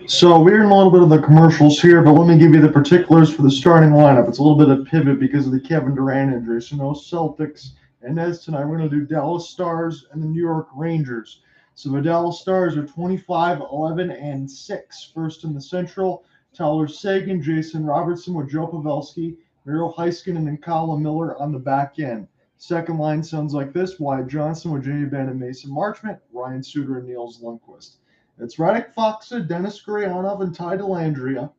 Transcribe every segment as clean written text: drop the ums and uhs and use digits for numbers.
So we're in a little bit of the commercials here, but let me give you the particulars for the starting lineup. It's a little bit of pivot because of the Kevin Durant injury. So no Celtics and Nets tonight. We're going to do Dallas Stars and the New York Rangers. So the Dallas Stars are 25, 11, and 6. First in the Central, Tyler Seguin, Jason Robertson with Joe Pavelski, Miro, Heiskanen, and Colin Miller on the back end. Second line sounds like this: Wyatt Johnson with Jamie Benn and Mason Marchment, Ryan Suter and Niels Lundqvist. It's Radek Faksa, Dennis Gurianov, and Ty Dellandrea,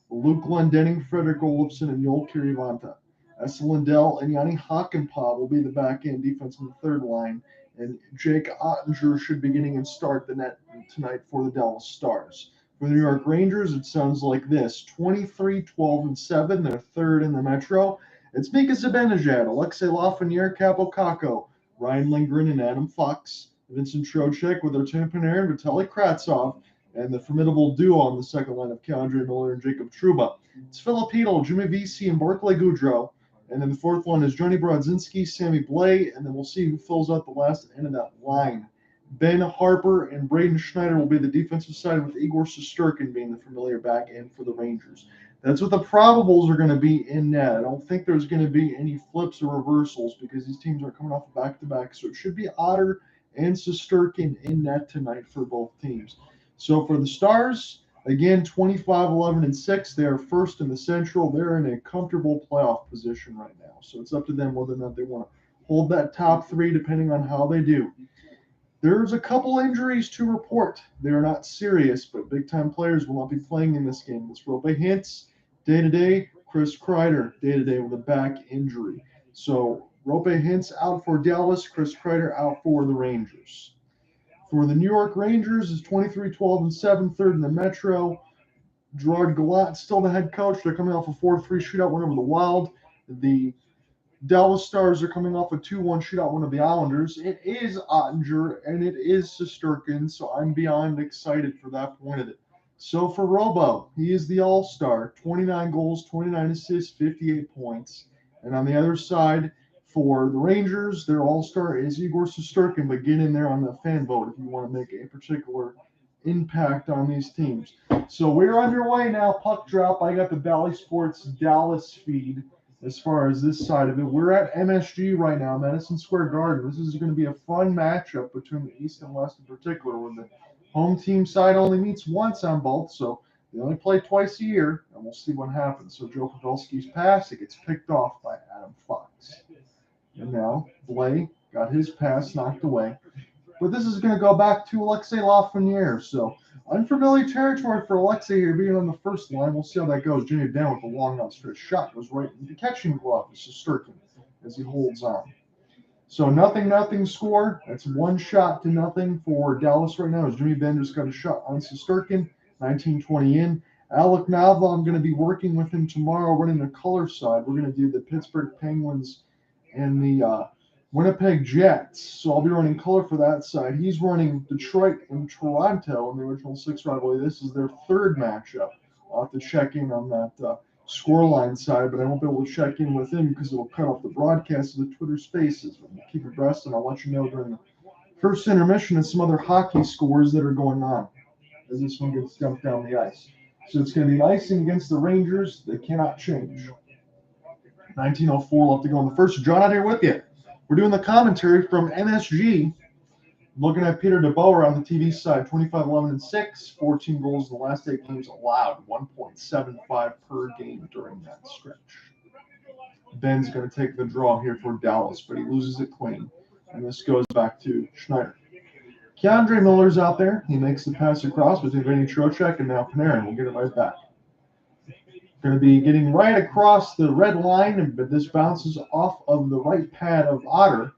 Luke Glendening, Frederick Olofsson, and Joel Kirivanta. Esa Lindell and Yanni Hakanpää will be the back end defense on the third line, and Jake Oettinger should be getting in start the net tonight for the Dallas Stars. For the New York Rangers, it sounds like this: 23, 12, and 7. They're third in the Metro. It's Mika Zibanejad, Alexei Lafreniere, Capo Caco, Ryan Lindgren, and Adam Fox. Vincent Trocheck with Artemi Panarin, Vitaly Kravtsov, and the formidable duo on the second line of K'Andre Miller and Jacob Trouba. It's Filipino, Jimmy Vesey, and Barclay Goodrow. And then the fourth one is Johnny Brodzinski, Sammy Blais, and then we'll see who fills out the last end of that line. Ben Harper and Braden Schneider will be the defensive side, with Igor Shesterkin being the familiar back end for the Rangers. That's what the probables are going to be in net. I don't think there's going to be any flips or reversals because these teams are coming off a back-to-back. So it should be Otter and Shesterkin in net tonight for both teams. So for the Stars, again, 25, 11, and 6. They are first in the Central. They're in a comfortable playoff position right now. So it's up to them whether or not they want to hold that top three, depending on how they do. There's a couple injuries to report. They are not serious, but big-time players will not be playing in this game. It's Roope Hintz, day-to-day. Chris Kreider, day-to-day with a back injury. So Roope Hintz out for Dallas, Chris Kreider out for the Rangers. For the New York Rangers, is 23, 12, and 7, third in the Metro. Gerard Gallant still the head coach. They're coming off a 4-3 shootout win over the Wild. The Dallas Stars are coming off a 2-1 shootout win of the Islanders. It is Oettinger and it is Shesterkin, so I'm beyond excited for that point of it. So for Robo, he is the all-star, 29 goals, 29 assists, 58 points. And on the other side, for the Rangers, their all-star is Igor Shesterkin, but get in there on the fan vote if you want to make a particular impact on these teams. So we're underway now, puck drop. I got the Bally Sports Dallas feed as far as this side of it. We're at MSG right now, Madison Square Garden. This is going to be a fun matchup between the East and West in particular, where the home team side only meets once on both, so they only play twice a year, and we'll see what happens. So Joe Pavelski's pass, it gets picked off by Adam Fox. And now Blais got his pass knocked away. But this is going to go back to Alexei Lafreniere. So unfamiliar territory for Alexei here being on the first line. We'll see how that goes. Jimmy Benn with a long outstretched shot goes right into the catching glove of Shesterkin as he holds on. So nothing score. That's 1-0 for Dallas right now as Jimmy Benn just got a shot on Shesterkin, 19-20 in. Alec Nava, I'm going to be working with him tomorrow running the color side. We're going to do the Pittsburgh Penguins and the Winnipeg Jets. So I'll be running color for that side. He's running Detroit and Toronto in the original 6 rivalry. This is their third matchup. I'll have to check in on that scoreline side, but I won't be able to check in with him because it'll cut off the broadcast of the Twitter Spaces. But we'll keep abreast, and I'll let you know during the first intermission and some other hockey scores that are going on as this one gets dumped down the ice. So it's going to be icing against the Rangers. They cannot change. 1904, we'll have to go in the first. John out here with you. We're doing the commentary from MSG. Looking at Peter DeBoer on the TV side, 25, 11, and 6, 14 goals in the last 8 games allowed, 1.75 per game during that stretch. Benn's going to take the draw here for Dallas, but he loses it clean. And this goes back to Schneider. K'Andre Miller's out there. He makes the pass across between Vinny Trocheck and now Panarin. We'll get it right back. Going to be getting right across the red line, but this bounces off of the right pad of Otter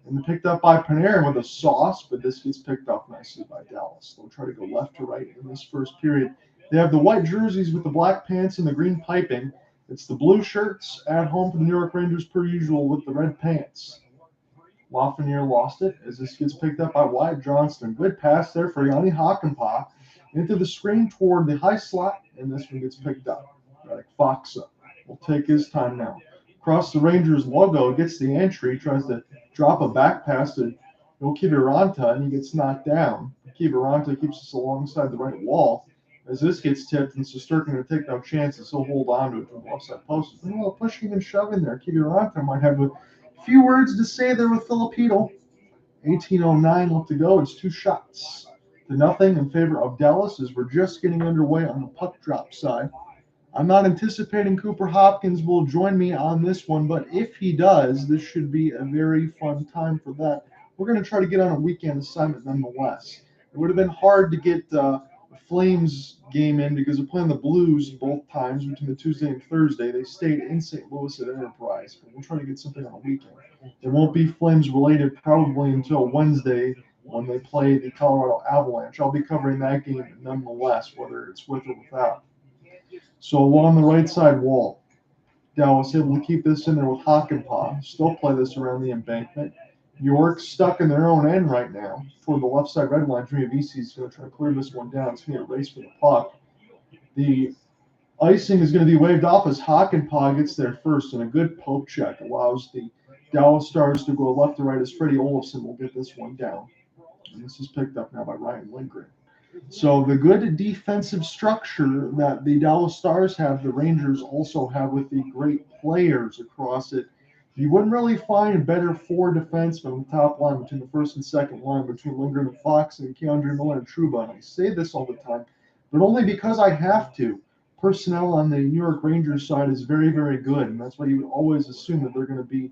and picked up by Panarin with a sauce, but this gets picked up nicely by Dallas. They'll try to go left to right in this first period. They have the white jerseys with the black pants and the green piping. It's the blue shirts at home for the New York Rangers per usual with the red pants. Lafreniere lost it as this gets picked up by Wyatt Johnston. Good pass there for Yanni Hakanpää into the screen toward the high slot, and this one gets picked up. Foxa will take his time now. Across the Rangers logo, gets the entry, tries to drop a back pass to Kiviranta, and he gets knocked down. Kiviranta keeps us alongside the right wall. As this gets tipped, and Shesterkin will take no chances. He'll hold on to it to the offside post. A little pushing and shoving there. Kiviranta might have a few words to say there with Filipino. 18:09 left to go. It's 2 shots to nothing in favor of Dallas as we're just getting underway on the puck drop side. I'm not anticipating Cooper Hopkins will join me on this one, but if he does, this should be a very fun time for that. We're going to try to get on a weekend assignment nonetheless. It would have been hard to get the Flames game in because they're playing the Blues both times between the Tuesday and Thursday. They stayed in St. Louis at Enterprise, but we'll try to get something on the weekend. It won't be Flames related probably until Wednesday when they play the Colorado Avalanche. I'll be covering that game nonetheless, whether it's with or without. So along the right side wall, Dallas able to keep this in there with Hakanpää. Still play this around the embankment. York stuck in their own end right now toward the left side red line. Triavisi is going to try to clear this one down. It's going to be a race for the puck. The icing is going to be waved off as Hakanpää gets there first, and a good poke check allows the Dallas Stars to go left to right as Freddie Olofsson will get this one down. And this is picked up now by Ryan Lindgren. So the good defensive structure that the Dallas Stars have, the Rangers also have with the great players across it. You wouldn't really find a better 4 defensemen on the top line between the first and second line, between Lindgren and Fox and Keandre Miller and Trouba. And I say this all the time, but only because I have to. Personnel on the New York Rangers side is very, very good, and that's why you would always assume that they're going to be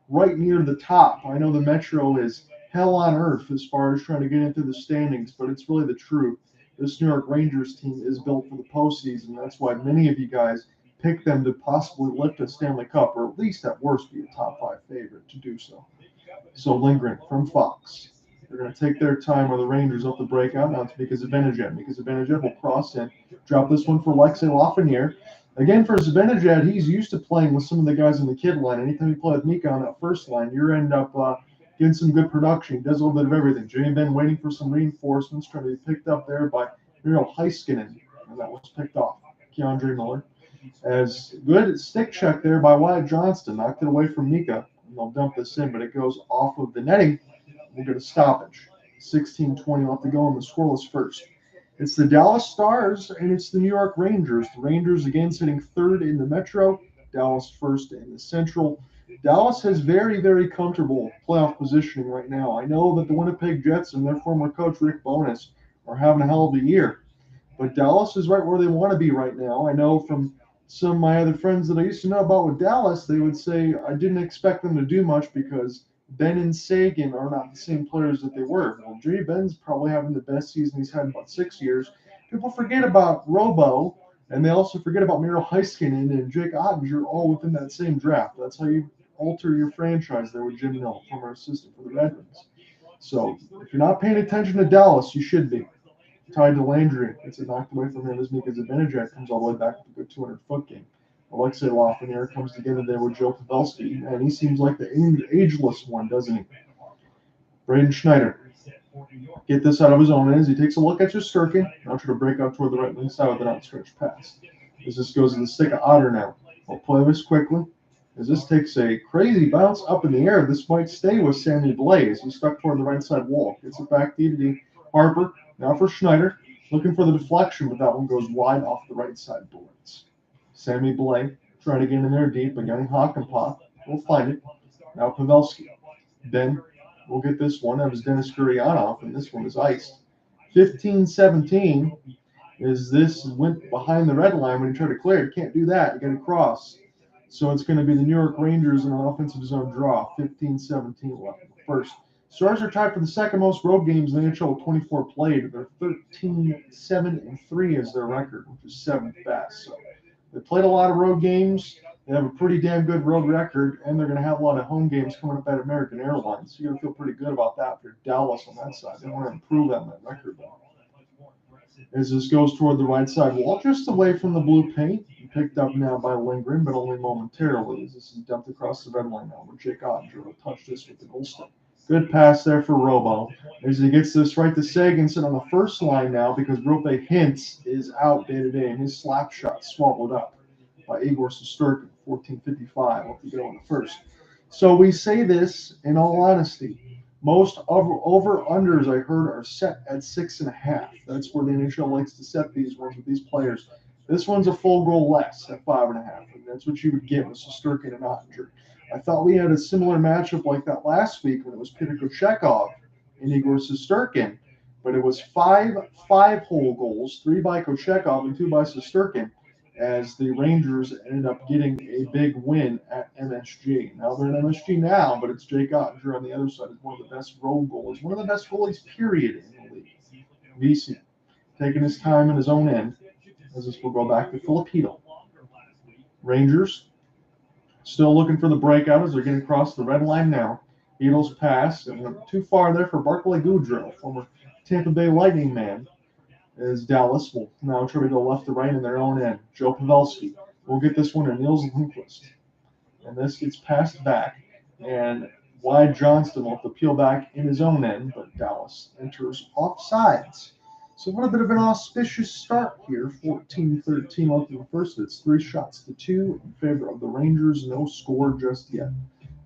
right near the top. I know the Metro is hell on earth as far as trying to get into the standings, but it's really the truth. This New York Rangers team is built for the postseason. That's why many of you guys pick them to possibly lift a Stanley Cup, or at least at worst be a top 5 favorite to do so. So Lindgren from Fox. They're going to take their time, or the Rangers up the breakout. Now it's Mika Zibanejad. Mika Zibanejad will cross in, drop this one for Alexei Lafreniere. Again, for Zibanejad, he's used to playing with some of the guys in the kid line. Anytime you play with Mika on that first line, you end up getting some good production. He does a little bit of everything. Jimmy Benn waiting for some reinforcements, trying to be picked up there by Miro Heiskanen, and that was picked off. Keandre Miller. As good stick check there by Wyatt Johnston. Knocked it away from Mika, and they'll dump this in, but it goes off of the netting. We'll get a stoppage. 16:20 left to go in the scoreless first. It's the Dallas Stars, and it's the New York Rangers. The Rangers, again, sitting third in the Metro. Dallas first in the Central. Dallas has very, very comfortable playoff positioning right now. I know that the Winnipeg Jets and their former coach, Rick Bowness, are having a hell of a year. But Dallas is right where they want to be right now. I know from some of my other friends that I used to know about with Dallas, they would say I didn't expect them to do much because Benn and Seguin are not the same players that they were. Well, Jimmy Benn's probably having the best season he's had in about 6 years. People forget about Robo, and they also forget about Miro Heiskanen and Jake Oettinger all within that same draft. That's how you alter your franchise there with Jim Nill, former assistant for the Red Wings. So if you're not paying attention to Dallas, you should be. Tied to Landry. It's knocked away from him as Mika Zibanejad comes all the way back to the 200-foot game. Alexei Lafreniere comes together there with Joe Pavelski, and he seems like the ageless one, doesn't he? Braden Schneider. Get this out of his own ends. He takes a look at Shesterkin. Now try to break out toward the right wing side with an outstretched pass. As this goes to the stick of Otter now. I'll play this quickly. As this takes a crazy bounce up in the air, this might stay with Sammy Blais. He's stuck toward the right side wall. Gets it back deep to Harper. Now for Schneider. Looking for the deflection, but that one goes wide off the right side boards. Sammy Blais trying to get in there deep, but getting Hakanpää. We'll find it. Now Pavelski. Benn will get this one. That was Dennis Gurianov, and this one is iced. 15-17 is this went behind the red line when he tried to clear it. Can't do that. You got to cross. So it's going to be the New York Rangers in an offensive zone draw. 15-17 left in the first. Stars are tied for the second most road games in the NHL with 24 played. They're 13-7-3 is their record, which is 7th best. So they played a lot of road games. They have a pretty damn good road record, and they're going to have a lot of home games coming up at American Airlines. So you're going to feel pretty good about that for Dallas on that side. They want to improve on that record, though. As this goes toward the right side wall, just away from the blue paint, picked up now by Lindgren, but only momentarily, as this is dumped across the red line now, where Jake Oettinger will touch this with the goal stick. Good pass there for Robo. As he gets this right to Seguin on the first line now because Roope Hintz is out day to day and his slap shot swallowed up by Igor Shesterkin, 14:55 up to go in the first. So we say this in all honesty. Most over-unders I heard are set at 6.5. That's where the NHL likes to set these ones with these players. This one's a full goal less at 5.5. And that's what you would get with Shesterkin and Oettinger. I thought we had a similar matchup like that last week when it was Peter Trocheck and Igor Shesterkin, but it was five whole goals, 3 by Kochetkov and 2 by Shesterkin, as the Rangers ended up getting a big win at MSG. Now they're in MSG now, but it's Jake Oettinger on the other side. Is one of the best road goalies, one of the best goalies, period, in the league. Vincent taking his time in his own end, as this will go back to Filipino. Rangers still looking for the breakout as they're getting across the red line now. Eagles pass, and went too far there for Barclay Goodrow, former Tampa Bay Lightning man, as Dallas will now try to go left to right in their own end. Joe Pavelski will get this one to Nils Lundqvist. And this gets passed back, and Wyatt Johnston will have to peel back in his own end, but Dallas enters offsides. So what a bit of an auspicious start here. 14-13 left in the first. It's 3-2 in favor of the Rangers. No score just yet.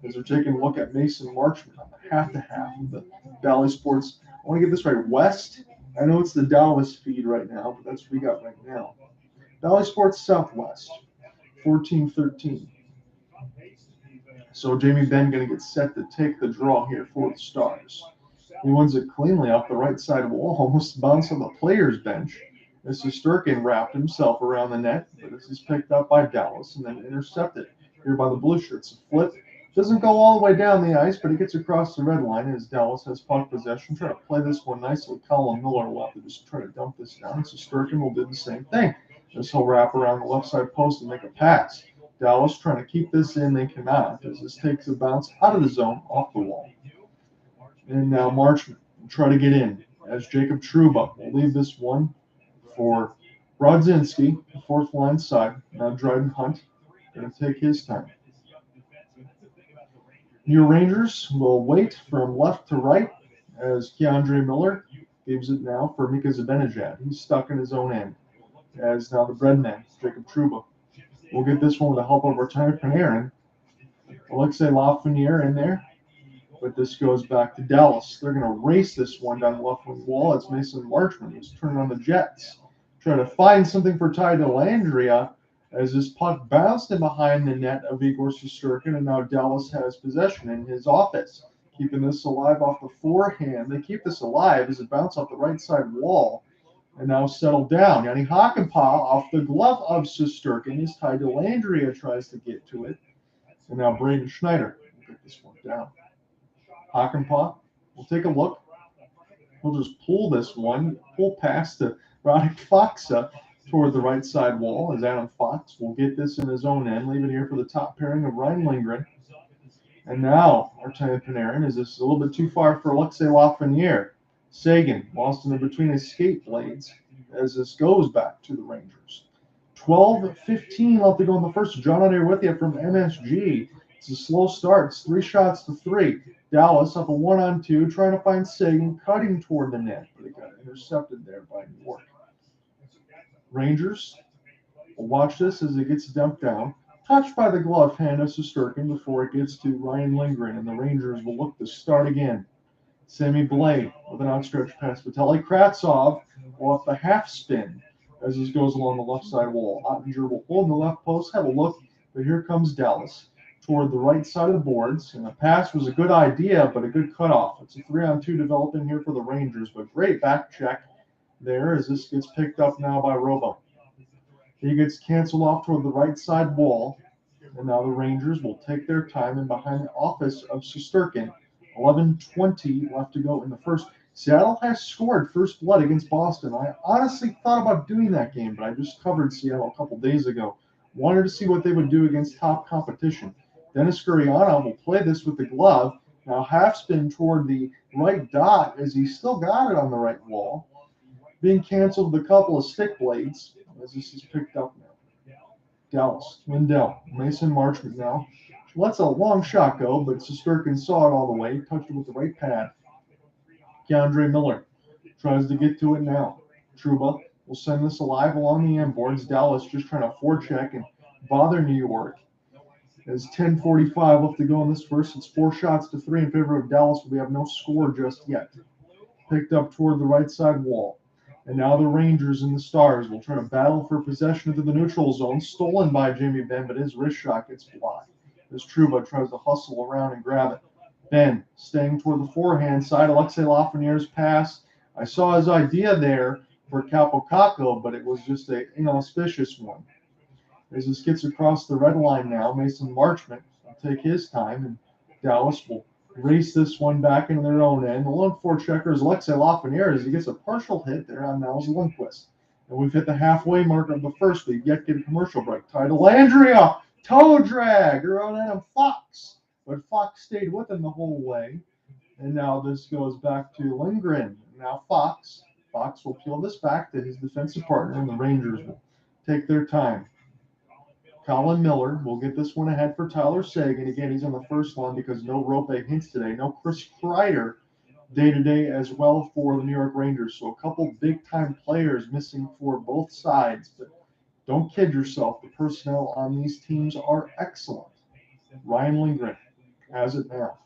As they're taking a look at Mason Marchment on the half-to-half of the Valley Sports. I want to get this right. West. I know it's the Dallas feed right now, but that's what we got right now. Valley Sports Southwest. 14-13. So Jamie Benn going to get set to take the draw here for the Stars. He wins it cleanly off the right side wall, almost bounced on the player's bench. As Shesterkin wrapped himself around the net, but this is picked up by Dallas and then intercepted here by the Blue Shirts. A flip doesn't go all the way down the ice, but it gets across the red line as Dallas has puck possession. Try to play this one nicely. Colin Miller will have to just try to dump this down. Shesterkin will do the same thing. This he'll wrap around the left side post and make a pass. Dallas trying to keep this in, they cannot, as this takes a bounce out of the zone off the wall. And now Marchment will try to get in as Jacob Trouba will leave this one for Brodzinski, the fourth line side. Now Dryden Hunt going to take his time. New Rangers will wait from left to right as Keandre Miller gives it now for Mika Zibanejad. He's stuck in his own end. As now the breadman, Jacob Trouba, will get this one with the help of Artemi Panarin. Alexei Lafreniere in there. But this goes back to Dallas. They're going to race this one down the left wing wall. It's Mason Marchment who's turning on the Jets. Trying to find something for Ty Dellandrea as this puck bounced in behind the net of Igor Shesterkin, and now Dallas has possession in his office. Keeping this alive off the forehand. They keep this alive as it bounced off the right side wall and now settled down. Yanni Hakanpää off the glove of Shesterkin as Ty Dellandrea tries to get to it. And now Braden Schneider will get this one down. Hakanpää will take a look. We'll just pull this one, pull past to Radek Faksa toward the right side wall as Adam Fox will get this in his own end, leave it here for the top pairing of Ryan Lindgren. And now Artemi Panarin is this a little bit too far for Alexei Lafreniere. Seguin lost in between his skate blades as this goes back to the Rangers. 12-15 left to go in the first. John Adair with you from MSG. It's a slow start. It's 3-3. Dallas up a 1-on-2, trying to find Seguin, cutting toward the net, but it got intercepted there by New York. Rangers will watch this as it gets dumped down, touched by the glove hand of Shesterkin before it gets to Ryan Lindgren, and the Rangers will look to start again. Sammy Blais with an outstretched pass. Vitaly Kravtsov off the half spin as this goes along the left side wall. Oettinger will hold the left post, have a look, but here comes Dallas toward the right side of the boards, and the pass was a good idea, but a good cutoff. It's a 3-on-2 developing here for the Rangers, but great back check there as this gets picked up now by Robo. He gets canceled off toward the right side wall, and now the Rangers will take their time in behind the office of Shesterkin. 11:20 left to go in the first. Seattle has scored first blood against Boston. I honestly thought about doing that game, but I just covered Seattle a couple days ago. Wanted to see what they would do against top competition. Dennis Gurianov will play this with the glove. Now half spin toward the right dot as he still got it on the right wall. Being canceled with a couple of stick blades as this is picked up now. Dallas, Lindell, Mason Marchment now Lets a long shot go, but Shesterkin saw it all the way, touched it with the right pad. Keandre Miller tries to get to it now. Trouba will send this alive along the end boards. Dallas just trying to forecheck and bother New York. There's 10:45 left to go in this first. It's 4-3 in favor of Dallas, but we have no score just yet. Picked up toward the right side wall. And now the Rangers and the Stars will try to battle for possession into the neutral zone. Stolen by Jamie Benn, but his wrist shot gets blocked. As Trouba tries to hustle around and grab it. Benn staying toward the forehand side. Alexei Lafreniere's pass. I saw his idea there for Capo Caco, but it was just an inauspicious one. As this gets across the red line now, Mason Marchment will take his time, and Dallas will race this one back into their own end. The lone forechecker is Alexei Lafreniere as he gets a partial hit there on Niles Lundqvist. And we've hit the halfway mark of the first. We've yet to get a commercial break. Title Landria, toe drag around Adam Fox. But Fox stayed with him the whole way. And now this goes back to Lindgren. Now Fox will peel this back to his defensive partner, and the Rangers will take their time. Colin Miller will get this one ahead for Tyler Seguin. Again, he's on the first line because no Roope Hintz today. No Chris Kreider day-to-day as well for the New York Rangers. So a couple big-time players missing for both sides. But don't kid yourself. The personnel on these teams are excellent. Ryan Lindgren has it now.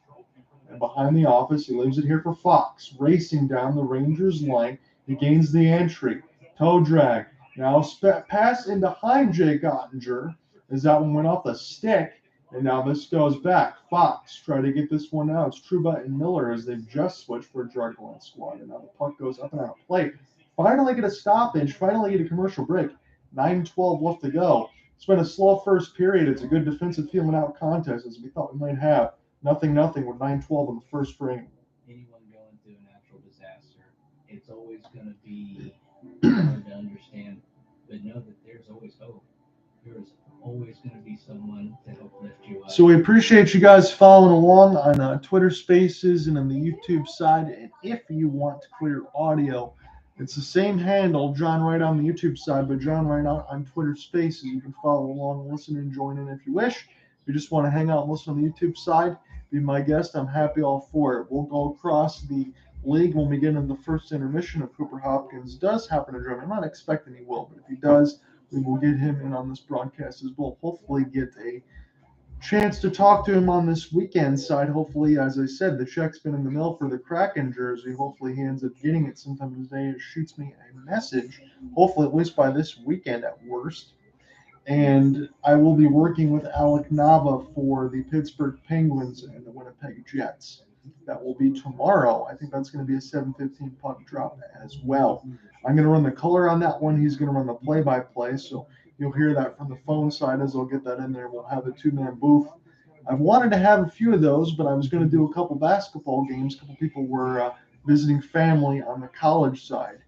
And behind the office, he leaves it here for Fox. Racing down the Rangers line. He gains the entry. Toe drag. Now pass in behind Jake Oettinger as that one went off the stick. And now this goes back. Fox try to get this one out. It's Trouba and Miller as they've just switched for a Drugland squad. And now the puck goes up and out of play. Finally get a stoppage. Finally get a commercial break. 9:12 left to go. It's been a slow first period. It's a good defensive feeling out contest as we thought we might have. 0-0 with 9:12 in the first frame. Anyone going through a natural disaster, it's always going to be hard to understand. But know that there's always hope. There's always going to be someone to help lift you up. So we appreciate you guys following along on Twitter Spaces and on the YouTube side. And if you want clear audio, it's the same handle, John Wright on the YouTube side, but John Wright on Twitter Spaces. You can follow along, listen, and join in if you wish. If you just want to hang out and listen on the YouTube side, be my guest. I'm happy all for it. We'll go across the league when we get into the first intermission. If Cooper Hopkins does happen to join, I'm not expecting he will, but if he does, we will get him in on this broadcast as well. Hopefully get a chance to talk to him on this weekend side. Hopefully, as I said, the check's been in the mail for the Kraken jersey. Hopefully he ends up getting it sometime today and shoots me a message. Hopefully at least by this weekend at worst. And I will be working with Alec Nava for the Pittsburgh Penguins and the Winnipeg Jets. That will be tomorrow. I think that's going to be a 7:15 puck drop as well. I'm going to run the color on that one. He's going to run the play-by-play. So you'll hear that from the phone side as I'll get that in there. We'll have a two-man booth. I've wanted to have a few of those, but I was going to do a couple basketball games. A couple people were visiting family on the college side.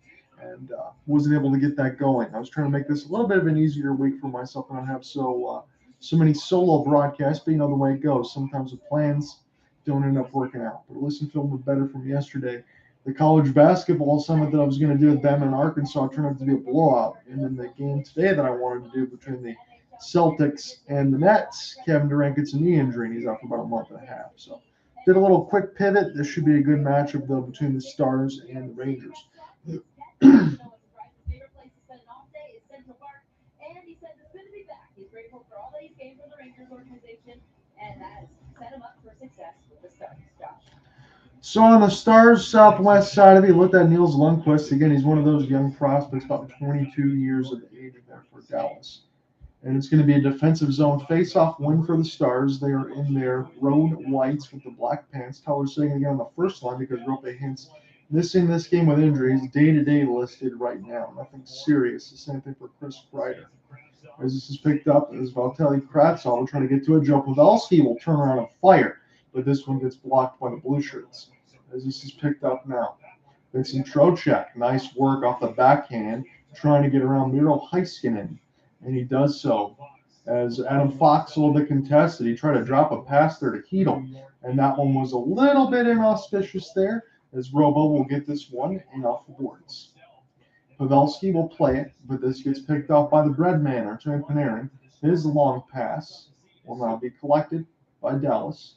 And wasn't able to get that going. I was trying to make this a little bit of an easier week for myself and not have so many solo broadcasts, but you know the way it goes. Sometimes the plans don't end up working out. But listen, film was better from yesterday. The college basketball summit that I was going to do with them in Arkansas turned out to be a blowout. And then the game today that I wanted to do between the Celtics and the Nets, Kevin Durant gets a knee injury and he's out for about a month and a half. So did a little quick pivot. This should be a good matchup, though, between the Stars and the Rangers. So on the Stars southwest side of it, look at Niles Lundqvist. Again, he's one of those young prospects, about 22 years of age there for Dallas. And it's going to be a defensive zone face-off win for the Stars. They are in their road whites with the black pants. Tyler Seguin again on the first line because Roope Hintz missing this game with injuries, day-to-day listed right now. Nothing serious. The same thing for Chris Kreider. As this is picked up, as Valtteri Kravtsov will try to get to it. Joe Pavelski will turn around and fire, but this one gets blocked by the Blue Shirts. As this is picked up now. Vincent Trocheck, nice work off the backhand, trying to get around Miro Heiskanen, and he does so. As Adam Fox a little bit contested, he tried to drop a pass there to Heedle, and that one was a little bit inauspicious there, as Robo will get this one in off the boards. Pavelski will play it, but this gets picked off by the bread man, Artemi Panarin. His long pass will now be collected by Dallas,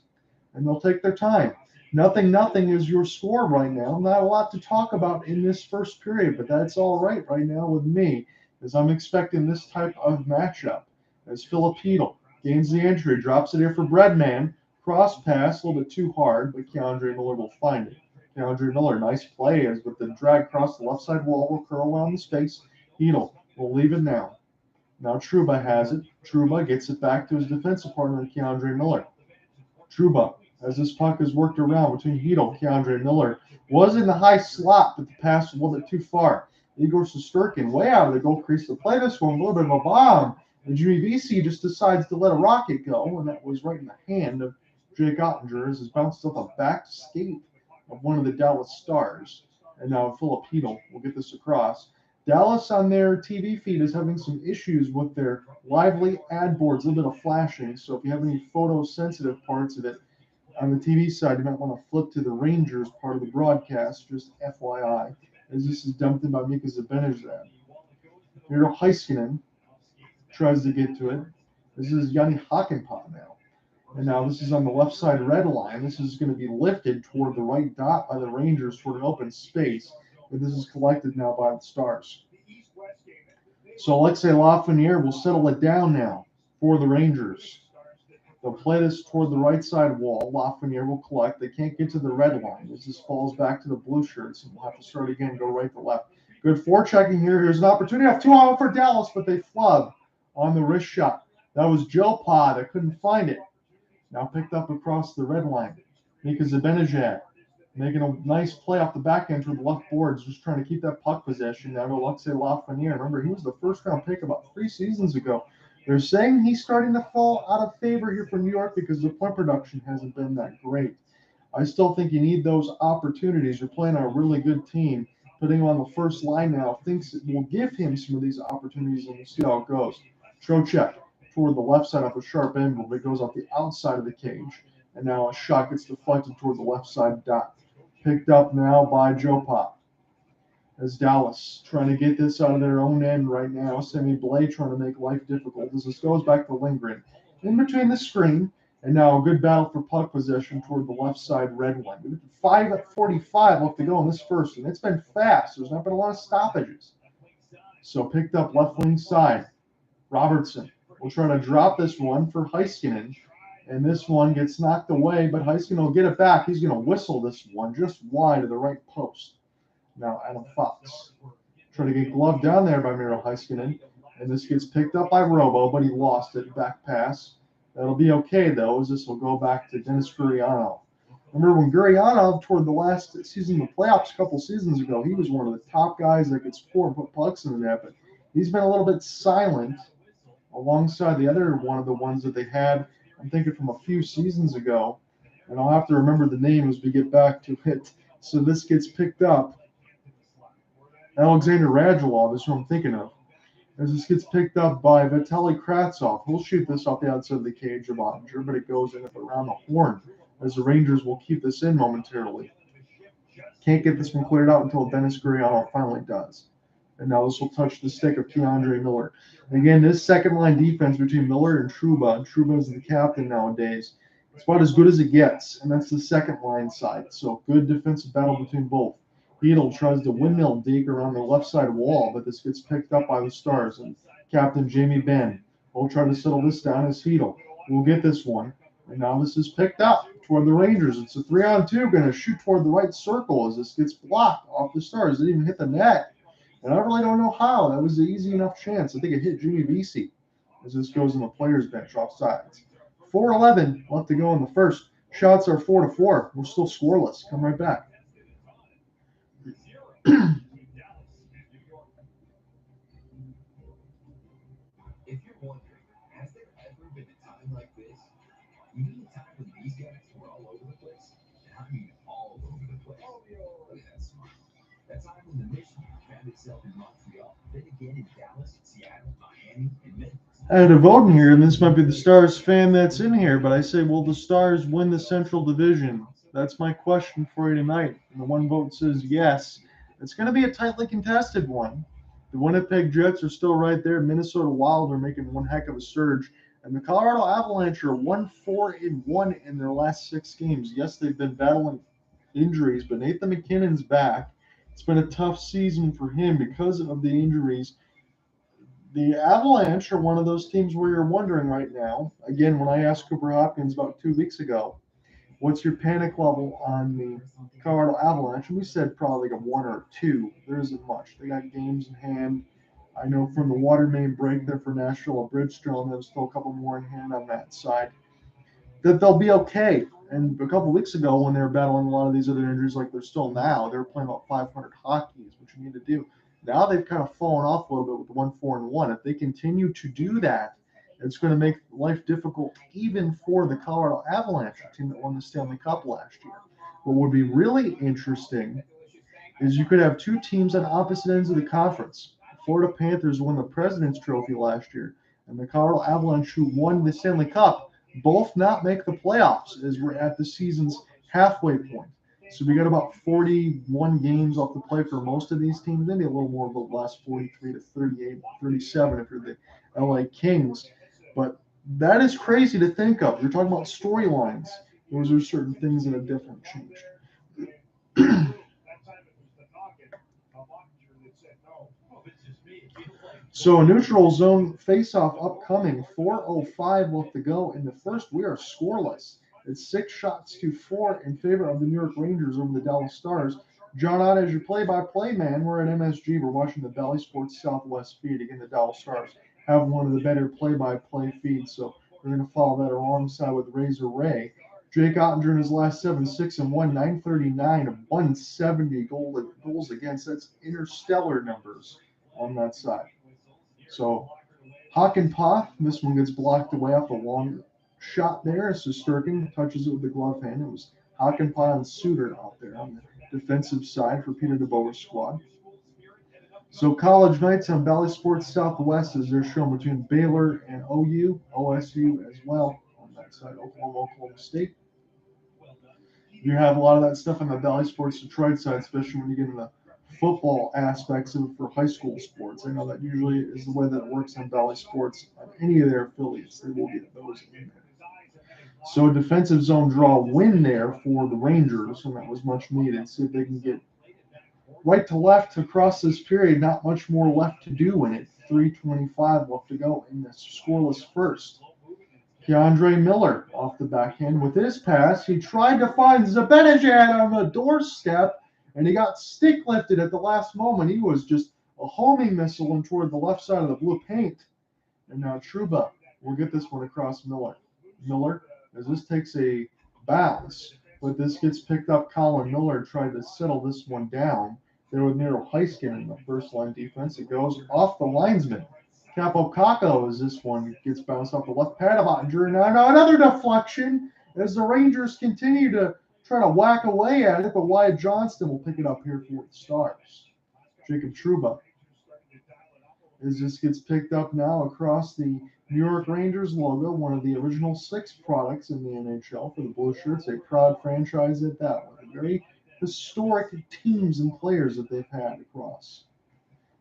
and they'll take their time. Nothing is your score right now. Not a lot to talk about in this first period, but that's all right now with me, as I'm expecting this type of matchup. As Filipino gains the entry, drops it here for Breadman. Cross pass, a little bit too hard, but Keandre Miller will find it. Keandre Miller, nice play as with the drag across the left side wall, will curl around the space. Hedel will leave it now. Now Trouba has it. Trouba gets it back to his defensive partner, Keandre Miller. Trouba, as this puck is worked around between Hedel, Keandre Miller, was in the high slot, but the pass was a little bit too far. Igor Shesterkin, way out of the goal crease to play this one, a little bit of a bomb. And Jimmy VC just decides to let a rocket go, and that was right in the hand of Jake Oettinger as it's bounced off the back skate of one of the Dallas Stars. And now Philip Hedel will get this across. Dallas on their TV feed is having some issues with their lively ad boards, a little bit of flashing. So if you have any photosensitive parts of it on the TV side, you might want to flip to the Rangers part of the broadcast, just FYI, as this is dumped in by Mika Zibanejad. Miro Heiskanen tries to get to it. This is Yanni Hakanpää now. And now this is on the left side red line. This is going to be lifted toward the right dot by the Rangers toward an open space. But this is collected now by the Stars. So Alexei Lafreniere will settle it down now for the Rangers. They'll play this toward the right side wall. Lafreniere will collect. They can't get to the red line as this falls back to the blue shirts. And we'll have to start again, go right to left. Good forechecking here. Here's an opportunity. Have 2 on for Dallas, but they flub on the wrist shot. That was Joe Pa that couldn't find it. Now picked up across the red line. Mika Zibanejad making a nice play off the back end toward the left boards, just trying to keep that puck possession. Now to Alexei Lafreniere. Remember, he was the first-round pick about 3 seasons ago. They're saying he's starting to fall out of favor here for New York because the point production hasn't been that great. I still think you need those opportunities. You're playing on a really good team. Putting him on the first line now thinks it will give him some of these opportunities, and we'll see how it goes. Trocheck toward the left side off a sharp angle, but goes off the outside of the cage. And now a shot gets deflected toward the left side dot. Picked up now by Joe Pa. As Dallas trying to get this out of their own end right now. Semi Blay trying to make life difficult as this goes back to Lindgren. In between the screen, and now a good battle for puck possession toward the left side red line. 5:45 left to go in this first, and it's been fast. There's not been a lot of stoppages. So picked up left wing side. Robertson will try to drop this one for Heiskanen. And this one gets knocked away, but Heiskanen will get it back. He's going to whistle this one just wide of the right post. Now Adam Fox trying to get gloved down there by Miro Heiskanen. And this gets picked up by Robo, but he lost it. Back pass. That'll be okay, though, as this will go back to Dennis Gurianov. Remember when Gurianov, toward the last season of the playoffs a couple seasons ago, he was one of the top guys that could score and put pucks in the net, but he's been a little bit silent alongside the other one of the ones that they had, I'm thinking from a few seasons ago, and I'll have to remember the name as we get back to it. So this gets picked up. Alexander Radulov is who I'm thinking of. As this gets picked up by Vitaly Kravtsov. He'll shoot this off the outside of the cage of Oettinger, but it goes in around the horn as the Rangers will keep this in momentarily. Can't get this one cleared out until Dennis Gurianov finally does. And now this will touch the stick of Keandre Miller. Again, this second line defense between Miller and Trouba. And Trouba is the captain nowadays. It's about as good as it gets, and that's the second line side. So good defensive battle between both. Hedel tries to windmill dig around the left side wall, but this gets picked up by the Stars. And Captain Jamie Benn will try to settle this down as Hedel will get this one. And now this is picked up toward the Rangers. It's a 3-on-2, going to shoot toward the right circle as this gets blocked off the Stars. It didn't even hit the net. And I really don't know how. That was an easy enough chance. I think it hit Jimmy Vesey as this goes in the players' bench off sides. 4:11 left to go in the first. Shots are 4-4. We're still scoreless. Come right back. If you're wondering, has there ever been a time like this? You mean a time when these guys were all over the place? And I mean all over the place. Look at that smile. That time when the Michigan found itself in Montreal, then again in Dallas, Seattle, Miami, and Memphis. I had a vote in here, and this might be the Stars fan that's in here, but I say, will the Stars win the Central Division? That's my question for you tonight. And the one vote says yes. It's going to be a tightly contested one. The Winnipeg Jets are still right there. Minnesota Wild are making one heck of a surge. And the Colorado Avalanche are 1-4-1 in their last 6 games. Yes, they've been battling injuries, but Nathan McKinnon's back. It's been a tough season for him because of the injuries. The Avalanche are one of those teams where you're wondering right now. Again, when I asked Cooper Hopkins about 2 weeks ago, what's your panic level on the Colorado Avalanche? And we said probably like a 1 or a 2. There isn't much. They got games in hand. I know from the water main break there for Nashville, Bridgestone, there's still a couple more in hand on that side. That they'll be okay. And a couple weeks ago, when they were battling a lot of these other injuries, like they're still now, they were playing about 500 hockey, is what you need to do. Now they've kind of fallen off a little bit with 1-4-1. If they continue to do that, it's going to make life difficult even for the Colorado Avalanche, a team that won the Stanley Cup last year. What would be really interesting is you could have 2 teams on opposite ends of the conference. The Florida Panthers won the President's Trophy last year, and the Colorado Avalanche, who won the Stanley Cup, both not make the playoffs as we're at the season's halfway point. So we got about 41 games off the play for most of these teams, maybe a little more of the last 43 to 38, 37 if you're the LA Kings. But that is crazy to think of. You're talking about storylines. Those are certain things that have definitely changed. So a neutral zone face-off upcoming. 4:05 left to go in the first. We are scoreless. It's 6-4 in favor of the New York Rangers over the Dallas Stars. John Ott, as your play-by-play man, we're at MSG. We're watching the Valley Sports Southwest feed. Again, the Dallas Stars have one of the better play-by-play feeds, so we're going to follow that alongside with Razor Ray. Jake Ottinger in his last 7, 6-1, 939, 170 goals against. That's interstellar numbers on that side. So Hakanpää, this one gets blocked away off a long shot there. Shesterkin touches it with the glove hand. It was Hakanpää and Suter out there on the defensive side for Peter DeBoer's squad. So college nights on Valley Sports Southwest as they're shown between Baylor and OSU as well on that side, Oklahoma State. You have a lot of that stuff on the Valley Sports Detroit side, especially when you get into the football aspects of it for high school sports. I know that usually is the way that it works on Valley Sports. On any of their affiliates, they will get those in there. So a defensive zone draw win there for the Rangers, and that was much needed. See if they can get right to left across this period. Not much more left to do in it. 3:25 left to go in this scoreless first. Keandre Miller off the backhand with his pass. He tried to find Zibanejad on the doorstep, and he got stick lifted at the last moment. He was just a homing missile and toward the left side of the blue paint. And now Trouba will get this one across Miller. Miller, as this takes a bounce, but this gets picked up. Colin Miller tried to settle this one down there with Miro Heiskanen in the first line defense. It goes off the linesman. Capo Caco as this one gets bounced off the left pad of Ottinger. Now another deflection as the Rangers continue to try to whack away at it, but Wyatt Johnston will pick it up here for the Stars. Jacob Trouba. As this gets picked up now across the New York Rangers logo, one of the original 6 products in the NHL for the Blue Shirts, a proud franchise at that one. Very historic teams and players that they've had across.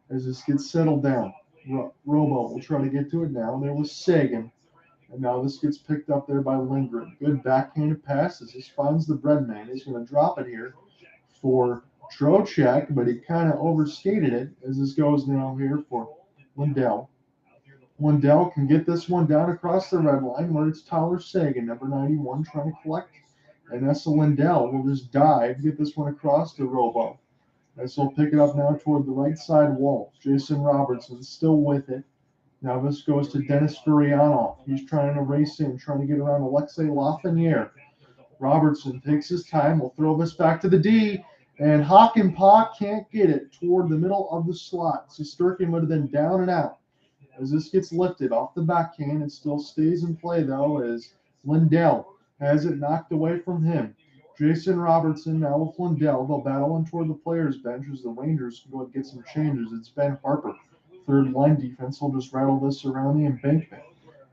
As this gets settled down, Robo will try to get to it now. There was Seguin. And now this gets picked up there by Lindgren. Good backhanded pass as this finds the bread man. He's going to drop it here for Trocheck, but he kind of overskated it as this goes now here for Lindell. Lindell can get this one down across the red line where it's Tyler Seguin, number 91, trying to collect. And Essa Lindell will just dive, get this one across to Robo. As he'll pick it up now toward the right side wall. Jason Robertson still with it. Now this goes to Dennis Furianov. He's trying to race in, trying to get around Alexei Lafreniere. Robertson takes his time. We'll throw this back to the D. And Hakanpää can't get it toward the middle of the slot. Shesterkin would have been down and out. As this gets lifted off the backhand, it still stays in play, though, as Lindell has it knocked away from him. Jason Robertson now with Lindell. They'll battle in toward the players' bench as the Rangers can go and get some changes. It's Ben Harper. Third line defense will just rattle this around the embankment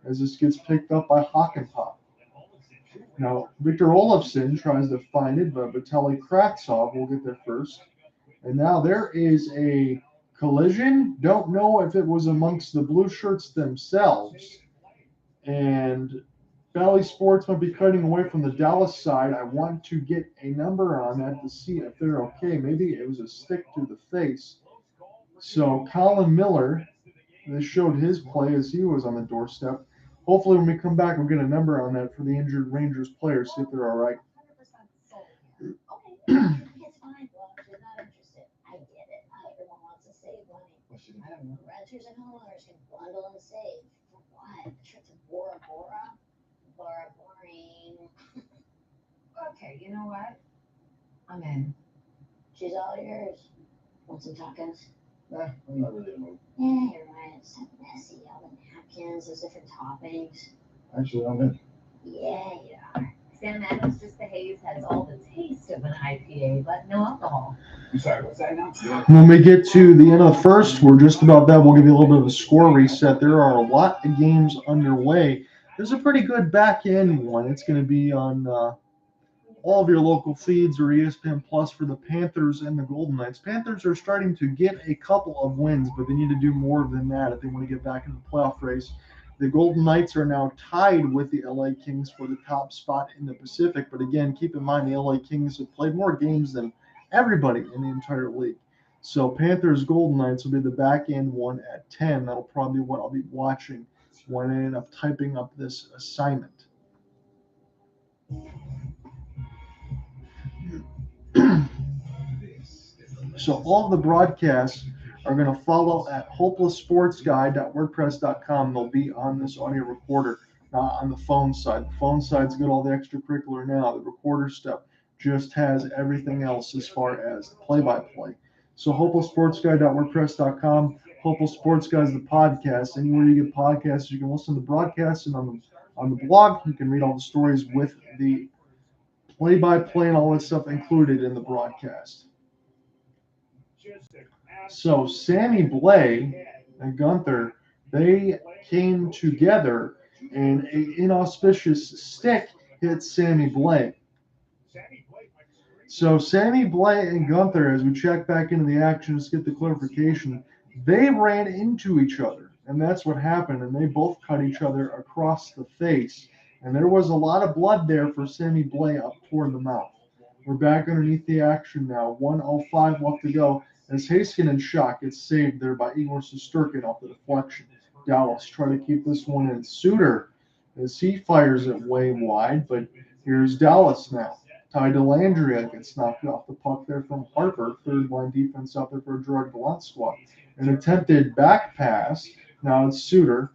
as this gets picked up by Hakanpää. Now, Victor Olofsson tries to find it, but Vitaly Kravtsov will get there first. And now there is a collision. Don't know if it was amongst the Blue Shirts themselves And Valley Sports might be cutting away from the Dallas side. I want to get a number on that to see if they're okay. Maybe it was a stick to the face. So Colin Miller, they showed his play as he was on the doorstep. Hopefully when we come back, we'll get a number on that for the injured Rangers players, see if they're all right. It's fine, well, if you're not interested, I get it. Everyone wants to save money. I don't know. Renters and homeowners can bundle and save. For what? A trip to Bora Bora? Bora Boring. Okay, you know what? I'm in. She's all yours. Want some tacos? I'm not really in a mood. Yeah, you're right. It's so messy. All the napkins, those different toppings. Actually, I'm in. Yeah, you are. San Manuel's Just the Haze has all the taste of an IPA, but no alcohol. I'm sorry, what's that now? When we get to the end of the first, we're just about that. We'll give you a little bit of a score reset. There are a lot of games underway. There's a pretty good back end one. It's going to be on all of your local feeds or ESPN Plus for the Panthers and the Golden Knights. Panthers are starting to get a couple of wins, but they need to do more than that if they want to get back in the playoff race. The Golden Knights are now tied with the LA Kings for the top spot in the Pacific. But again, keep in mind the LA Kings have played more games than everybody in the entire league. So Panthers Golden Knights will be the back end one at 10. That'll probably be what I'll be watching when I end up typing up this assignment. So all of the broadcasts are going to follow at hopelesssportsguy.wordpress.com. They'll be on this audio recorder, not on the phone side. The phone side's got all the extracurricular now. The recorder stuff just has everything else as far as the play-by-play. So hopelesssportsguy.wordpress.com. Hopeless Sports Guy is the podcast. Anywhere you get podcasts, you can listen to the broadcasts, and on the blog, you can read all the stories with the play-by-play and all that stuff included in the broadcast. So Sammy Blais and Gunther, they came together, and an inauspicious stick hit Sammy Blais. So Sammy Blais and Gunther, as we check back into the action, just get the clarification, they ran into each other, and that's what happened, and they both cut each other across the face. And there was a lot of blood there for Sammy Blais up toward the mouth. We're back underneath the action now. 1:05 left to go. As Heiskanen shot gets saved there by Igor Shesterkin off the deflection. Dallas try to keep this one in. Suter, as he fires it way wide, but here's Dallas now. Ty Dellandrea gets knocked off the puck there from Harper. Third line defense out there for a Gerard Gallant squad. An attempted back pass. Now it's Suter.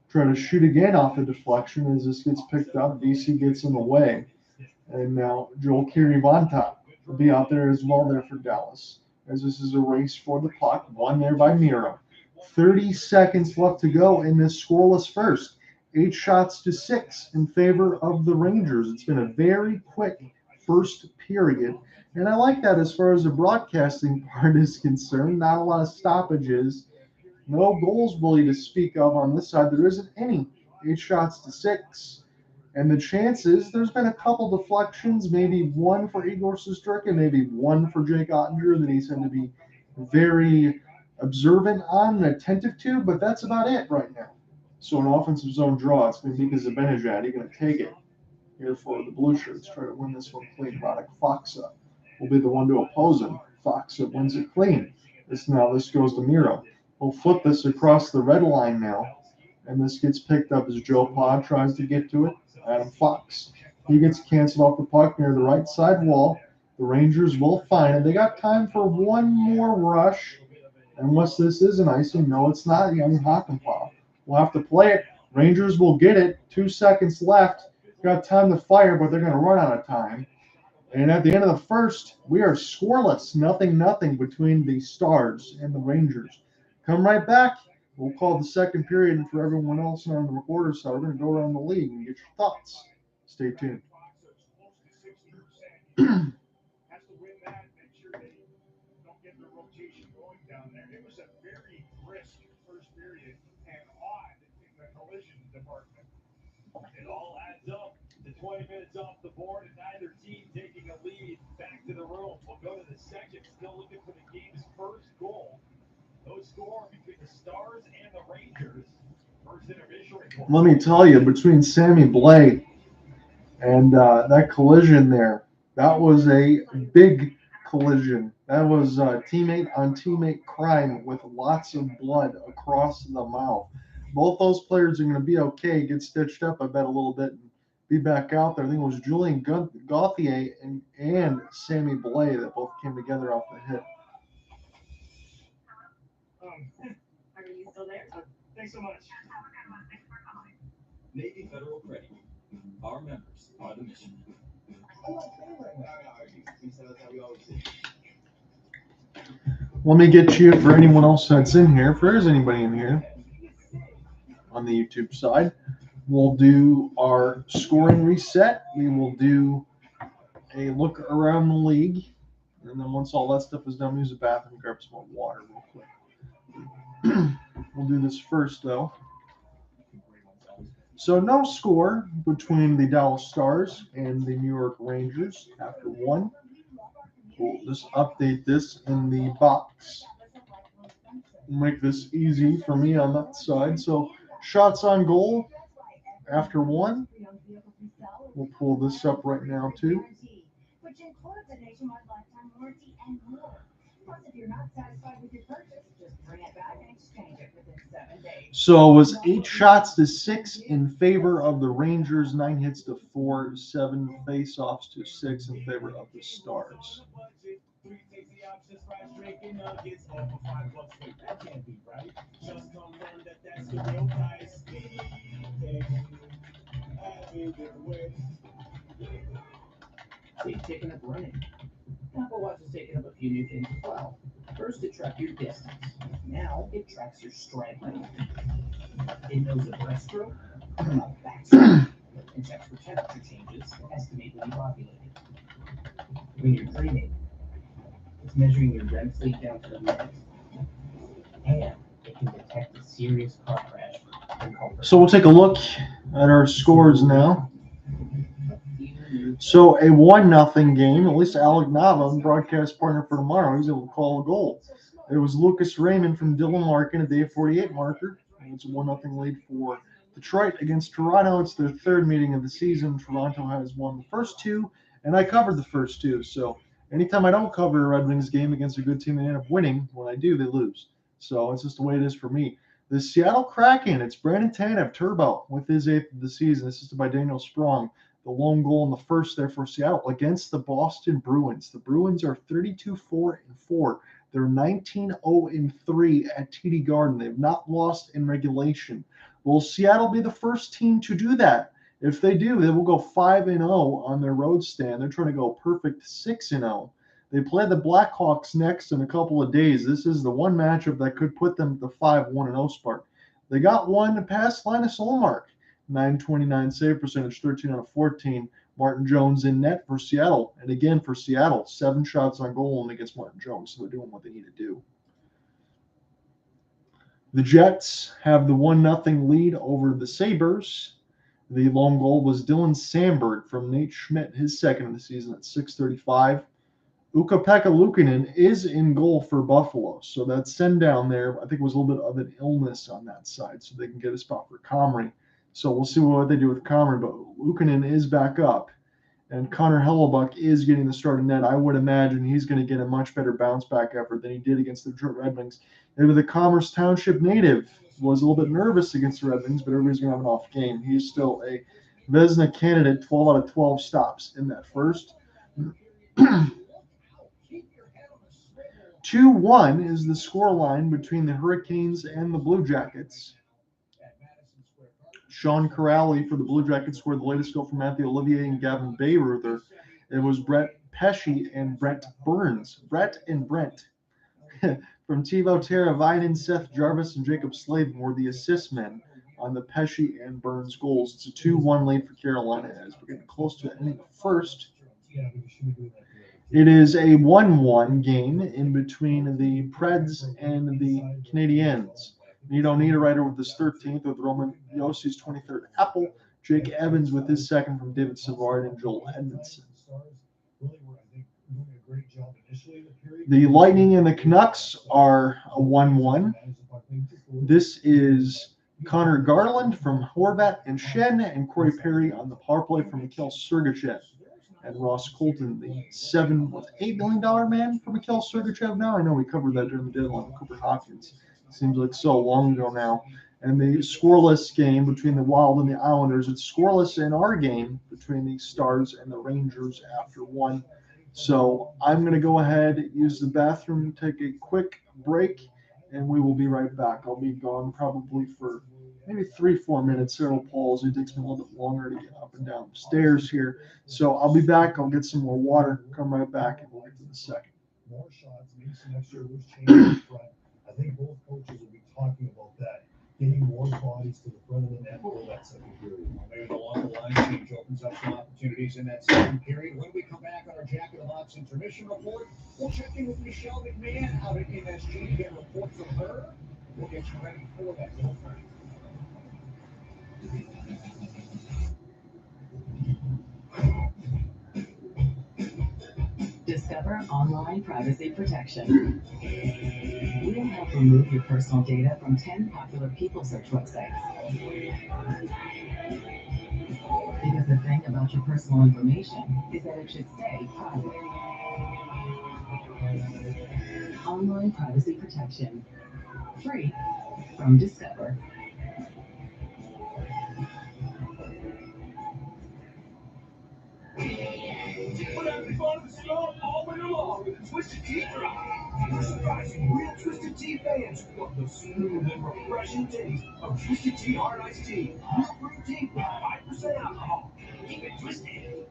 Try to shoot again off the deflection as this gets picked up. DC gets in the way. And now Joel Kirivanta will be out there as well there for Dallas, as this is a race for the puck, won there by Miro. 30 seconds left to go in this scoreless first. 8-6 in favor of the Rangers. It's been a very quick first period, and I like that as far as the broadcasting part is concerned. Not a lot of stoppages. No goals really to speak of on this side. There isn't any. 8-6. And the chances, there's been a couple deflections, maybe one for Igor Shesterkin, maybe one for Jake Oettinger that he's going to be very observant on and attentive to, but that's about it right now. So an offensive zone draw, it's going to be Mika Zibanejad. He's going to take it here for the Blue Shirts, try to win this one clean. Radek Faksa will be the one to oppose him. Faksa wins it clean. This goes to Miro. We'll flip this across the red line now, and this gets picked up as Joe Pod tries to get to it. Adam Fox. He gets canceled off the puck near the right side wall. The Rangers will find it. They got time for one more rush. Unless this is an icing. No, it's not. Young Hakanpää. We'll have to play it. Rangers will get it. 2 seconds left. Got time to fire, but they're going to run out of time. And at the end of the first, we are scoreless. 0-0 between the Stars and the Rangers. Come right back. We'll call the second period, and for everyone else on the recorder side, we're going to go around the league and get your thoughts. Stay tuned. Has to win that, make sure they don't get the rotation going down there. It was a very brisk first period and odd in the collision department. It all adds up to 20 minutes off the board and neither team taking a lead. Back to the room. We'll go to the second, still looking for the game's first goal. No score between the Stars and the Rangers. let me tell you, between Sammy Blais and that collision there, that was a big collision. That was teammate on teammate crime with lots of blood across the mouth. Both those players are going to be okay, get stitched up, I bet, a little bit, and be back out there. I think it was Julian Gauthier and Sammy Blais that both came together off the hit. Are you still there? Thanks so much. Navy Federal Credit. Our members are the mission. Let me get you, for anyone else that's in here, if there is anybody in here on the YouTube side, we'll do our scoring reset. We will do a look around the league. And then once all that stuff is done, use the bathroom, grab some more water real quick. We'll do this first, though. So no score between the Dallas Stars and the New York Rangers after one. We'll just update this in the box. Make this easy for me on that side. So shots on goal after one. We'll pull this up right now too. Which includes a nationwide lifetime warranty and more. Plus, if you're not satisfied with your purchase, just bring it back and exchange it within 7 days. So it was 8 shots to 6 in favor of the Rangers, 9 hits to 4, 7 face-offs to 6 in favor of the Stars. It's taken up running. Apple Watch has taken up a few new things as well. First, it tracks your distance. Now, it tracks your stride length. It knows the breaststroke, backstroke, and checks for temperature changes to estimate when you've ovulated. When you're dreaming, it's measuring your REM sleep down to the minute. And it can detect a serious car crash and call for So we'll take a look at our scores now. So a 1-0 game. At least Alec Nava, broadcast partner for tomorrow, he was able to call a goal. It was Lucas Raymond from Dylan Larkin, a day 48 marker. It's a 1-0 lead for Detroit against Toronto. It's their third meeting of the season. Toronto has won the first 2, and I covered the first 2. So anytime I don't cover a Red Wings game against a good team, they end up winning. When I do, they lose. So it's just the way it is for me. The Seattle Kraken, it's Brandon Tanev, Turbo, with his 8th of the season, assisted by Daniel Sprong. The lone goal in the first there for Seattle against the Boston Bruins. The Bruins are 32-4-4. They're 19-0-3 at TD Garden. They've not lost in regulation. Will Seattle be the first team to do that? If they do, they will go 5-0 on their road stand. They're trying to go perfect 6-0. They play the Blackhawks next in a couple of days. This is the one matchup that could put them at the 5-1-0 spark. They got one past Linus Ullmark. 929 save percentage, 13 out of 14. Martin Jones in net for Seattle. And again, for Seattle, 7 shots on goal only against Martin Jones. So they're doing what they need to do. The Jets have the 1-0 lead over the Sabres. The lone goal was Dylan Sandberg from Nate Schmidt, his second of the season at 6:35. Ukko-Pekka Luukkonen is in goal for Buffalo. So that send down there, I think, was a little bit of an illness on that side. So they can get a spot for Comrie. So we'll see what they do with Comrie, but Luukkonen is back up. And Connor Hellebuck is getting the start in net. I would imagine he's going to get a much better bounce back effort than he did against the Detroit Red Wings. Maybe the Commerce Township native was a little bit nervous against the Red Wings, but everybody's going to have an off game. He's still a Vezina candidate, 12 out of 12 stops in that first. 2-1 is the scoreline between the Hurricanes and the Blue Jackets. Sean Corrali for the Blue Jackets scored the latest goal from Matthew Olivier and Gavin Bayreuther. It was Brett Pesce and Brent Burns. Brett and Brent. From Tebow Teravainen, Seth Jarvis, and Jacob Slavin were the assist men on the Pesce and Burns goals. It's a 2-1 lead for Carolina as we're getting close to the ending of the first. It is a 1-1 game in between the Preds and the Canadiens. Nito Niederreiter with his 13th, with Roman Yossi's 23rd apple. Jake Evans with his second from David Savard and Joel Edmondson. The Lightning and the Canucks are a 1-1. This is Connor Garland from Horvat and Shen, and Corey Perry on the power play from Mikhail Sergachev. And Ross Colton, the $7.8 million man for Mikhail Sergachev now. I know we covered that during the deadline with Cooper Hopkins. Seems like so long ago now. And the scoreless game between the Wild and the Islanders. It's scoreless in our game between the Stars and the Rangers after 1. So I'm going to go ahead, use the bathroom, take a quick break, and we will be right back. I'll be gone probably for maybe 3-4 minutes. Several pulls. It takes me a little bit longer to get up and down the stairs here. So I'll be back. I'll get some more water, come right back, and we'll get to the second. More shots, maybe some extra loose change in front. I think both coaches will be talking about that, getting more bodies to the front of the net for that second period. Maybe the longer line change opens up some opportunities in that second period. When we come back on our Jack in the Box intermission report, we'll check in with Michelle McMahon out at MSG, get a report from her. We'll get you ready for that. Discover online privacy protection. We'll help remove your personal data from 10 popular people search websites. Because the thing about your personal information is that it should stay private. Online privacy protection. Free from Discover. We're having fun with the snow all winter long with the Twisted Tea drop. We're surprising real Twisted Tea fans of the smooth and refreshing taste of Twisted Tea Hard Iced Tea. Real brewed tea with 5% alcohol. Keep it twisted.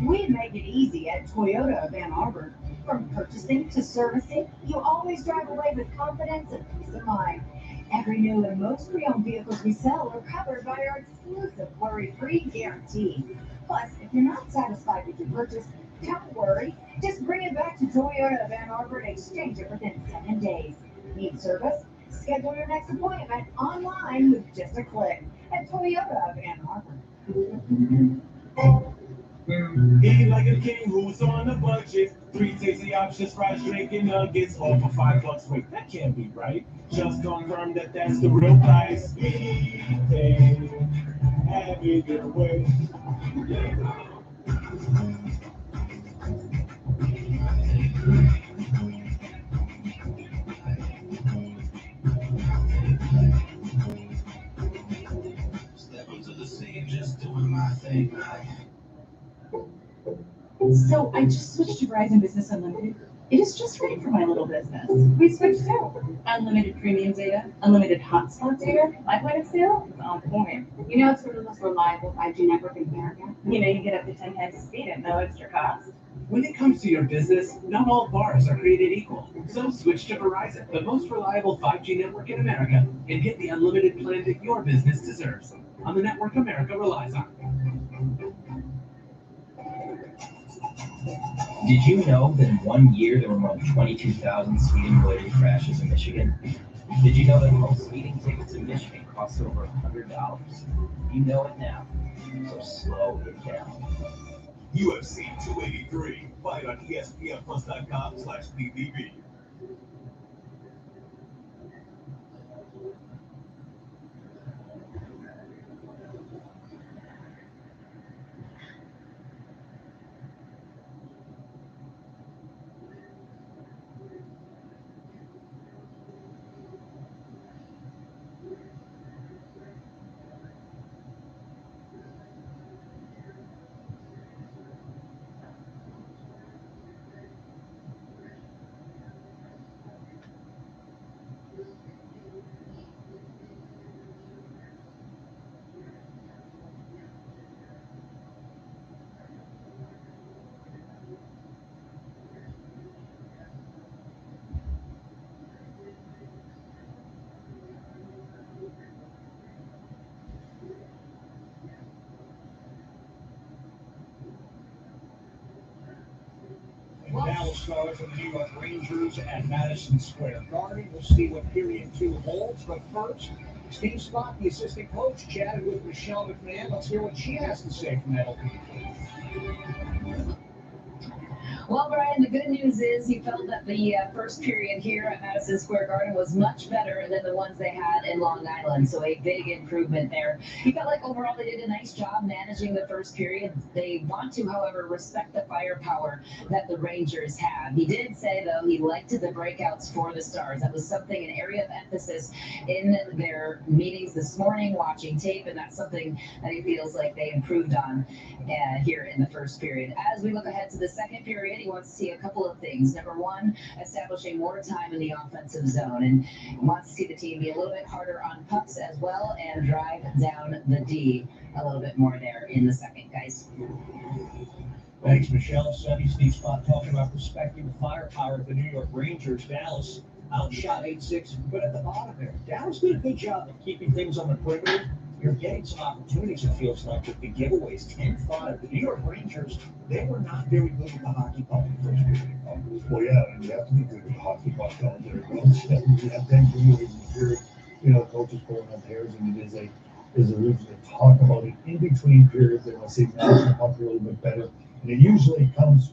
We make it easy at Toyota of Ann Arbor. From purchasing to servicing, you always drive away with confidence and peace of mind. Every new and most pre-owned vehicles we sell are covered by our exclusive worry-free guarantee. Plus, if you're not satisfied with your purchase, don't worry. Just bring it back to Toyota of Ann Arbor and exchange it within 7 days. Need service? Schedule your next appointment online with just a click at Toyota of Ann Arbor. Eat like a king who's on a budget. 3 tasty options, fries, drink, and nuggets, all for $5. Wait, that can't be right. Just confirm that that's the real price. Hey, have it your way. Step into the scene, just doing my thing. So I just switched to Verizon Business Unlimited. It is just right for my little business. We switched to unlimited premium data, unlimited hotspot data. My point of sale is on point. You know, it's sort of the most reliable 5G network in America. You know, you get up to 10 times the speed at no extra cost. When it comes to your business, not all bars are created equal. So switch to Verizon, the most reliable 5G network in America, and get the unlimited plan that your business deserves. On the network America relies on. Did you know that in 1 year there were more than 22,000 speeding-related crashes in Michigan? Did you know that most speeding tickets in Michigan cost over $100? You know it now, so slow it down. UFC 283. Fight on ESPNplus.com/BBB. Now stars of the New York Rangers at Madison Square Garden. We'll see what period 2 holds. But first, Steve Spock, the assistant coach, chatted with Michelle McMahon. Let's hear what she has to say from that opening. Well, Brian, the good news is he felt that the first period here at Madison Square Garden was much better than the ones they had in Long Island, so a big improvement there. He felt like overall they did a nice job managing the first period. They want to, however, respect the firepower that the Rangers have. He did say, though, he liked the breakouts for the Stars. That was something, an area of emphasis in their meetings this morning, watching tape, and that's something that he feels like they improved on here in the first period. As we look ahead to the second period, he wants to see a couple of things. Number one, establishing more time in the offensive zone, and wants to see the team be a little bit harder on pucks as well and drive down the D a little bit more there in the second, guys. Thanks, Michelle. 70 spot talking about respecting the firepower of the New York Rangers. Dallas outshot 8-6, but at the bottom there, Dallas did a good job of keeping things on the perimeter. You're getting some opportunities, it feels like, with the giveaways. 10-5. The New York Rangers, they were not very good with the hockey puck in the first period. Well, yeah, and you have to be good with the hockey puck out there. You have 10 giveaways in the period. You know, coaches pulling up hairs, and it is a reason to talk about it in between periods. They want to see manage the puck a little bit better. And it usually comes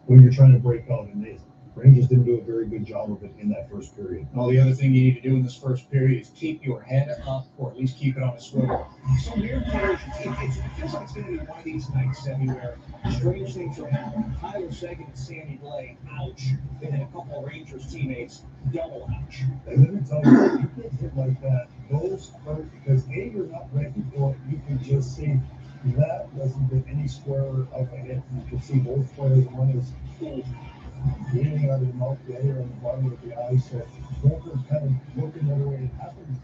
when you're trying to break out, and the Rangers didn't do a very good job of it in that first period. Well, the other thing you need to do in this first period is keep your head up, or at least keep it on a swivel. Some weird players, it feels like it's going to be one of these nights everywhere. Strange things are happening. Tyler Seguin and Sammy Blais, ouch. And then a couple of Rangers teammates, double ouch. And let me tell you, if you get hit like that, those hurt because A, you're not ready for it. You can just see that wasn't been any squarer of a hit. You can see both players, one is bleeding out of the mouth, the other on the bottom of the eye. So both are kind of looking the other way. It happens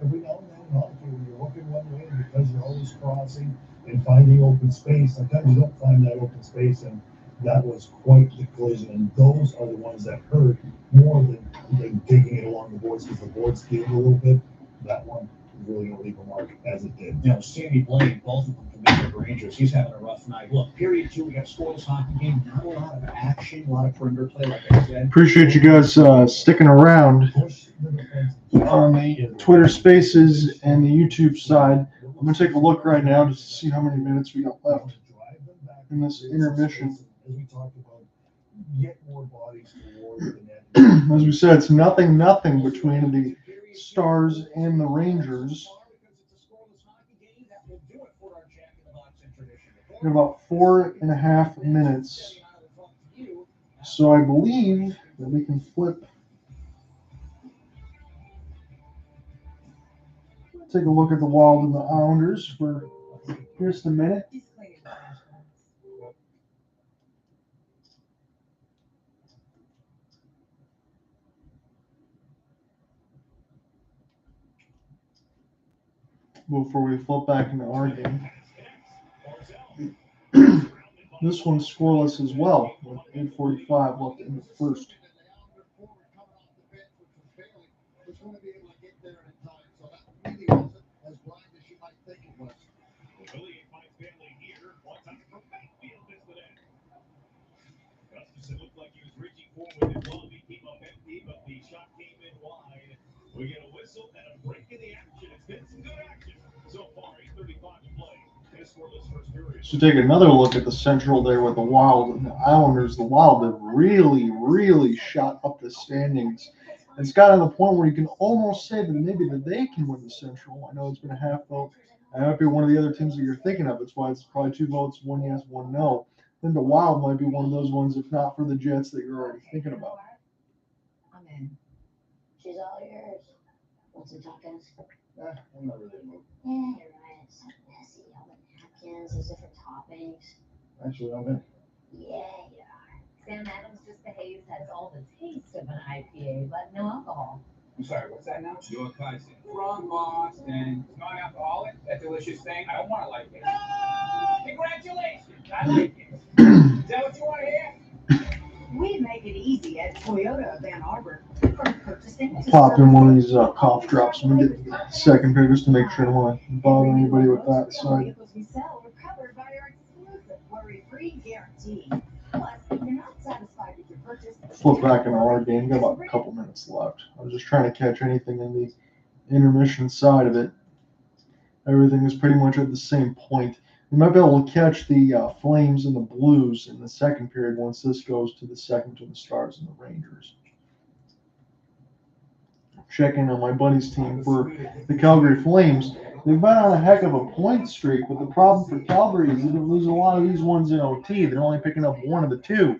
every now and then in hockey when you're looking one way because you're always crossing and finding open space. Sometimes you don't find that open space, and that was quite the collision. And those are the ones that hurt more than digging it along the boards, because the boards gave a little bit. That one really going to leave a mark as it did. You know, Sammy Blais, both of them from the New York Rangers, he's having a rough night. Look, period 2, we got a scoreless hockey game, not a lot of action, a lot of perimeter play, like I said. Appreciate you guys sticking around on the Twitter Spaces and the YouTube side. I'm going to take a look right now just to see how many minutes we got left in this intermission. As we talked about, get more bodies towards the net. As we said, it's nothing between the Stars and the Rangers. In about 4.5 minutes. So I believe that we can flip. Take a look at the Wild and the Islanders for just a minute. Before we flip back into our game. This one's scoreless as well, with 8:45 left in the first. Looked like he was reaching forward and Blondie came up empty, but the shot came in wide. We get a whistle and a break in the action. It's been some good action so far. 8:35 to play. So take another look at the Central there with the Wild and the Islanders. The Wild have really shot up the standings. It's gotten to the point where you can almost say that maybe that they can win the Central. I know it's been a half vote. It might be one of the other teams that you're thinking of. That's why it's probably 2 votes, 1 yes, 1 no. Then the Wild might be one of those ones, if not for the Jets, that you're already thinking about. I'm in. She's all yours. Want some tacos? I'm not really in the mood. Yeah, you're right. It's so messy. All the napkins, those different toppings. Actually, I'm in. Yeah, you are. Sam Adams just behaves, has all the taste of an IPA, but no alcohol. I'm sorry, what's that now? Your Kaiser. From Boston. Non-alcoholic, that delicious thing. I don't want to like it. Congratulations, I like it. Is that what you want to hear? We make it easy at Toyota of Ann Arbor. From purchasing to Pop in one of these cough drops when we get to the second period just to make sure I don't want to bother anybody with that side. Vehicles we sell are covered by our exclusive worry-free guarantee. Plus, if you're not satisfied with your purchase, Flip back into our game. Got about a couple minutes left. I was just trying to catch anything in the intermission side of it. Everything is pretty much at the same point. You might be able to catch the Flames and the Blues in the second period once this goes to the second to the Stars and the Rangers. Checking on my buddy's team for the Calgary Flames. They've been on a heck of a point streak, but the problem for Calgary is they've been losing a lot of these ones in OT. They're only picking up one of the two.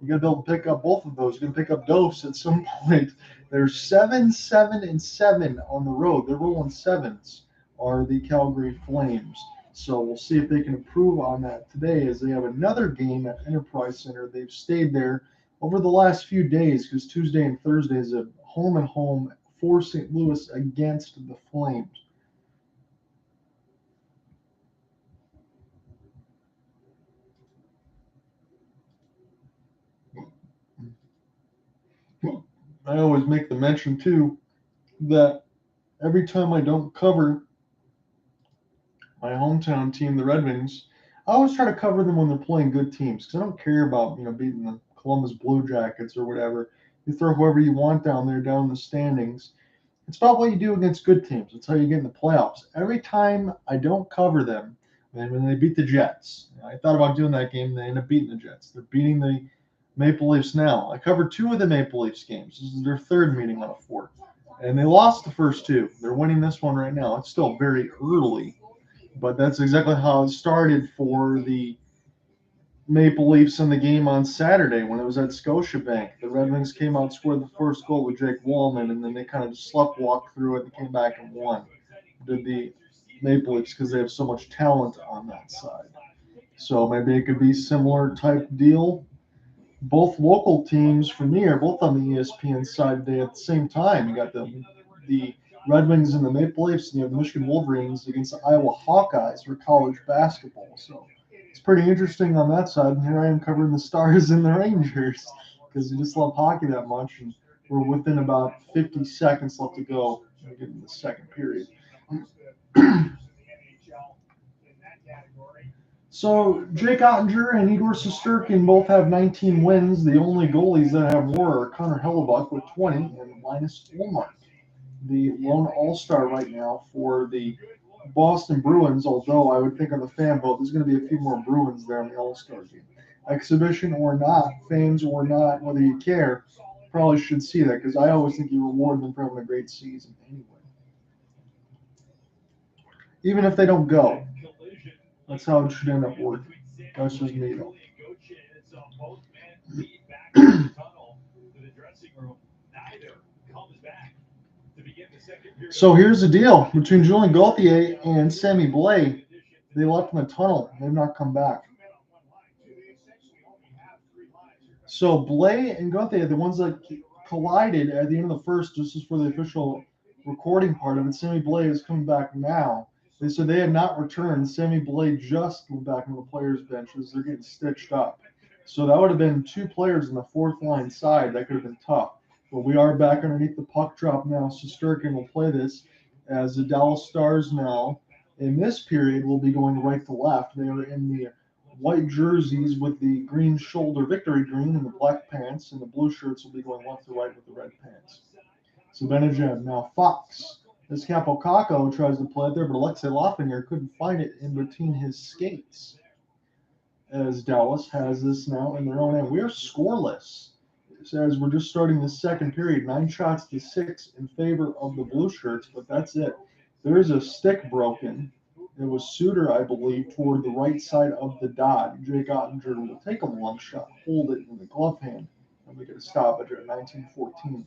You got to be able to pick up both of those. You're going to pick up dose at some point. They're 7-7-7 on the road. They're rolling sevens, are the Calgary Flames. So we'll see if they can improve on that today as they have another game at Enterprise Center. They've stayed there over the last few days because Tuesday and Thursday is a home and home for St. Louis against the Flames. I always make the mention too that every time I don't cover my hometown team, the Red Wings, I always try to cover them when they're playing good teams because I don't care about beating the Columbus Blue Jackets or whatever. You throw whoever you want down there down in the standings. It's about what you do against good teams. It's how you get in the playoffs. Every time I don't cover them, and when they beat the Jets, I thought about doing that game. They end up beating the Jets. They're beating the Maple Leafs now. I covered two of the Maple Leafs games. This is their third meeting on a fourth. And they lost the first two. They're winning this one right now. It's still very early, but that's exactly how it started for the Maple Leafs in the game on Saturday when it was at Scotiabank. The Red Wings came out, scored the first goal with Jake Wallman, and then they kind of just sleptwalked through it and came back and won. Did the Maple Leafs because they have so much talent on that side. So maybe it could be similar type deal. Both local teams for me are both on the ESPN side today at the same time. You got the Red Wings and the Maple Leafs, and you have the Michigan Wolverines against the Iowa Hawkeyes for college basketball. So it's pretty interesting on that side. And here I am covering the Stars and the Rangers because we just love hockey that much. And we're within about 50 seconds left to go to get into the second period. So Jake Oettinger and Igor Shesterkin both have 19 wins. The only goalies that have more are Connor Hellebuck with 20 and Linus Ullmark, the lone all-star right now for the Boston Bruins, although I would think on the fan vote there's going to be a few more Bruins there in the all-star game. Exhibition or not, fans or not, whether you care, probably should see that because I always think you reward them for having a great season anyway. Even if they don't go. That's how it should end up working. That's just me, though. So here's the deal. Between Julien Gauthier and Sammy Blais, they left in the tunnel. They've not come back. So Blais and Gauthier, the ones that collided at the end of the first, this is for the official recording part of it. Sammy Blais is coming back now. They said they had not returned. Sammy Blais just went back on the players' benches. They're getting stitched up. So that would have been two players in the fourth line side. That could have been tough. But we are back underneath the puck drop now. Shesterkin will play this as the Dallas Stars now. In this period, will be going right to left. They are in the white jerseys with the green shoulder, victory green, and the black pants. And the blue shirts will be going left to right with the red pants. Zibanejad now Fox. As Capocacco tries to play it there, but Alexei Lafreniere couldn't find it in between his skates. As Dallas has this now in their own end. We are scoreless. As we're just starting the second period, 9-6 in favor of the blue shirts, but that's it. There's a stick broken. It was Suter, I believe, toward the right side of the dot. Jake Oettinger will take a long shot, hold it in the glove hand, and we get a stoppage at 19:14.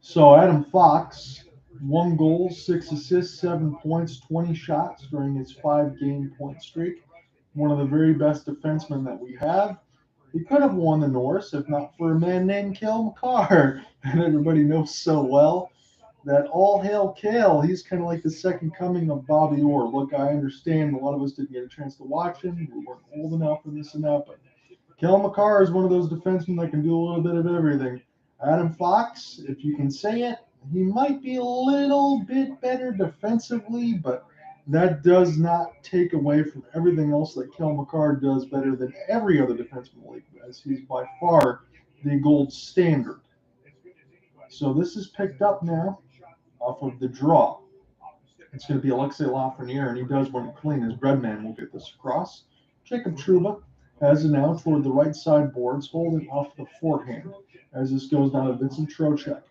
So Adam Fox, 1 goal, 6 assists, 7 points, 20 shots during his 5-game point streak. One of the very best defensemen that we have. He could have won the Norris if not for a man named Cale Makar, and everybody knows so well that all hail Cale. He's kind of like the second coming of Bobby Orr. Look, I understand a lot of us didn't get a chance to watch him. We weren't old enough for this and that, but Cale Makar is one of those defensemen that can do a little bit of everything. Adam Fox, if you can say it, he might be a little bit better defensively, but that does not take away from everything else that Cale Makar does better than every other defenseman in the league, as he's by far the gold standard. So this is picked up now off of the draw. It's going to be Alexei Lafreniere, and he does one clean. His Breadman will get this across. Jacob Trouba has it now toward the right side boards, holding off the forehand as this goes down to Vincent Trocheck.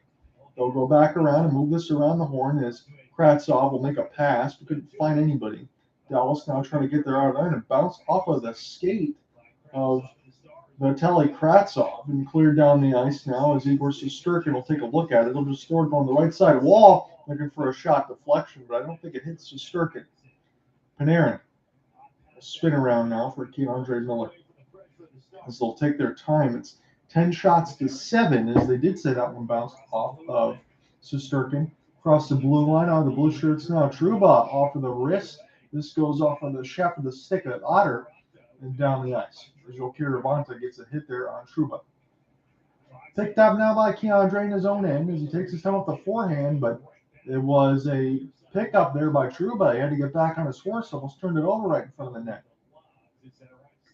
They'll go back around and move this around the horn as Kravtsov will make a pass, but couldn't find anybody. Dallas now trying to get there out of there and bounce off of the skate of Vitaly Kravtsov and cleared down the ice now as Igor Shesterkin will take a look at it. He'll just throw it on the right side wall, looking for a shot deflection, but I don't think it hits Shesterkin. Panarin will spin around now for Keandre Miller as they'll take their time. It's 10 shots to 7 as they did say that one bounced off of Shesterkin. Across the blue line out of the blue shirts now. Trouba off of the wrist. This goes off of the shaft of the stick of Otter and down the ice. Ravanta gets a hit there on Trouba. Picked up now by Keandre in his own end as he takes his time off the forehand, but it was a pickup there by Trouba. He had to get back on his horse, almost turned it over right in front of the net.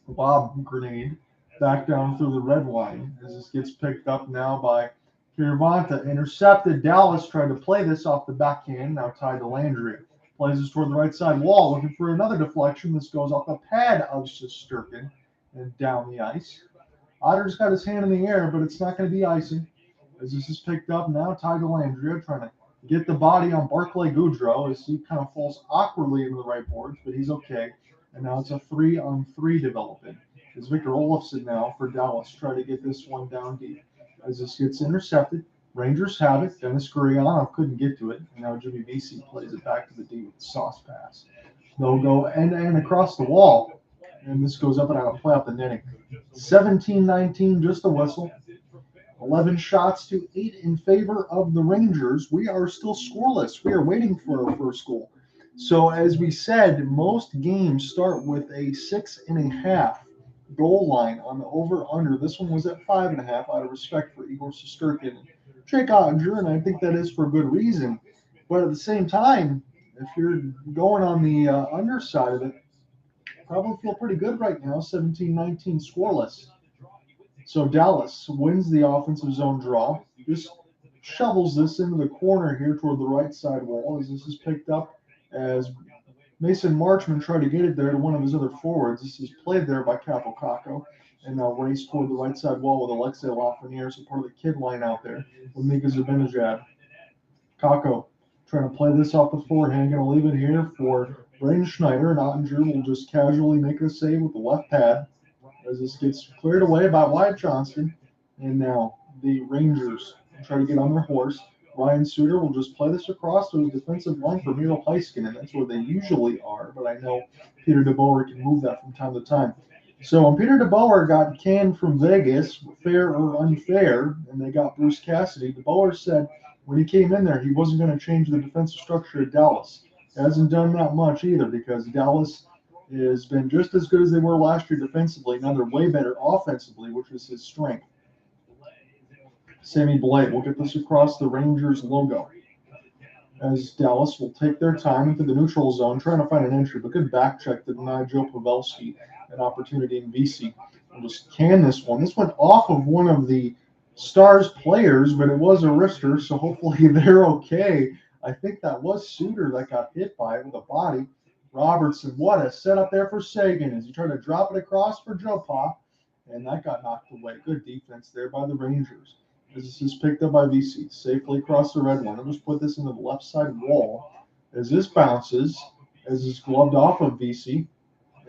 Bob grenade back down through the red line as this gets picked up now by Ravanta. Intercepted. Dallas tried to play this off the backhand, now tied to Landry. Plays this toward the right side wall, looking for another deflection. This goes off the pad of Shesterkin and down the ice. Otter's got his hand in the air, but it's not going to be icing. As this is picked up now, tied to Landry, trying to get the body on Barclay Goodrow as he kind of falls awkwardly into the right boards, but he's okay. And now it's a 3-on-3 development. As Victor Olofsson now for Dallas try to get this one down deep. As this gets intercepted, Rangers have it. Dennis Gurianov couldn't get to it. And now Jimmy Vesey plays it back to the D with the sauce pass. They'll go end-to-end across the wall. And this goes up and out of play off the netting. 17-19, just a whistle. 11 shots to 8 in favor of the Rangers. We are still scoreless. We are waiting for our first goal. So as we said, most games start with a 6.5 goal line on the over-under. This one was at 5.5 out of respect for Igor Shesterkin and Jake Oettinger, and I think that is for good reason. But at the same time, if you're going on the underside of it, probably feel pretty good right now, 17-19 scoreless. So Dallas wins the offensive zone draw. Just shovels this into the corner here toward the right side wall as this is picked up as Mason Marchman tried to get it there to one of his other forwards. This is played there by Capo Caco and now raced toward the right side wall with Alexei Lafreniere, so part of the kid line out there with Mika Zibanejad. Caco trying to play this off the forehand, going to leave it here for Braden Schneider, and Oettinger will just casually make a save with the left pad as this gets cleared away by Wyatt Johnston. And now the Rangers try to get on their horse. Ryan Suter will just play this across to the defensive line for Miro Heiskanen. That's where they usually are, but I know Peter DeBoer can move that from time to time. So when Peter DeBoer got canned from Vegas, fair or unfair, and they got Bruce Cassidy, DeBoer said when he came in there, he wasn't going to change the defensive structure of Dallas. Hasn't done that much either because Dallas has been just as good as they were last year defensively. Now they're way better offensively, which is his strength. Sammy Blake will get this across the Rangers logo as Dallas will take their time into the neutral zone, trying to find an entry, but good back check to deny Joe Pavelski an opportunity in VC. We'll just can this one. This went off of one of the Stars players, but it was a wrister, so hopefully they're okay. I think that was Suter that got hit by it with a body. Robertson, what a setup there for Seguin as he tried to drop it across for Joe Pa, and that got knocked away. Good defense there by the Rangers. As this is picked up by VC, safely across the red one. I'll just put this into the left side wall as this bounces, as it's gloved off of VC,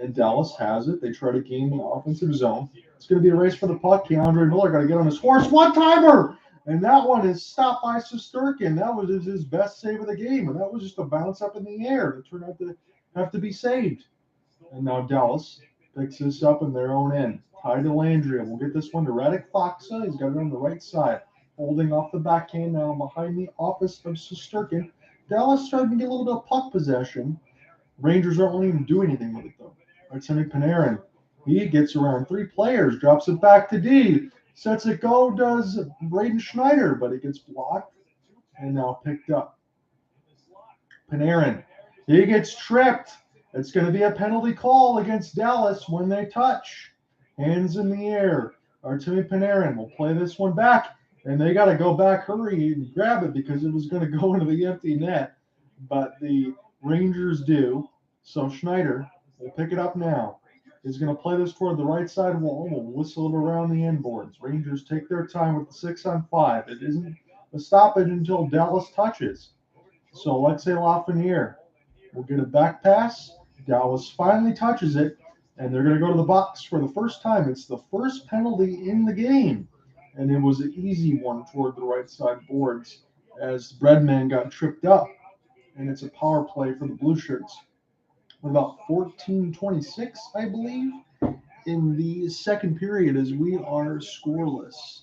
and Dallas has it. They try to gain the offensive zone. It's going to be a race for the puck. Keandre Miller got to get on his horse. One-timer! And that one is stopped by Shesterkin. That was his best save of the game, and that was just a bounce up in the air that turned out to have to be saved. And now Dallas picks this up in their own end. Tied to Landry. We'll get this one to Radek Faksa. He's got it on the right side. Holding off the backhand now behind the office of Shesterkin. Dallas starting to get a little bit of puck possession. Rangers aren't even do anything with it, though. Artemi Panarin. He gets around 3 players. Drops it back to D. Sets it go, does Braden Schneider, but it gets blocked and now picked up. Panarin. He gets tripped. It's going to be a penalty call against Dallas when they touch. Hands in the air. Artemi Panarin will play this one back, and they got to go back, hurry, and grab it because it was going to go into the empty net. But the Rangers do. So Schneider will pick it up now. He's going to play this toward the right side wall. We'll whistle it around the end boards. Rangers take their time with the 6-on-5. It isn't a stoppage until Dallas touches. So Alexei Lafreniere will get a back pass. Dallas finally touches it, and they're going to go to the box for the first time. It's the first penalty in the game, and it was an easy one toward the right side boards as Breadman got tripped up, and it's a power play for the Blue Shirts. About 14:26, I believe, in the second period as we are scoreless.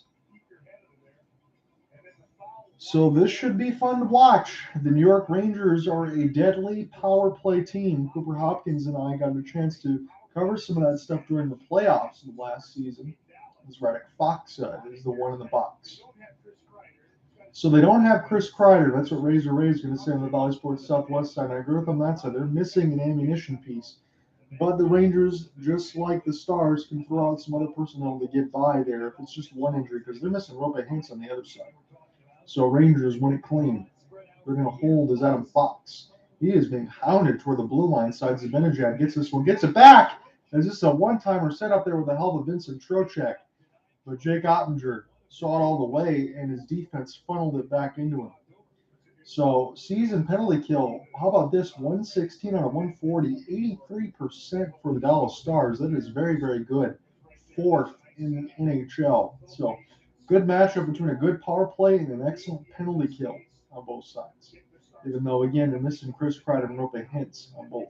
So this should be fun to watch. The New York Rangers are a deadly power play team. Cooper Hopkins and I got a chance to cover some of that stuff during the playoffs of last season. As Radek Fox is the one in the box. So they don't have Chris Kreider. That's what Razor Ray is going to say on the Valley Sports Southwest side. And I agree with them on that side. They're missing an ammunition piece. But the Rangers, just like the Stars, can throw out some other personnel to get by there if it's just one injury, because they're missing Roope Hintz on the other side. So Rangers win it clean. They're going to hold as Adam Fox. He is being hounded toward the blue line side. Zibanejad gets this one, gets it back. As this is a one-timer set up there with the help of Vincent Trocheck. But Jake Oettinger saw it all the way, and his defense funneled it back into him. So season penalty kill, how about this? 116 out of 140, 83% for the Dallas Stars. That is very, very good. Fourth in the NHL. So good matchup between a good power play and an excellent penalty kill on both sides. Even though, again, they're missing Chris Kreider and Roope Hintz on both.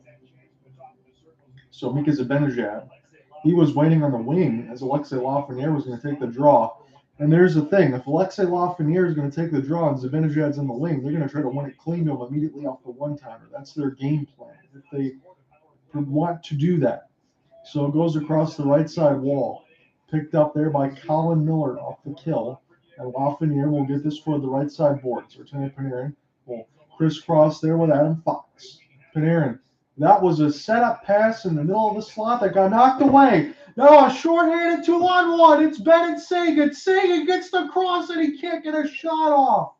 So Mika Zibanejad, he was waiting on the wing as Alexei Lafreniere was going to take the draw. And there's the thing. If Alexei Lafreniere is going to take the draw and Zibanejad's in the wing, they're going to try to win it clean to him immediately off the one-timer. That's their game plan if they want to do that. So it goes across the right side wall. Picked up there by Colin Miller off the kill. And Lafreniere will get this toward the right side boards. Lieutenant Panarin will crisscross there with Adam Fox. Panarin. That was a setup pass in the middle of the slot that got knocked away. Now a shorthanded 2-on-1. It's Benn and Seguin. Seguin gets the cross and he can't get a shot off.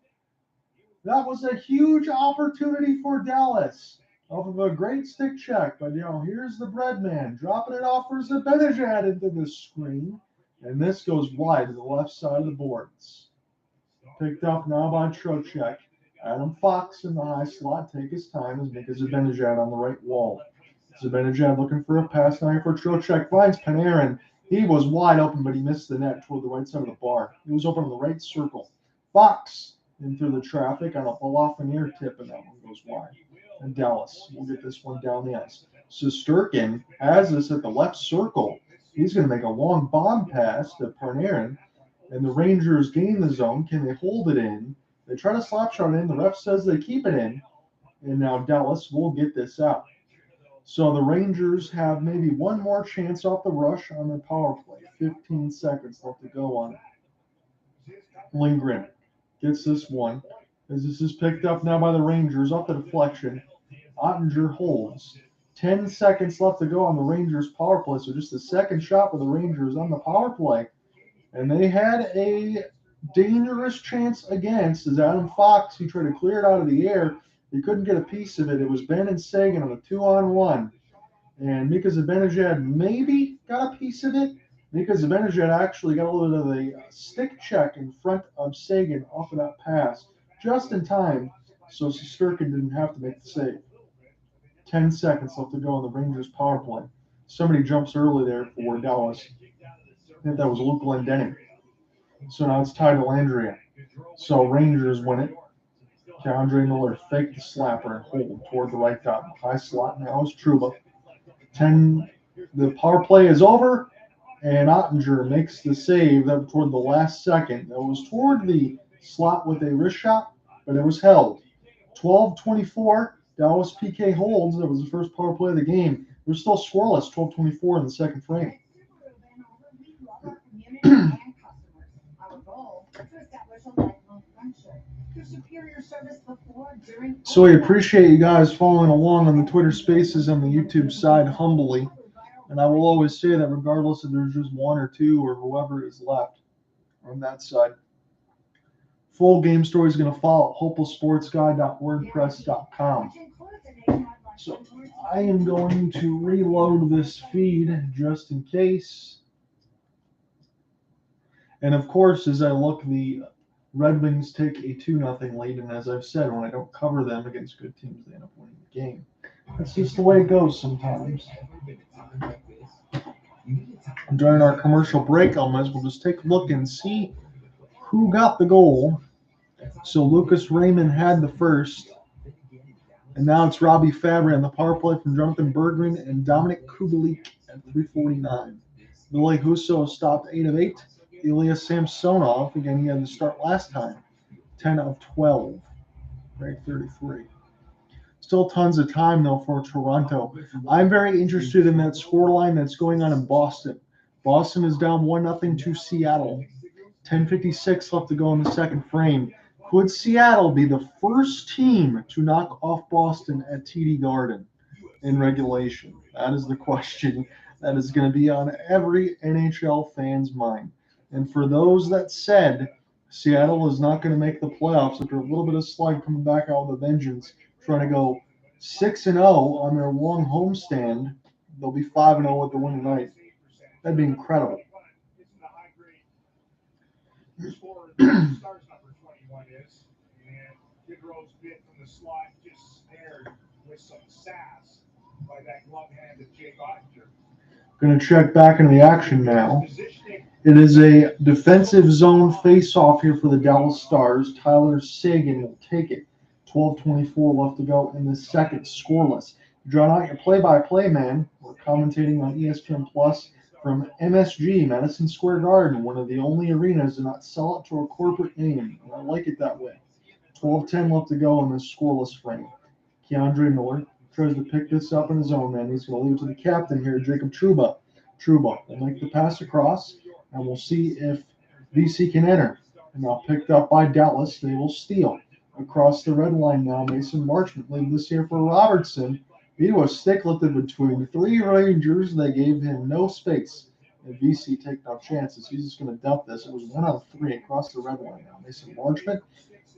That was a huge opportunity for Dallas off of a great stick check. But, here's the bread man dropping it off for Zibanejad into the screen. And this goes wide to the left side of the boards. Picked up now by Trocheck. Adam Fox in the high slot. Take his time as Mika Zibanejad on the right wall. Zibanejad looking for a pass now for Trocheck. Finds Panarin. He was wide open, but he missed the net toward the right side of the bar. He was open in the right circle. Fox in through the traffic on a Lafreniere tip, and that one goes wide. And Dallas will get this one down the ice. Shesterkin has this at the left circle. He's going to make a long bomb pass to Panarin, and the Rangers gain the zone. Can they hold it in? They try to slap shot in. The ref says they keep it in. And now Dallas will get this out. So the Rangers have maybe one more chance off the rush on their power play. 15 seconds left to go on it. Lindgren gets this one. As this is picked up now by the Rangers off the deflection. Oettinger holds. 10 seconds left to go on the Rangers power play. So just the second shot for the Rangers on the power play. And they had a dangerous chance against as Adam Fox, he tried to clear it out of the air. He couldn't get a piece of it. It was Benn and Seguin on a 2-on-1. And Mika Zibanejad maybe got a piece of it. Mika Zibanejad actually got a little bit of a stick check in front of Seguin off of that pass just in time. So Shesterkin didn't have to make the save. 10 seconds left to go on the Rangers power play. Somebody jumps early there for Dallas. I think that was Luke Glendening. So now it's tied to Landry. So Rangers win it. Andre Miller faked the slapper and hold toward the right top. High slot now is Trouba. 10. The power play is over, and Oettinger makes the save that toward the last second. That was toward the slot with a wrist shot, but it was held. 12:24. Dallas PK holds. That was the first power play of the game. We're still scoreless. 12:24 in the second frame. So we appreciate you guys following along on the Twitter Spaces on the YouTube side humbly. And I will always say that regardless if there's just one or two or whoever is left on that side. Full game story is going to follow at hopelesssportsguy.wordpress.com. So I am going to reload this feed just in case. And of course, as I look, the Red Wings take a 2-0 lead. And as I've said, when I don't cover them against good teams, they end up winning the game. That's just the way it goes sometimes. During our commercial break, we'll just take a look and see who got the goal. So Lucas Raymond had the first. And now it's Robbie Fabry on the power play from Jonathan Berggren and Dominic Kubalik at 3:49. Billy Husso stopped 8 of 8. Ilya Samsonov, again, he had to start last time, 10 of 12, grade 33. Still tons of time, though, for Toronto. I'm very interested in that scoreline that's going on in Boston. Boston is down 1-0 to Seattle. 10:56 left to go in the second frame. Could Seattle be the first team to knock off Boston at TD Garden in regulation? That is the question that is going to be on every NHL fan's mind. And for those that said Seattle is not going to make the playoffs after a little bit of slide coming back out with a vengeance, trying to go 6-0 on their long homestand, they'll be 5-0 with the win tonight. That'd be incredible. Stars number 21 is, and Gaudreau's bit from the slot just snared with some sass by that glove hand of Jake Oettinger. Going to check back into the action now. It is a defensive zone face-off here for the Dallas Stars. Tyler Seguin will take it. 12:24 left to go in the second, scoreless. Drawn out your play-by-play man. We're commentating on ESPN Plus from MSG, Madison Square Garden, one of the only arenas to not sell it to a corporate name. And I like it that way. 12:10 left to go in this scoreless frame. Keandre Miller tries to pick this up in his own man. He's going to leave it to the captain here, Jacob Trouba. Trouba will make the pass across, and we'll see if VC can enter. And now picked up by Dallas. They will steal. Across the red line now, Mason Marchment leaving this here for Robertson. He was stick lifted between 3 Rangers. They gave him no space. And VC take no chances. He's just going to dump this. It was 1-on-3 across the red line now. Mason Marchment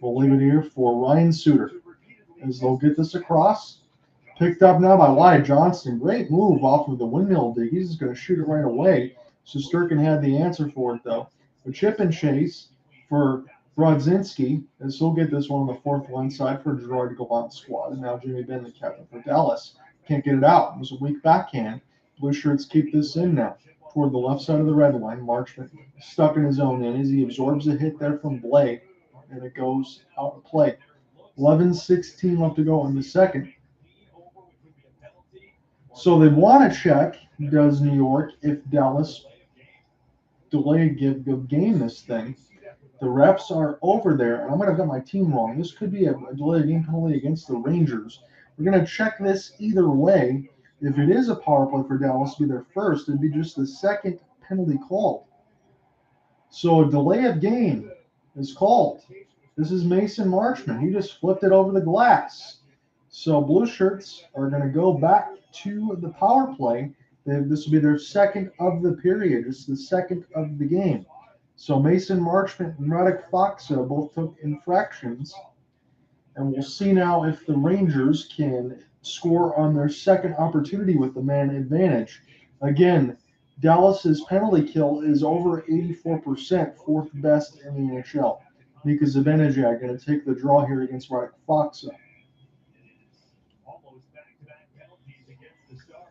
will leave it here for Ryan Suter. As they'll get this across. Picked up now by Wyatt Johnston. Great move off of the windmill dig. He's just going to shoot it right away. Shesterkin had the answer for it, though. A chip and chase for Brodzinski, as he'll get this one on the fourth line side for Gerard Gallant's squad. And now Jimmy Benn, the captain for Dallas, can't get it out. It was a weak backhand. Blue shirts keep this in now toward the left side of the red line. Marchment stuck in his own end as he absorbs a hit there from Blake, and it goes out of play. 11:16 left to go in the second. So they want to check, does New York, if Dallas delay give game this thing. The refs are over there, and I'm going to get my team wrong. This could be a delay game penalty against the Rangers. We're going to check this either way. If it is a power play for Dallas to be their first, it'd be just the second penalty called. So a delay of game is called. This is Mason Marchment. He just flipped it over the glass. So Blue Shirts are going to go back to the power play. This will be their second of the period. It's the second of the game. So Mason Marchment and Radek Faksa both took infractions. And we'll see now if the Rangers can score on their second opportunity with the man advantage. Again, Dallas's penalty kill is over 84%, fourth best in the NHL. Mika Zibanejad going to take the draw here against Radek Faksa.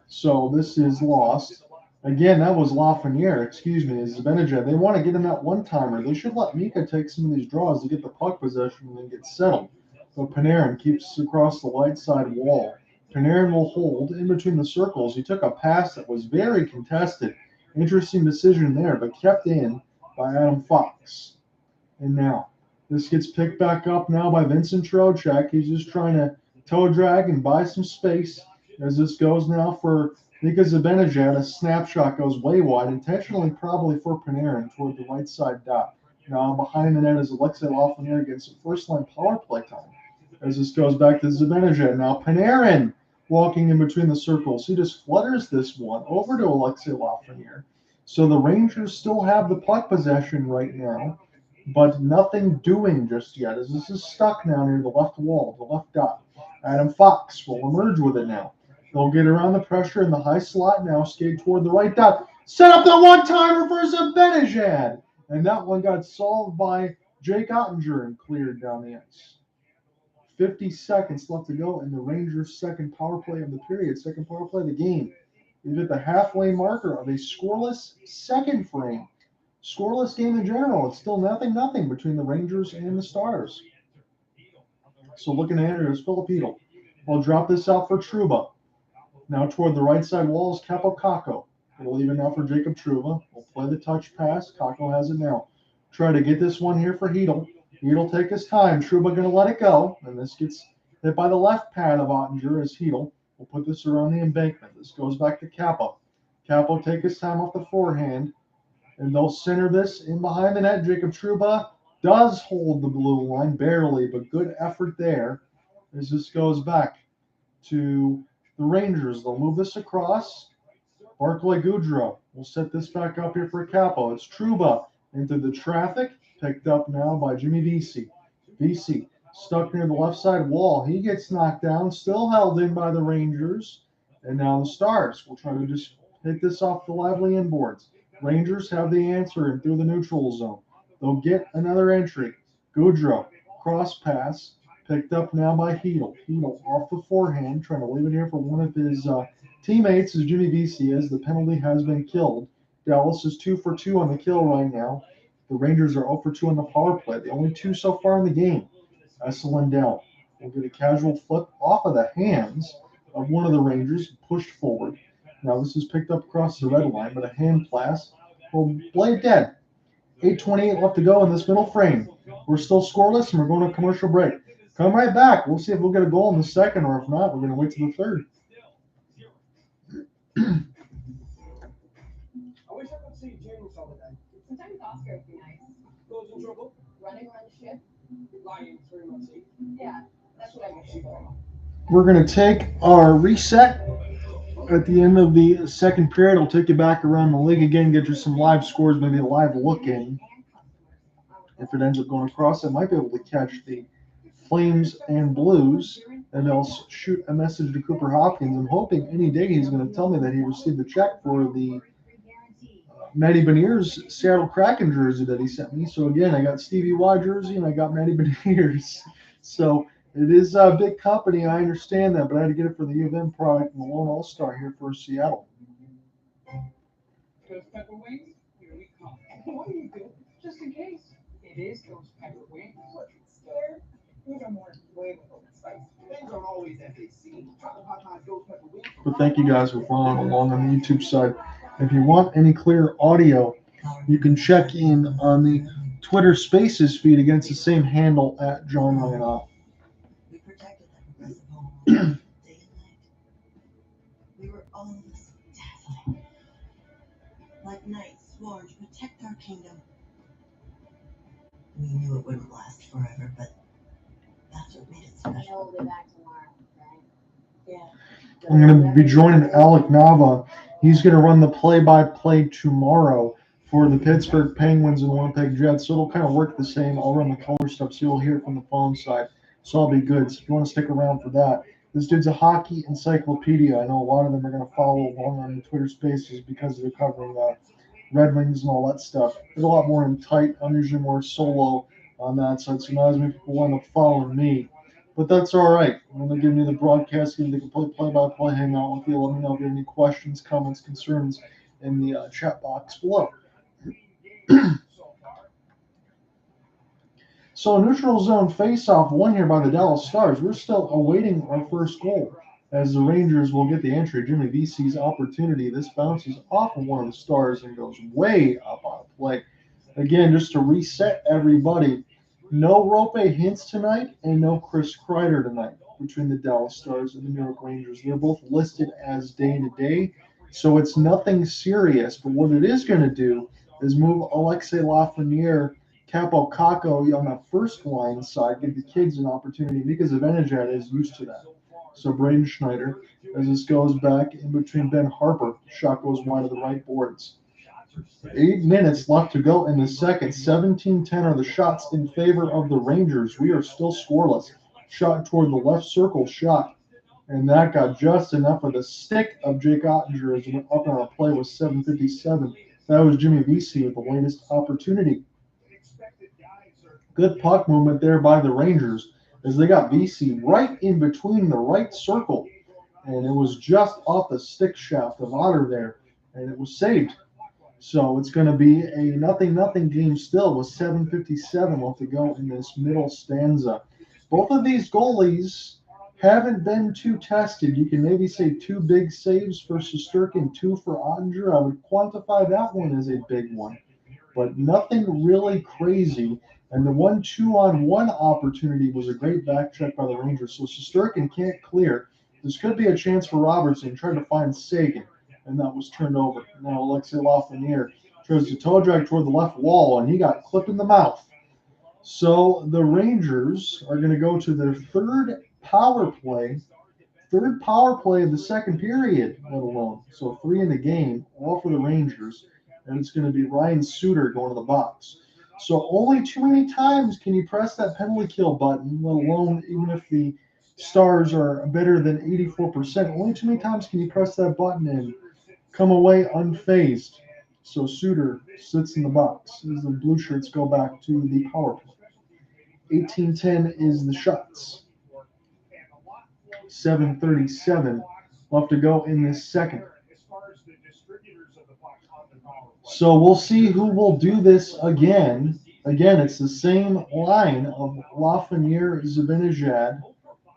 So this is lost. Again, that was Lafreniere, excuse me, is Zibanejad. They want to get him that one-timer. They should let Mika take some of these draws to get the puck possession and then get settled. But Panarin keeps across the right side wall. Panarin will hold in between the circles. He took a pass that was very contested. Interesting decision there, but kept in by Adam Fox. And now, this gets picked back up now by Vincent Trocheck. He's just trying to toe drag and buy some space as this goes now for Mika Zibanejad. A snapshot goes way wide, intentionally probably for Panarin toward the right side dot. Now behind the net is Alexei Lafreniere against the first-line power play time. As this goes back to Zibanejad. Now Panarin walking in between the circles. He just flutters this one over to Alexei Lafreniere. So the Rangers still have the puck possession right now, but nothing doing just yet. As this is stuck now near the left wall, the left dot. Adam Fox will emerge with it now. They'll get around the pressure in the high slot now, skate toward the right dot. Set up the one-timer for Zibanejad. And that one got solved by Jake Oettinger and cleared down the ice. 50 seconds left to go in the Rangers' second power play of the period, second power play of the game. We've hit the halfway marker of a scoreless second frame. Scoreless game in general. It's still 0-0 between the Rangers and the Stars. So looking at it is Filipino. We'll drop this out for Trouba. Now toward the right side wall is Capo Kakko. It'll leave it now for Jacob Trouba. We'll play the touch pass. Kakko has it now. Try to get this one here for Hedl. Hedl take his time. Trouba going to let it go. And this gets hit by the left pad of Oettinger as Hedl. We'll put this around the embankment. This goes back to Capo. Capo take his time off the forehand. And they'll center this in behind the net. Jacob Trouba does hold the blue line, barely, but good effort there as this goes back to the Rangers. They'll move this across. Barclay Goodrow will set this back up here for Capo. It's Trouba into the traffic, picked up now by Jimmy Vesey. Vesey stuck near the left side wall. He gets knocked down, still held in by the Rangers. And now the Stars will try to just hit this off the lively inboards. Rangers have the answer and through the neutral zone. They'll get another entry. Goodrow, cross pass, picked up now by Hedl. Hedl off the forehand, trying to leave it here for one of his teammates as Jimmy Vesey is. The penalty has been killed. Dallas is 2 for 2 on the kill right now. The Rangers are 0 for 2 on the power play. The only 2 so far in the game. Essa Lindell will get a casual flip off of the hands of one of the Rangers, pushed forward. Now this is picked up across the red line, but a hand pass will play it dead. 8:28 left to go in this middle frame. We're still scoreless, and we're going to commercial break. Come right back. We'll see if we'll get a goal in the second, or if not, we're going to wait till the third. I wish I could see James all the day. Sometimes Oscar would be nice. Goes in trouble. Running around the ship. Lying through my teeth. Yeah, that's what I wish for. We're going to take our reset at the end of the second period. I'll take you back around the league again, get you some live scores, maybe a live look in. If it ends up going across, I might be able to catch the Flames and Blues, and they'll shoot a message to Cooper Hopkins. I'm hoping any day he's going to tell me that he received the check for the Matty Beniers Seattle Kraken jersey that he sent me. So again, I got Stevie Y jersey and I got Matty Beniers. So it is a big company, I understand that, but I had to get it for the U of M product and the Lone All-Star here for Seattle. Those pepper wings, here we come. What do you do? Just in case. It is those pepper wings. Look, scared. These are more flavorful than spicy. Things aren't always FAC. Chocolate hot dogs, those pepper wings. But thank you guys for following along on the YouTube side. If you want any clear audio, you can check in on the Twitter Spaces feed against the same handle at John Ryan Off. We protected that progressive home day and night. We were always dazzling. Like knights sworn to protect our kingdom. We knew it wouldn't last forever, but that's what made it I know special. we'll be back tomorrow, right? Yeah. I'm going to be joining Alec Nava. He's going to run the play-by-play tomorrow for the Pittsburgh Penguins and Winnipeg Jets. So it'll kind of work the same. I'll run the color stuff, so you'll hear it from the phone side. So I'll be good. So if you want to stick around for that. This dude's a hockey encyclopedia. I know a lot of them are going to follow along on the Twitter Spaces because they're covering Red Wings and all that stuff. There's a lot more in tight. I'm usually more solo on that side, so not as many people end up following me. But that's all right. I'm going to give you the broadcast, give you the complete play-by-play, hang out with you. Let me know if you have any questions, comments, concerns in the chat box below. So neutral zone face-off won here by the Dallas Stars. We're still awaiting our first goal as the Rangers will get the entry. Jimmy Vesey's opportunity. This bounces off of one of the Stars and goes way up on a play. Again, just to reset everybody, no Roope Hintz tonight and no Chris Kreider tonight between the Dallas Stars and the New York Rangers. They're both listed as day-to-day, so it's nothing serious. But what it is going to do is move Alexei Lafreniere, Capo Kakko on that first line side, give the kids an opportunity. Mika Zibanejad is used to that. So Braden Schneider, as this goes back in between Ben Harper, shot goes wide of the right boards. 8 minutes left to go in the second. 17-10 are the shots in favor of the Rangers. We are still scoreless. shot toward the left circle shot. And that got just enough of the stick of Jake Oettinger as it went up on a play with 7:57. That was Jimmy Vesey with the latest opportunity. Good puck movement there by the Rangers as they got Vesey right in between the right circle. And it was just off the stick shaft of Otter there. And it was saved. So it's going to be a 0-0 game still with 7:57 left to go in this middle stanza. Both of these goalies haven't been too tested. You can maybe say 2 big saves for Shesterkin, 2 for Oettinger. I would quantify that one as a big one, but nothing really crazy. And the 1 2-on-1 opportunity was a great back check by the Rangers. So Shesterkin can't clear. This could be a chance for Robertson trying to find Seguin, and that was turned over. Now Alexei Lafreniere tries to toe drag toward the left wall, and he got clipped in the mouth. So the Rangers are going to go to their third power play of the second period, let alone. So 3 in the game, all for the Rangers, and it's going to be Ryan Suter going to the box. So only too many times can you press that penalty kill button, let alone even if the Stars are better than 84%. Only too many times can you press that button and come away unfazed. So Suter sits in the box as the Blue Shirts go back to the power play. 18:10 is the shots. 7:37 left to go in this second. So we'll see who will do this again. Again, it's the same line of Lafreniere, Zibanejad.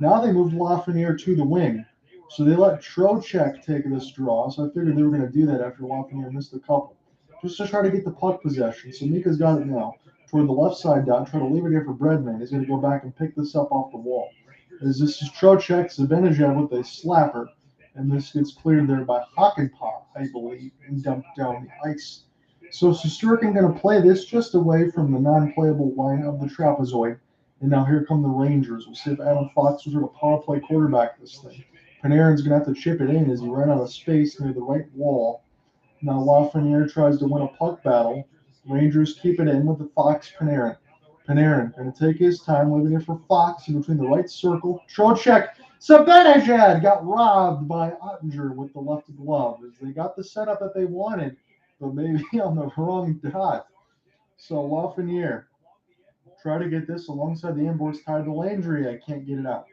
Now they moved Lafreniere to the wing. So they let Trocheck take this draw. So I figured they were going to do that after Lafreniere missed a couple. Just to try to get the puck possession. So Mika's got it now. Toward the left side dot, try to leave it here for Breadman. He's going to go back and pick this up off the wall. As this is Trocheck, Zibanejad with a slapper. And this gets cleared there by Hakanpää, I believe, and dumped down the ice. So Shesterkin going to play this just away from the non-playable line of the trapezoid. And now here come the Rangers. We'll see if Adam Fox was going to power play quarterback this thing. Panarin's going to have to chip it in as he ran out of space near the right wall. Now Lafreniere tries to win a puck battle. Rangers keep it in with the Fox Panarin. Panarin going to take his time, leaving it for Fox in between the right circle. Trocheck. Zibanejad got robbed by Oettinger with the left glove as they got the setup that they wanted, but maybe on the wrong dot. So Lafreniere try to get this alongside the inboards tied to Landry. I can't get it out.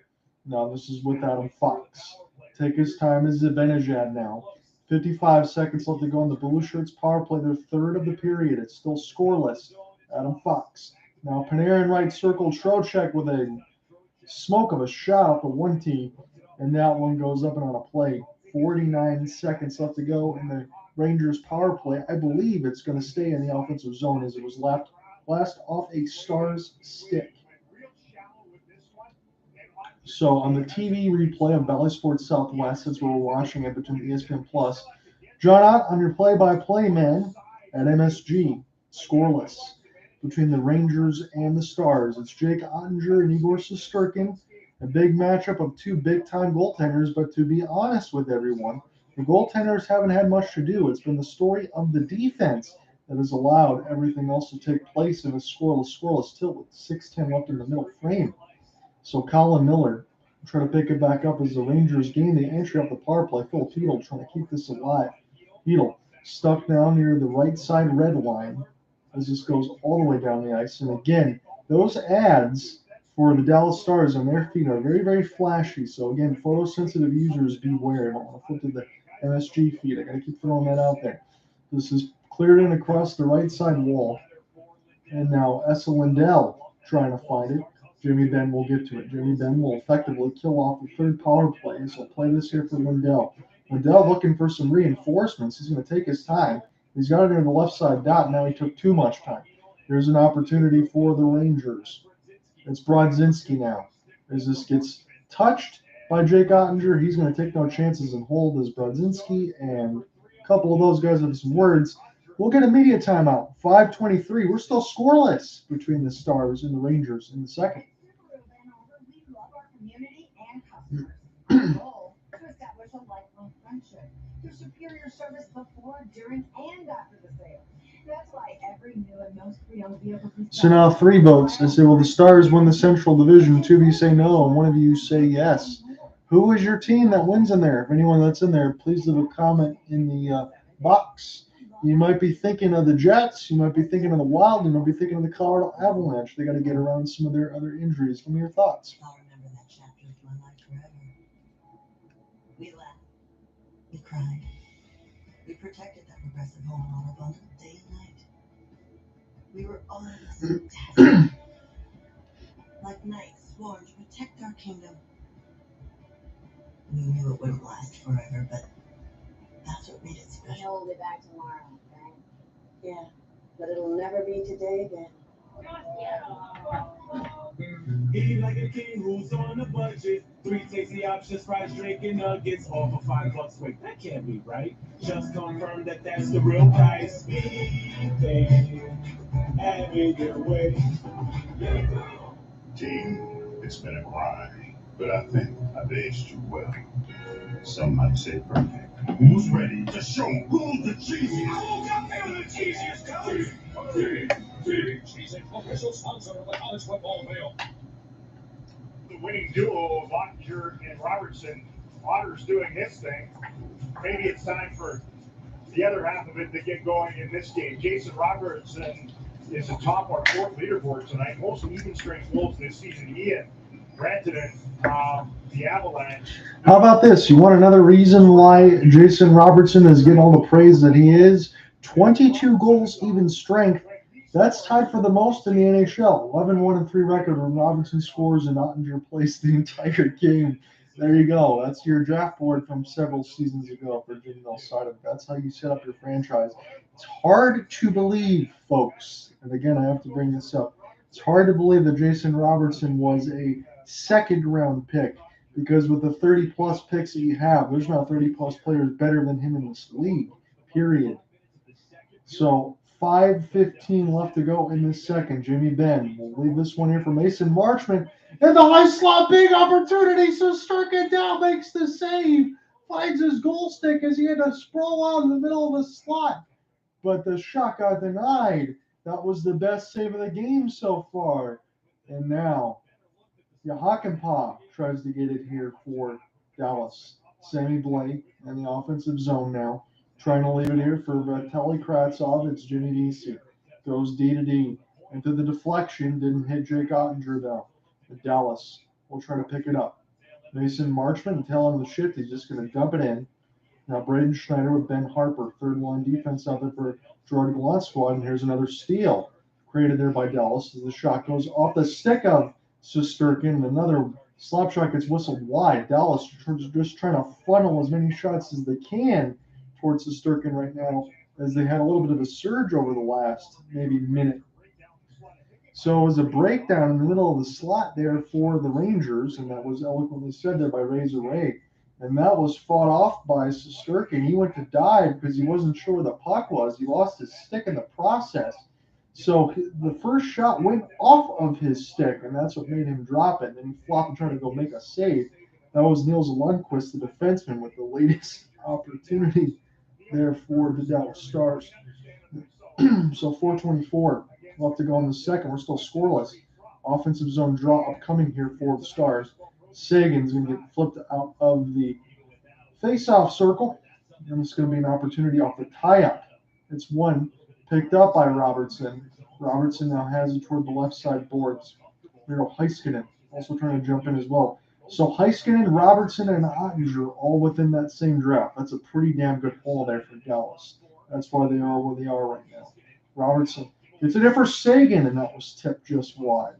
No, this is with Adam Fox. Take his time as Zibanejad now. 55 seconds left to go on the Blue Shirts power play. Their third of the period. It's still scoreless. Adam Fox. Now Panarin right circle. Trocheck with a smoke of a shot off the 1T. And that one goes up and on a play. 49 seconds left to go in the Rangers power play. I believe it's going to stay in the offensive zone as it was last off a Stars stick. So on the TV replay of Bally Sports Southwest, since we're watching it between ESPN Plus, John Ott on your play-by-play man at MSG, scoreless between the Rangers and the Stars. It's Jake Oettinger and Igor Shesterkin, a big matchup of 2 big-time goaltenders. But to be honest with everyone, the goaltenders haven't had much to do. It's been the story of the defense that has allowed everything else to take place in a scoreless tilt with 6:10 left in the middle frame. So Colin Miller trying to pick it back up as the Rangers gain the entry off the power play. Phil Peedle trying to keep this alive. Peedle stuck down near the right side red line as this goes all the way down the ice. And again, those ads for the Dallas Stars on their feet are very, very flashy. So again, photosensitive users beware. I don't want to flip to the MSG feed. I got to keep throwing that out there. This is cleared in across the right side wall. And now Essa Lindell trying to find it. Jimmy Benn will get to it. Jimmy Benn will effectively kill off the third power play. So play this here for Lindell. Lindell looking for some reinforcements. He's going to take his time. He's got it near the left side dot. Now he took too much time. Here's an opportunity for the Rangers. It's Brodzinski now. As this gets touched by Jake Oettinger, he's going to take no chances and hold as Brodzinski and a couple of those guys have some words. We'll get a media timeout. 5:23. We're still scoreless between the Stars and the Rangers in the second. We love our community and customers. Our goal to establish a lifelong friendship through superior service before, during, and after the sale. That's why every new and most pre-owned vehicle we So now 3 votes. I say, well, the Stars win the Central Division. 2 of you say no, and 1 of you say yes. Who is your team that wins in there? If anyone that's in there, please leave a comment in the box. You might be thinking of the Jets. You might be thinking of the Wild. You might be thinking of the Colorado Avalanche. They got to get around some of their other injuries. Give me your thoughts. I'll remember that chapter of my life forever. We laughed. We cried. We protected that progressive home in all abundance day and night. We were always desperate. Like knights sworn to protect our kingdom. We knew it wouldn't last forever, but that's what made it I special. know we'll be back tomorrow, right? Yeah, but it'll never be today again. Eat like a king who's on a budget. 3 tasty options, fries, drink, and nuggets, all for $5. Wait, that can't be right. Just confirm that that's the real price. Have it your way. Team, it's been a grind, but I think I've aged you well. Some might say perfect. Who's ready to show who's the cheesiest? Who's up there the cheesiest, coach? Cheesy, official sponsor of the college football field. The winning duo of Oettinger and Robertson. Otter's doing his thing. Maybe it's time for the other half of it to get going in this game. Jason Robertson is atop our 4th leaderboard tonight. Most even strength goals this season. He and Brandon, the Avalanche. How about this? You want another reason why Jason Robertson is getting all the praise that he is? 22 goals, even strength. That's tied for the most in the NHL. 11-1-3 record when Robertson scores and Oettinger plays the entire game. There you go. That's your draft board from several seasons ago for Jim Side. That's how you set up your franchise. It's hard to believe, folks. And again, I have to bring this up. It's hard to believe that Jason Robertson was a 2nd-round pick, because with the 30-plus picks that you have, there's not 30-plus players better than him in this league, period. So 5:15 left to go in this second. Jimmy Benn. We'll leave this one here for Mason Marchment. In the high slot, big opportunity. So Shesterkin down makes the save. Finds his goal stick as he had to sprawl out in the middle of the slot. But the shot got denied. That was the best save of the game so far. And now Hakanpää tries to get it here for Dallas. Sammy Blake in the offensive zone now. Trying to leave it here for Vitaly Kravtsov. It's Jimmy Vesey. Goes D to D. Into the deflection. Didn't hit Jake Oettinger, though. But Dallas will try to pick it up. Mason Marchment telling the shift. He's just going to dump it in. Now Braden Schneider with Ben Harper. 3rd-line defense out there for Jordan Gallant's squad. And here's another steal created there by Dallas as the shot goes off the stick of Shesterkin. And another slap shot gets whistled wide. Dallas just trying to funnel as many shots as they can towards Shesterkin right now, as they had a little bit of a surge over the last maybe minute. So it was a breakdown in the middle of the slot there for the Rangers, and that was eloquently said there by Razor Ray. And that was fought off by Shesterkin. He went to dive because he wasn't sure where the puck was. He lost his stick in the process. So the first shot went off of his stick, and that's what made him drop it. And then he flopped and tried to go make a save. That was Nils Lundqvist, the defenseman, with the latest opportunity there for the Dallas Stars. So 4:24 left to go in the second. We're still scoreless. Offensive zone draw upcoming here for the Stars. Seguin's going to get flipped out of the face-off circle. And it's going to be an opportunity off the tie-up. It's one picked up by Robertson. Robertson now has it toward the left side boards. Miro Heiskanen also trying to jump in as well. So Heiskanen, Robertson, and Oettinger all within that same draft. That's a pretty damn good haul there for Dallas. That's why they are where they are right now. Robertson gets it in for Seguin, and that was tipped just wide.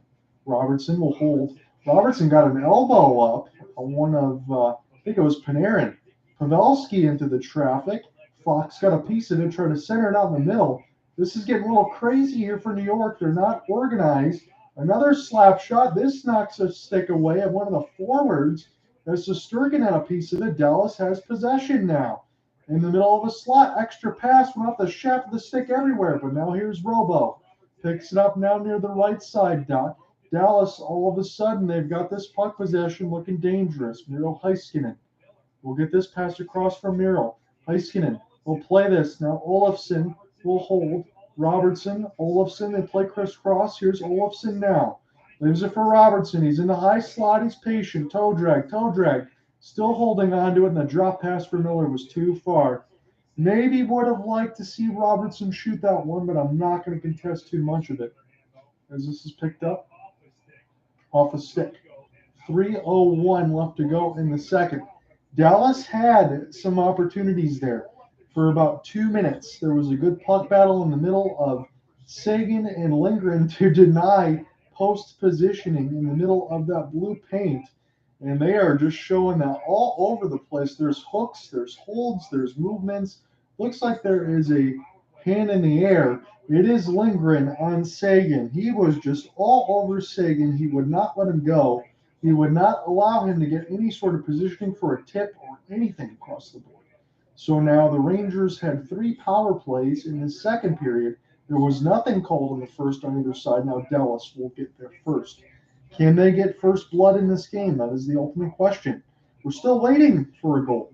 Robertson will hold. Robertson got an elbow up on one of, I think it was Panarin. Pavelski into the traffic. Fox got a piece of it, tried to center it out in the middle. This is getting a little crazy here for New York. They're not organized. Another slap shot. This knocks a stick away at one of the forwards. As Shesterkin had a piece of it, Dallas has possession now. In the middle of a slot, extra pass went off the shaft of the stick everywhere. But now here's Robo. Picks it up now near the right side dot. Dallas, all of a sudden, they've got this puck possession looking dangerous. Miro Heiskanen will get this pass across from Miro. Heiskanen will play this. Now Olofsson will hold. Robertson, Olofsson, they play crisscross. Here's Olofsson now. Leaves it for Robertson. He's in the high slot. He's patient. Toe drag. Still holding on to it, and the drop pass for Miller was too far. Maybe would have liked to see Robertson shoot that one, but I'm not going to contest too much of it. As this is picked up off a stick. 3:01 left to go in the second. Dallas had some opportunities there for about 2 minutes. There was a good puck battle in the middle of Seguin and Lindgren to deny post positioning in the middle of that blue paint. And they are just showing that all over the place. There's hooks, there's holds, there's movements. Looks like there is a hand in the air. It is Lindgren on Seguin. He was just all over Seguin. He would not let him go. He would not allow him to get any sort of positioning for a tip or anything across the board. So now the Rangers had 3 power plays in the second period. There was nothing called in the first on either side. Now Dallas will get there first. Can they get first blood in this game? That is the ultimate question. We're still waiting for a goal.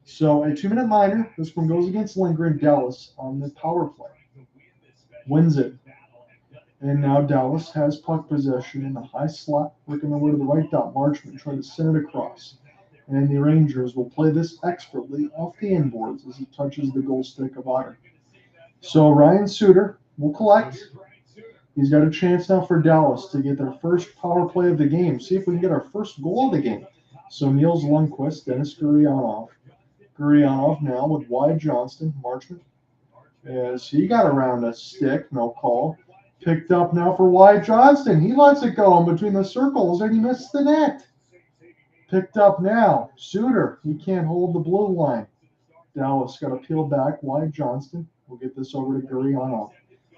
So a 2-minute minor. This one goes against Lindgren. Dallas on the power play. Wins it. And now Dallas has puck possession in the high slot, working their way to the right dot. Marchman trying to send it across. And the Rangers will play this expertly off the inboards as he touches the goal stick of Otter. So Ryan Suter will collect. He's got a chance now for Dallas to get their first power play of the game. See if we can get our first goal of the game. So Niels Lundqvist, Dennis Gurianov. Gurianov now with Wyatt Johnston. Marchman as he got around a stick. No call. Picked up now for Wyatt Johnston. He lets it go in between the circles, and he missed the net. Picked up now. Suter. He can't hold the blue line. Dallas got to peel back. Wyatt Johnston. We'll get this over to Gurianov.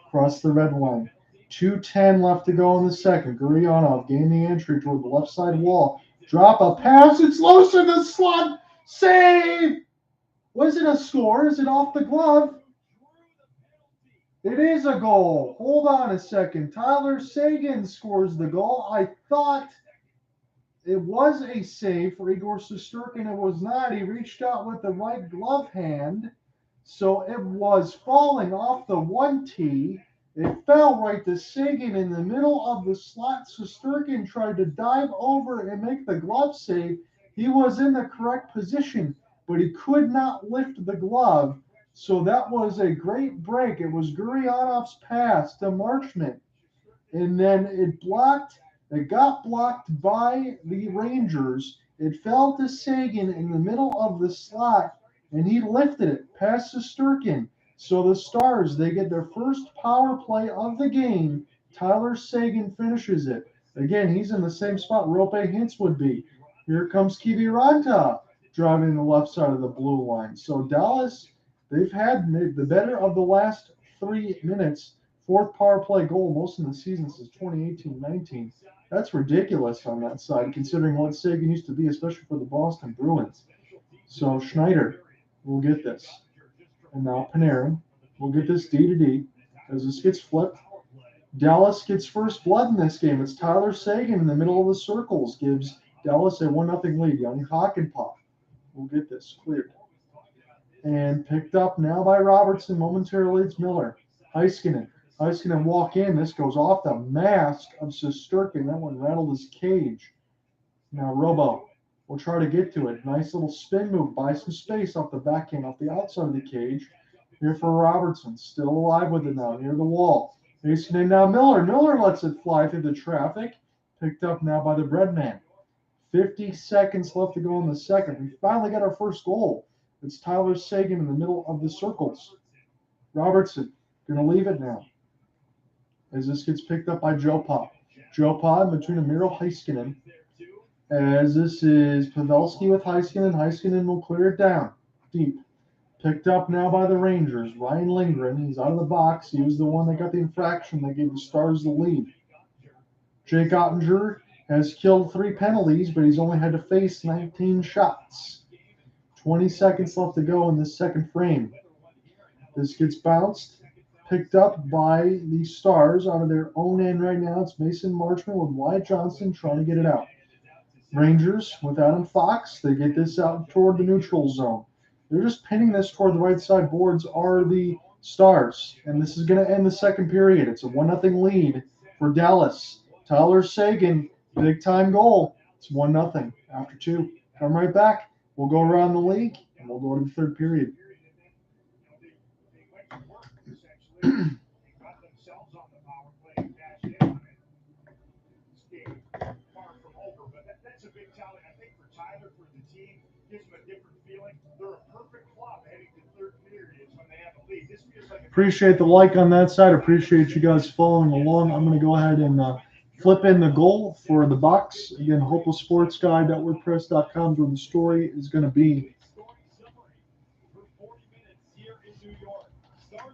Across the red line. 2:10 left to go in the second. Gurianov gained the entry toward the left side wall. Drop a pass. It's loose in the slot. Save! Was it a score? Is it off the glove? It is a goal. Hold on a second. Tyler Seguin scores the goal. I thought it was a save for Igor Shesterkin. It was not. He reached out with the right glove hand. So it was falling off the 1T. It fell right to Seguin in the middle of the slot. Shesterkin tried to dive over and make the glove save. He was in the correct position, but he could not lift the glove. So that was a great break. It was Gurianov's pass to Marchman. And then it got blocked by the Rangers. It fell to Seguin in the middle of the slot, and he lifted it past Shesterkin. So the Stars, they get their first power play of the game. Tyler Seguin finishes it. Again, he's in the same spot Roope Hintz would be. Here comes Kiviranta driving the left side of the blue line. So Dallas, they've had the better of the last 3 minutes. 4th power play goal most in the season since 2018-19. That's ridiculous on that side, considering what Seguin used to be, especially for the Boston Bruins. So Schneider will get this. And now Panarin will get this D-to-D as this gets flipped. Dallas gets first blood in this game. It's Tyler Seguin in the middle of the circles. Gives Dallas a 1-0 lead. Yanni Hakanpää will get this cleared. And picked up now by Robertson. Momentarily it's Miller. Heiskanen walk in. This goes off the mask of Shesterkin. That one rattled his cage. Now Robo will try to get to it. Nice little spin move. Buy some space off the backhand, off the outside of the cage. Here for Robertson. Still alive with it now, near the wall. Heiskanen now Miller. Miller lets it fly through the traffic. Picked up now by the Breadman. 50 seconds left to go in the second. We finally got our first goal. It's Tyler Seguin in the middle of the circles. Robertson going to leave it now. As this gets picked up by Joe Pa. Joe Pa in between Miro Heiskanen. As this is Pavelski with Heiskanen. Heiskanen will clear it down. Deep. Picked up now by the Rangers. Ryan Lindgren. He's out of the box. He was the one that got the infraction that gave the Stars the lead. Jake Oettinger has killed 3 penalties, but he's only had to face 19 shots. 20 seconds left to go in this second frame. This gets bounced. Picked up by the Stars out of their own end right now. It's Mason Marchman with Wyatt Johnston trying to get it out. Rangers with Adam Fox. They get this out toward the neutral zone. They're just pinning this toward the right side boards are the Stars. And this is going to end the second period. It's a 1-0 lead for Dallas. Tyler Seguin, big time goal. It's 1-0 after 2. Come right back. We'll go around the league and we'll go to the third period. That's a big challenge, I think, for Tyler, for the team. Gives them a different feeling. They're a perfect club heading to third periods when they have a lead. This feels like Appreciate the like on that side. Appreciate you guys following along. I'm going to go ahead and flip in the goal for the box. Again, hopelesssportsguy.wordpress.com is where the story is going to be.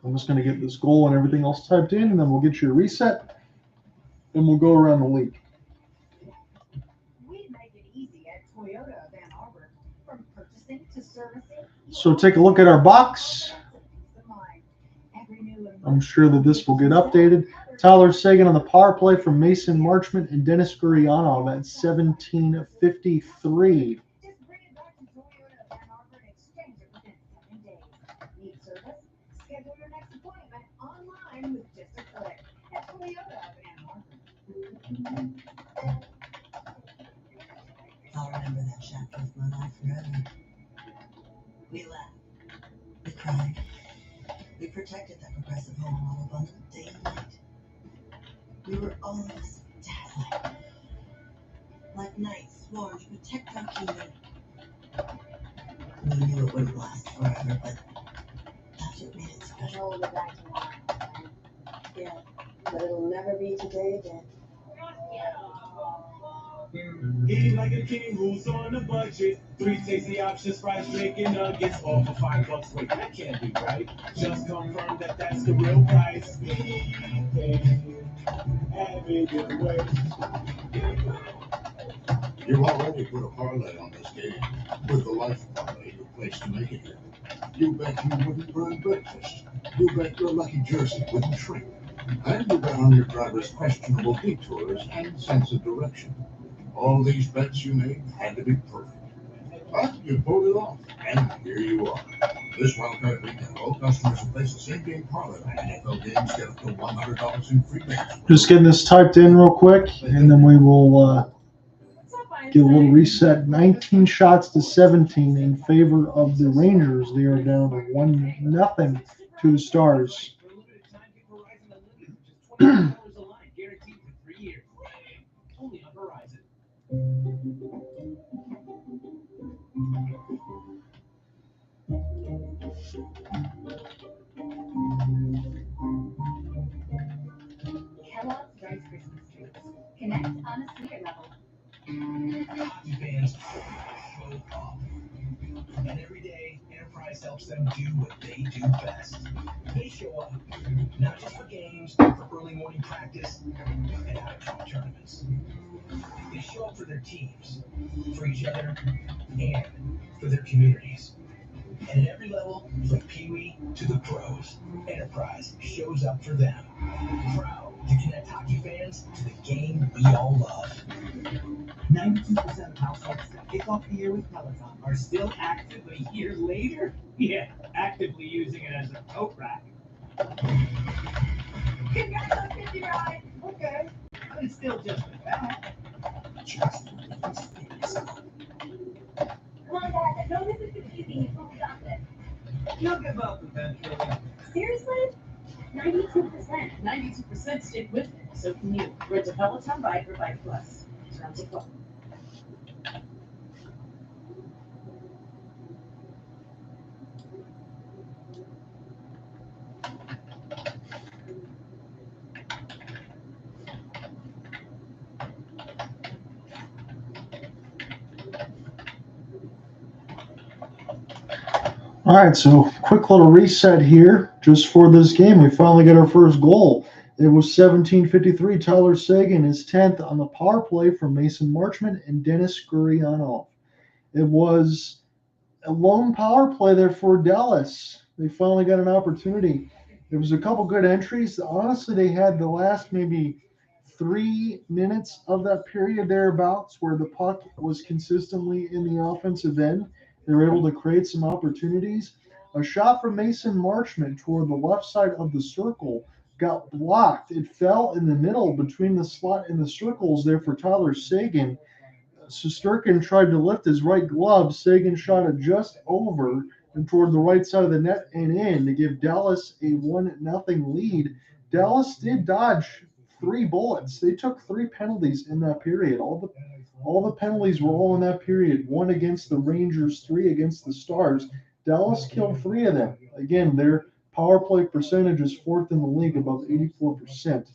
I'm just going to get this goal and everything else typed in, and then we'll get you a reset, and we'll go around the league. We make it easy at Toyota of Ann Arbor. From purchasing to servicing. So take a look at our box. I'm sure that this will get updated. Tyler Seguin on the power play from Mason Marchment and Dennis Gurianov at 17:53. Just bring it back to Toyota of Ann Arbor and exchange it within 7 days. Need service? Schedule your next appointment online with just a click at Toyota of Ann Arbor. I'll remember that chapter of my life forever. We laughed. We cried. We protected that progressive home on abundant day and night. We were always dazzling. Like nights sworn to protect our kingdom. We knew it wouldn't last forever, but that's what made it special. Hold it back tomorrow. Yeah, but it'll never be today again. Eat like a king who's on a budget. 3 tasty options, fries, drink, and nuggets, all for $5. Wait, that can't be right. Just confirm that that's the real price. Have it your way. You've already put a parlay on this game. With the life parlay, your place to make it here. You bet you wouldn't burn breakfast. You bet your lucky jersey wouldn't shrink. And you bet on your driver's questionable detours and sense of direction. All these bets you made had to be perfect. But you pulled it off, and here you are. This wildcard weekend, all customers who place the same game parlay on NFL games get up to $100 in free bets. Just getting this typed in real quick, and then we will get a little reset. 19 shots to 17 in favor of the Rangers. They are down to 1-0 to the Stars. Kellogg's Rice Christmas treats. Connect on a sweeter level. Hockey fans show up. And every day, Enterprise helps them do what they do best. They show up, not just for games, but for early morning practice and out-of-town tournaments. They show up for their teams, for each other, and for their communities. And at every level, from Pee-wee to the pros, Enterprise shows up for them. Proud to connect hockey fans to the game we all love. 92% of households that kick off the year with Peloton are still active a year later. Yeah, actively using it as a coat rack. Congrats on 50 ride. Okay, but it's still just a fact. Just Come on, guys. No, this is confusing. You told me about this. You'll give up eventually. Seriously? 92%. 92% stick with it. So can you. Rent a Peloton bike or Bike Plus. Sounds like fun. All right, so quick little reset here just for this game. We finally got our first goal. It was 17:53. Tyler Seguin is 10th on the power play from Mason Marchment and Dennis Gurianov. It was a lone power play there for Dallas. They finally got an opportunity. There was a couple good entries. Honestly, they had the last maybe 3 minutes of that period thereabouts where the puck was consistently in the offensive end. They were able to create some opportunities. A shot from Mason Marchment toward the left side of the circle got blocked. It fell in the middle between the slot and the circles there for Tyler Seguin. Shesterkin tried to lift his right glove. Seguin shot it just over and toward the right side of the net and in to give Dallas a 1-0 lead. Dallas did dodge 3 bullets. They took 3 penalties in that period. All the penalties were all in that period. 1 against the Rangers, 3 against the Stars. Dallas killed 3 of them. Again, their power play percentage is 4th in the league, above 84%.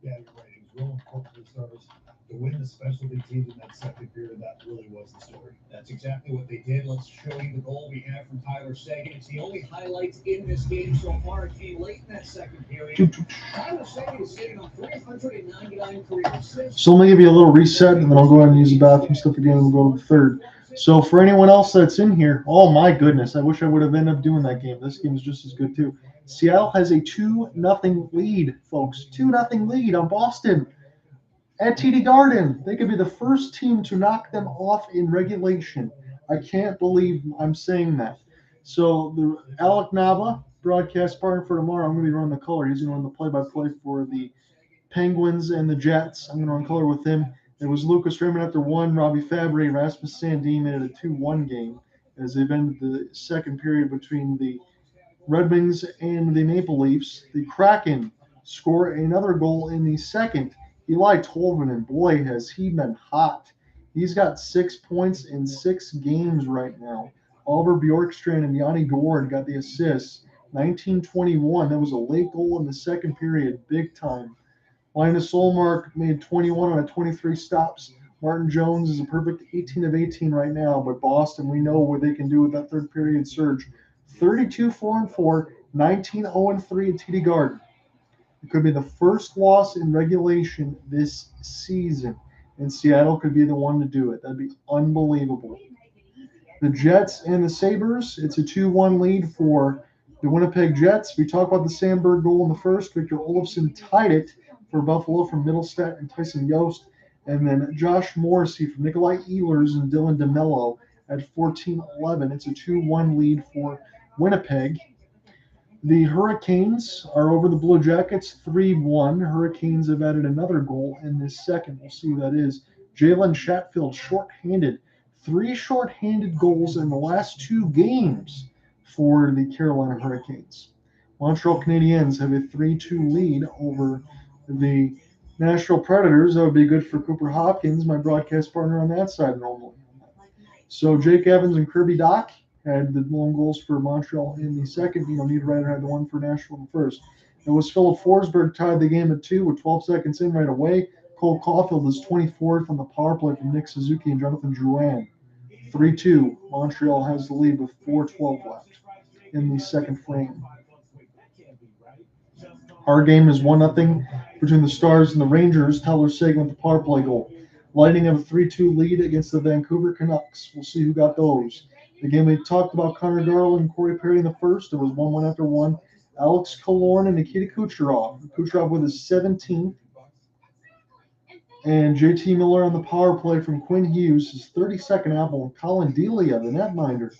Yeah, you're right. It was real important for the Stars to win the specialty teams in that second period. That really was the story. That's exactly what they did. Let's show you the goal we have from Tyler Seguin. It's the only highlights in this game so far. It came late in that second period. Tyler Seguin is sitting on 399 career assists. So let me give you a little reset, and then I'll go ahead and use the bathroom stuff again, and we'll go to the third. So for anyone else that's in here, oh my goodness, I wish I would have ended up doing that game. This game is just as good too. Seattle has a 2-0 lead, folks. 2-0 lead on Boston at TD Garden. They could be the first team to knock them off in regulation. I can't believe I'm saying that. So the Alec Nava, broadcast partner for tomorrow, I'm going to be running the color. He's going to run the play-by-play for the Penguins and the Jets. I'm going to run color with him. It was Lucas Raymond after 1, Robbie Fabry, Rasmus Sandin made it a 2-1 game as they've ended the second period between the Red Wings and the Maple Leafs. The Kraken score another goal in the second. Eli Tolvanen, boy, has he been hot. He's got 6 points in 6 games right now. Oliver Bjorkstrand and Yanni Gourde got the assists. 19-21. That was a late goal in the second period, big time. Linus Solmark made 21 out of 23 stops. Martin Jones is a perfect 18 of 18 right now, but Boston, we know what they can do with that third period surge. 32-4-4, 19-0-3 at TD Garden. It could be the first loss in regulation this season, and Seattle could be the one to do it. That'd be unbelievable. The Jets and the Sabres, it's a 2-1 lead for the Winnipeg Jets. We talked about the Sandberg goal in the first. Victor Olofsson tied it for Buffalo from Middlestat and Tyson Yost. And then Josh Morrissey from Nikolai Ehlers and Dylan DeMello at 14-11. It's a 2-1 lead for Winnipeg. The Hurricanes are over the Blue Jackets 3-1. Hurricanes have added another goal in this second. We'll see who that is. Jalen Chatfield shorthanded. 3 shorthanded goals in the last 2 games for the Carolina Hurricanes. Montreal Canadiens have a 3-2 lead over the Nashville Predators. That would be good for Cooper Hopkins, my broadcast partner on that side normally. So Jake Evans and Kirby Dach had the lone goals for Montreal in the second. Niederreiter had the one for Nashville in the first. It was Philip Forsberg tied the game at 2 with 12 seconds in right away. Cole Caulfield is 24th on the power play from Nick Suzuki and Jonathan Drouin. 3-2. Montreal has the lead with 4:12 left in the second frame. Our game is 1-0 between the Stars and the Rangers. Tyler Seguin with the power play goal. Lightning have a 3-2 lead against the Vancouver Canucks. We'll see who got those. Again, we talked about Connor Garland and Corey Perry in the first. It was 1-1 after 1. Alex Killorn and Nikita Kucherov. Kucherov with his 17th. And JT Miller on the power play from Quinn Hughes, his 32nd apple. And Colin Delia, the netminder,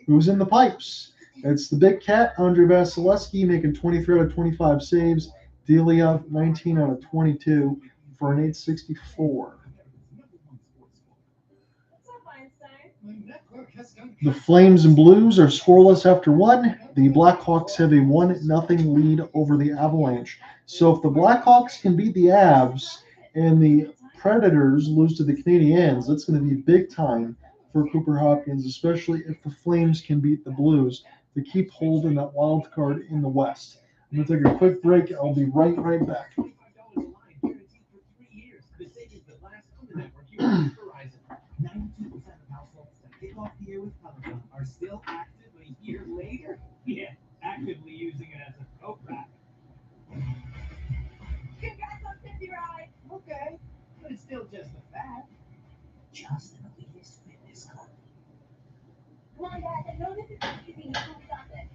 who's in the pipes. It's the big cat, Andre Vasilevsky, making 23 out of 25 saves. Delia, 19 out of 22 for an 864. The Flames and Blues are scoreless after 1. The Blackhawks have a 1-0 lead over the Avalanche. So if the Blackhawks can beat the Avs and the Predators lose to the Canadiens, that's going to be big time for Cooper Hopkins, especially if the Flames can beat the Blues to keep holding that wild card in the West. I'm going to take a quick break. I'll be right back. Kick off the year with Peloton are still active a year later? Yeah, actively using it as a coat rack. Congrats on 50 ride. Okay, but it's still just a fad. Just an elitist fitness club. Come on, guys. I know this is confusing. Can't stop it.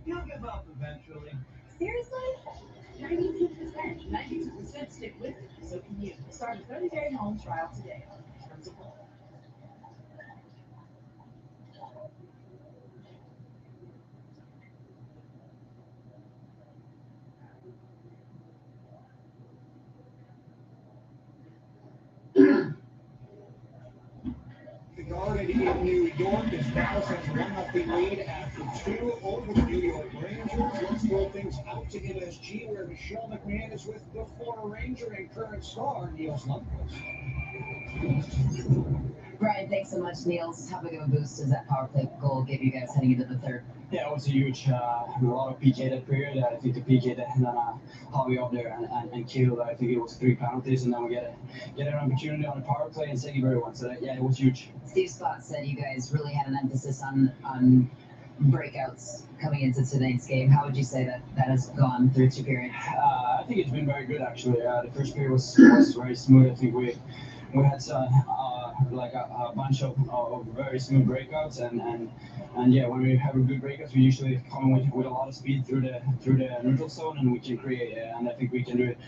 You'll give up eventually. Seriously? 92%. 92% stick with it. So can you. Start a 30-day home trial today. Terms apply. period in New York as Dallas has a 1-0 lead after 2 over the New York Rangers. Let's throw things out to MSG where Michelle McMahon is with the former Ranger and current star Niels Lundqvist. Brian, thanks so much, Niels. How big of a boost does that power play goal give you guys heading into the third? Yeah, it was a huge, a lot of PK that period. I think the PK that and then Javi up there and killed. I think it was 3 penalties, and then we get an opportunity on the power play and save everyone. So that, yeah, it was huge. Steve Scott said you guys really had an emphasis on breakouts coming into tonight's game. How would you say that has gone through 2 periods? I think it's been very good actually. The first period was very smooth. I think we had like a bunch of very smooth breakouts and yeah, when we have a good breakouts, we usually come with a lot of speed through the neutral zone, and we can create. And I think we can do it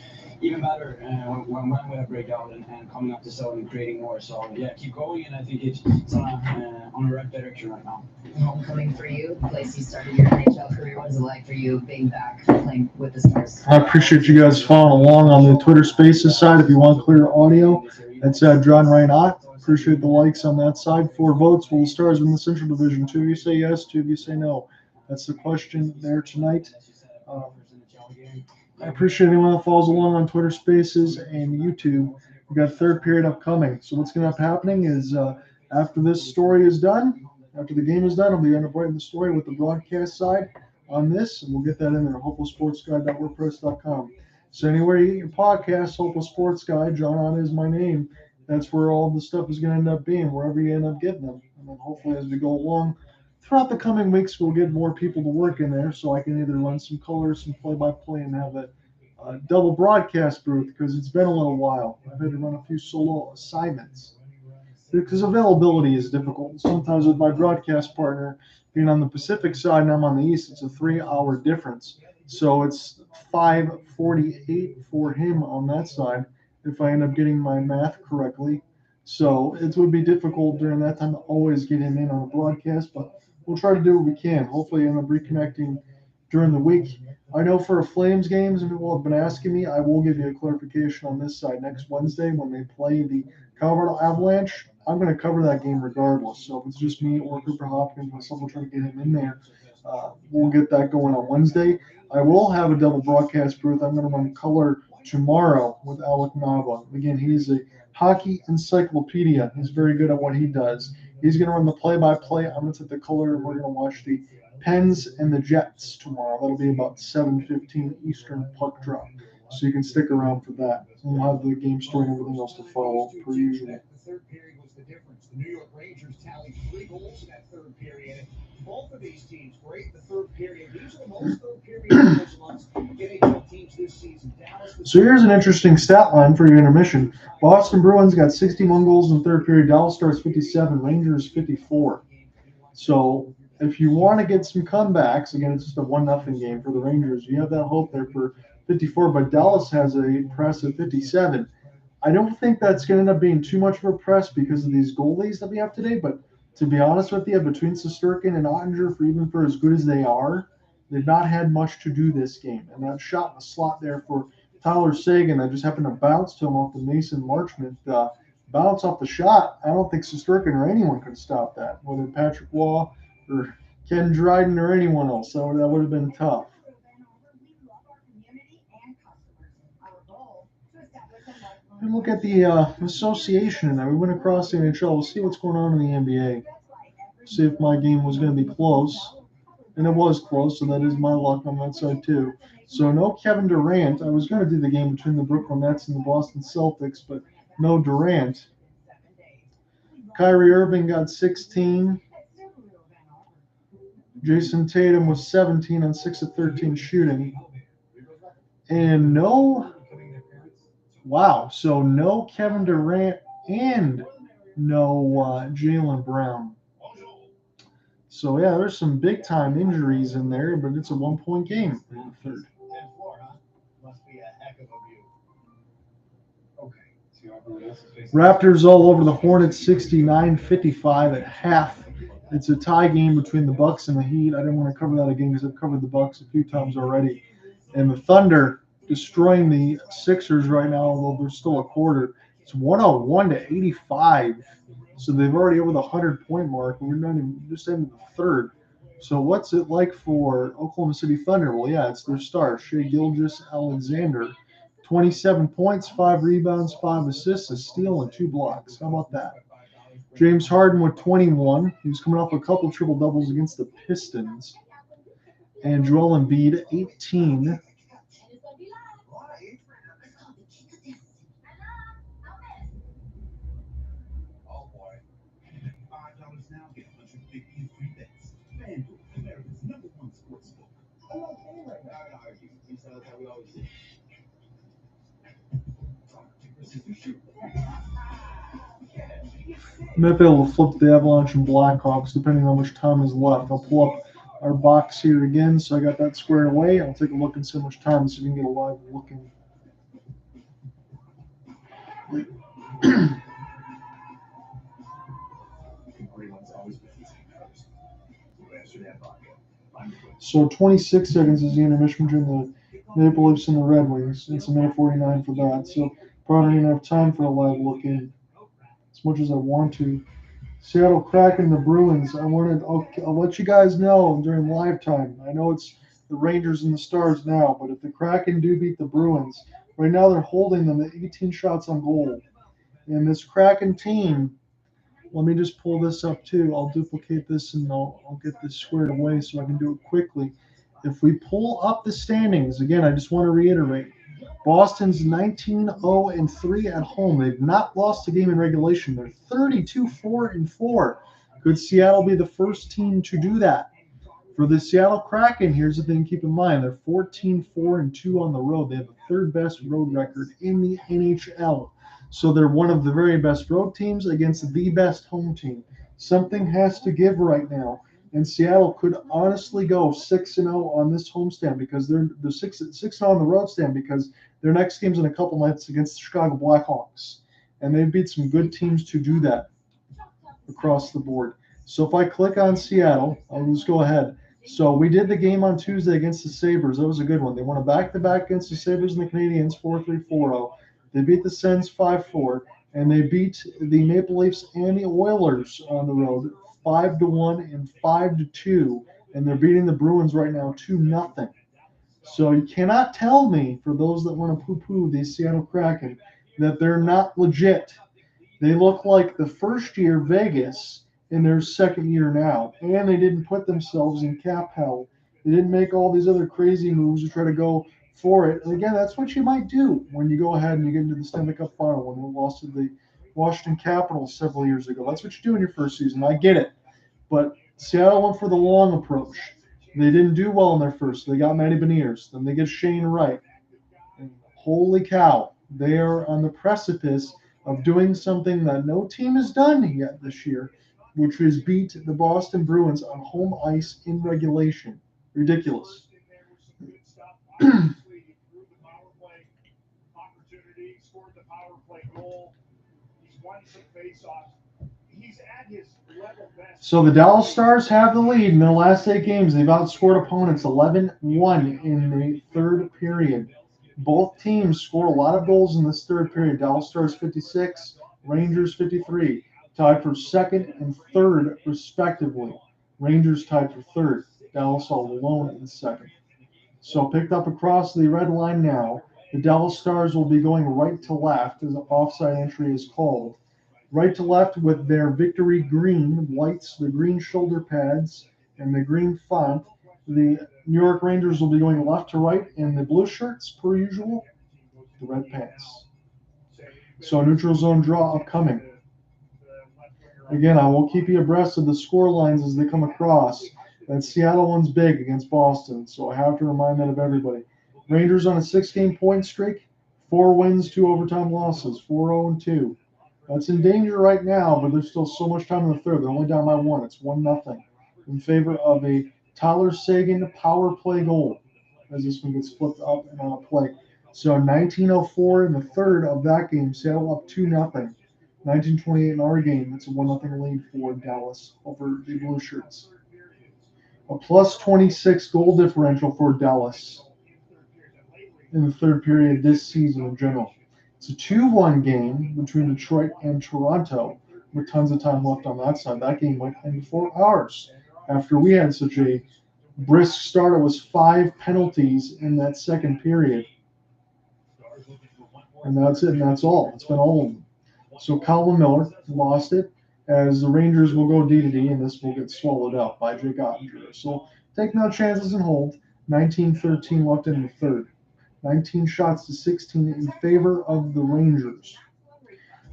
even better when we have breakout and coming up the zone and creating more. So yeah, keep going, and I think it's on the right direction right now. Homecoming for you, the place you started your NHL career. What is it like for you being back playing with the Stars? I appreciate you guys following along on the Twitter Spaces side. If you want clear audio, that's John Reinott. Appreciate the likes on that side. 4 votes. Will the Stars win the Central Division? 2 of you say yes, 2 of you say no. That's the question there tonight. I appreciate anyone that follows along on Twitter Spaces and YouTube. We've got third period upcoming. So what's going to be happening is after this story is done, after the game is done, I'll be end up writing the story with the broadcast side on this, and we'll get that in there, hopelesssportsguide.wordpress.com. So anywhere you get your podcast, Hopeless Sports Guide, John On is my name. That's where all the stuff is going to end up being, wherever you end up getting them. And then hopefully as we go along throughout the coming weeks, we'll get more people to work in there so I can either run some colors, some play-by-play, and have a double broadcast booth because it's been a little while. I've had to run a few solo assignments because availability is difficult. Sometimes with my broadcast partner being on the Pacific side and I'm on the East, it's a 3-hour difference. So it's 5:48 for him on that side if I end up getting my math correctly. So it would be difficult during that time to always get him in on a broadcast, but we'll try to do what we can. Hopefully end up reconnecting during the week. I know for a Flames games, and people have been asking me, I will give you a clarification on this side next Wednesday when they play the Colorado Avalanche. I'm going to cover that game regardless. So if it's just me or Cooper Hopkins, myself will try to get him in there. We'll get that going on Wednesday. I will have a double broadcast booth. I'm going to run color tomorrow with Alec Nava. Again, he's a hockey encyclopedia. He's very good at what he does. He's going to run the play-by-play. I'm going to take the color, and we're going to watch the Pens and the Jets tomorrow. That'll be about 7:15 Eastern puck drop. So you can stick around for that. And we'll have the game story and everything else to follow, per usual. The third period was the difference. The New York Rangers tallied 3 goals in that third period. Both of these teams great the third period. These are the most third period goals amongst NHL teams this season. So here's an interesting stat line for your intermission. Boston Bruins got 61 goals in the third period. Dallas Stars 57. Rangers 54. So if you want to get some comebacks, again, it's just a 1-0 game for the Rangers. You have that hope there for 54, but Dallas has a press of 57. I don't think that's going to end up being too much of a press because of these goalies that we have today, but to be honest with you, between Shesterkin and Oettinger, for as good as they are, they've not had much to do this game. And that shot in the slot there for Tyler Seguin that just happened to bounce to him off the Mason Marchment, bounce off the shot. I don't think Shesterkin or anyone could stop that, whether Patrick Waugh or Ken Dryden or anyone else. So that would have been tough. And look at the association in there. We went across the NHL. We'll see what's going on in the NBA. See if my game was going to be close. And it was close, so that is my luck on that side too. So no Kevin Durant. I was going to do the game between the Brooklyn Nets and the Boston Celtics, but no Durant. Kyrie Irving got 16. Jason Tatum was 17 on 6 of 13 shooting. And no Kevin Durant and no Jaylen Brown. So, yeah, there's some big-time injuries in there, but it's a 1-point game in the third. Raptors all over the Hornets, 69-55 at half. It's a tie game between the Bucks and the Heat. I didn't want to cover that again because I've covered the Bucks a few times already. And the Thunder destroying the Sixers right now, although there's still a quarter. It's 101-85. So they've already over the 100-point mark, and we're not even just in the third. So what's it like for Oklahoma City Thunder? Well, yeah, it's their star, Shea Gilgeous-Alexander. 27 points, 5 rebounds, 5 assists, a steal, and 2 blocks. How about that? James Harden with 21. He was coming off a couple triple-doubles against the Pistons. And Joel Embiid, 18. Oh boy. $5 now, get 150 in free bets. FanDuel, America's #1 sportsbook. I'm okay right now. I argue. You said that's how we always do. Might be able to flip the Avalanche and Blackhawks depending on how much time is left. I'll pull up our box here again, so I got that squared away. I'll take a look and see how much time so we can get a live look in. So 26 seconds is the intermission between the Maple Leafs and the Red Wings. It's a minute 49 for that. So probably not enough time for a live look in as much as I want to. Seattle Kraken, the Bruins. I'll let you guys know during live time. I know it's the Rangers and the Stars now, but if the Kraken do beat the Bruins, right now they're holding them at 18 shots on goal. And this Kraken team, let me just pull this up too. I'll duplicate this and I'll get this squared away so I can do it quickly. If we pull up the standings, again, I just want to reiterate, Boston's 19-0-3 at home. They've not lost a game in regulation. They're 32-4-4. Could Seattle be the first team to do that? For the Seattle Kraken, here's the thing to keep in mind. They're 14-4-2 on the road. They have the third best road record in the NHL. So they're one of the very best road teams against the best home team. Something has to give right now. And Seattle could honestly go 6-0 on this homestand because they're 6-0 on the road stand because their next game's in a couple nights against the Chicago Blackhawks. And they beat some good teams to do that across the board. So if I click on Seattle, I'll just go ahead. So we did the game on Tuesday against the Sabres. That was a good one. They won a back-to-back against the Sabres and the Canadiens 4-3, 4-0. They beat the Sens 5-4. And they beat the Maple Leafs and the Oilers on the road 5-1 and 5-2, and they're beating the Bruins right now 2-0. So you cannot tell me, for those that want to poo-poo the Seattle Kraken, that they're not legit. They look like the first year Vegas in their second year now, and they didn't put themselves in cap hell. They didn't make all these other crazy moves to try to go for it. And again, that's what you might do when you go ahead and you get into the Stanley Cup final when they lost to the Washington Capitals several years ago. That's what you do in your first season. I get it. But Seattle went for the long approach. They didn't do well in their first. They got Matty Beniers. Then they get Shane Wright. And holy cow, they are on the precipice of doing something that no team has done yet this year, which is beat the Boston Bruins on home ice in regulation. Ridiculous. Scored the power play goal. He's won some face-offs. He's at his level best. So the Dallas Stars have the lead in their last 8 games. They've outscored opponents 11-1 in the third period. Both teams scored a lot of goals in this third period. Dallas Stars 56, Rangers 53, tied for second and third respectively. Rangers tied for third. Dallas all alone in second. So picked up across the red line now. The Dallas Stars will be going right to left as an offside entry is called. Right to left with their victory green whites, the green shoulder pads, and the green font. The New York Rangers will be going left to right in the blue shirts, per usual, the red pants. So neutral zone draw upcoming. Again, I will keep you abreast of the score lines as they come across. That Seattle one's big against Boston, so I have to remind that of everybody. Rangers on a 16 point streak, 4 wins, 2 overtime losses, 4-0-2. That's in danger right now, but there's still so much time in the third. They're only down by 1. It's 1-0 in favor of a Tyler Seguin power play goal as this one gets flipped up and on a play. So 19:04 in the third of that game, Seattle up 2-0. 19:28 in our game. It's a 1-0 lead for Dallas over the Blue Shirts. A plus 26 goal differential for Dallas in the third period this season in general. It's a 2-1 game between Detroit and Toronto. with tons of time left on that side. That game went in 4 hours after we had such a brisk start. It was 5 penalties in that second period. And that's it, and that's all. It's been all of them. So Colin Miller lost it, as the Rangers will go D-to-D, and this will get swallowed up by Jake Oettinger. So take no chances and hold. 19-13 left in the third. 19 shots to 16 in favor of the Rangers.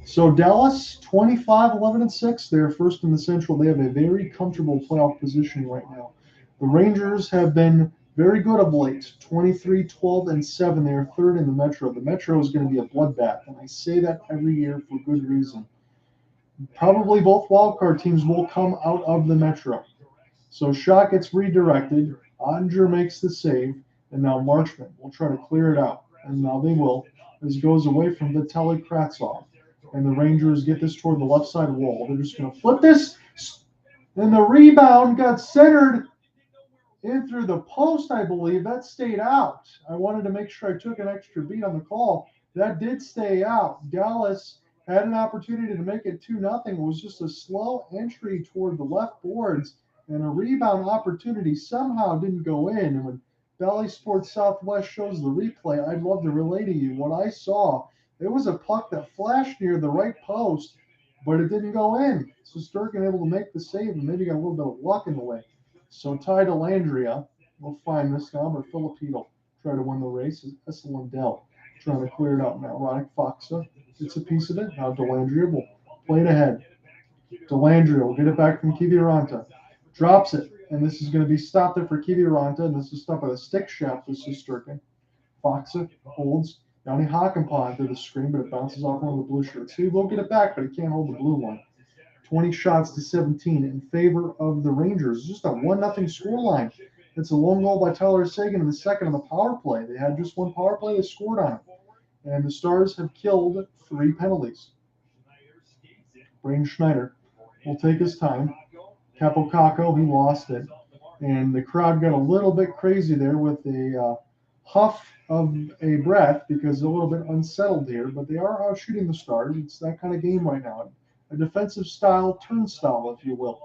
So Dallas, 25-11-6. They're first in the Central. They have a very comfortable playoff position right now. The Rangers have been very good of late, 23-12-7. They are third in the Metro. The Metro is going to be a bloodbath, and I say that every year for good reason. Probably both wildcard teams will come out of the Metro. So shot gets redirected. Oettinger makes the save, and now Marchment will try to clear it out. And now they will. This goes away from Vitaly Kravtsov. And the Rangers get this toward the left side wall. They're just going to flip this. And the rebound got centered in through the post, I believe. That stayed out. I wanted to make sure I took an extra beat on the call. That did stay out. Dallas had an opportunity to make it 2-0. It was just a slow entry toward the left boards, and a rebound opportunity somehow didn't go in. And when Valley Sports Southwest shows the replay, I'd love to relay to you what I saw. It was a puck that flashed near the right post, but it didn't go in. So Shesterkin able to make the save, and maybe got a little bit of luck in the way. So Ty Dellandrea will find this now, but Filipino try to win the race. It's Lindell trying to clear it up now. Ronick Foxa gets a piece of it. Now Dellandrea will play it ahead. Dellandrea will get it back from Kiviranta. Drops it, and this is going to be stopped there for Kiviranta, and this is stopped by the stick shaft of Shesterkin. Foxa holds. Yanni Hakanpää to the screen, but it bounces off one of the blue shirts. He will get it back, but he can't hold the blue one. 20 shots to 17 in favor of the Rangers. Just a 1-0 scoreline. It's a lone goal by Tyler Seguin in the second on the power play. They had just one power play. They scored on it. And the Stars have killed 3 penalties. Braden Schneider will take his time. Capo Caco, he lost it. And the crowd got a little bit crazy there with a huff of a breath because they're a little bit unsettled here. But they are out shooting the Stars. It's that kind of game right now. A defensive style turnstile, if you will.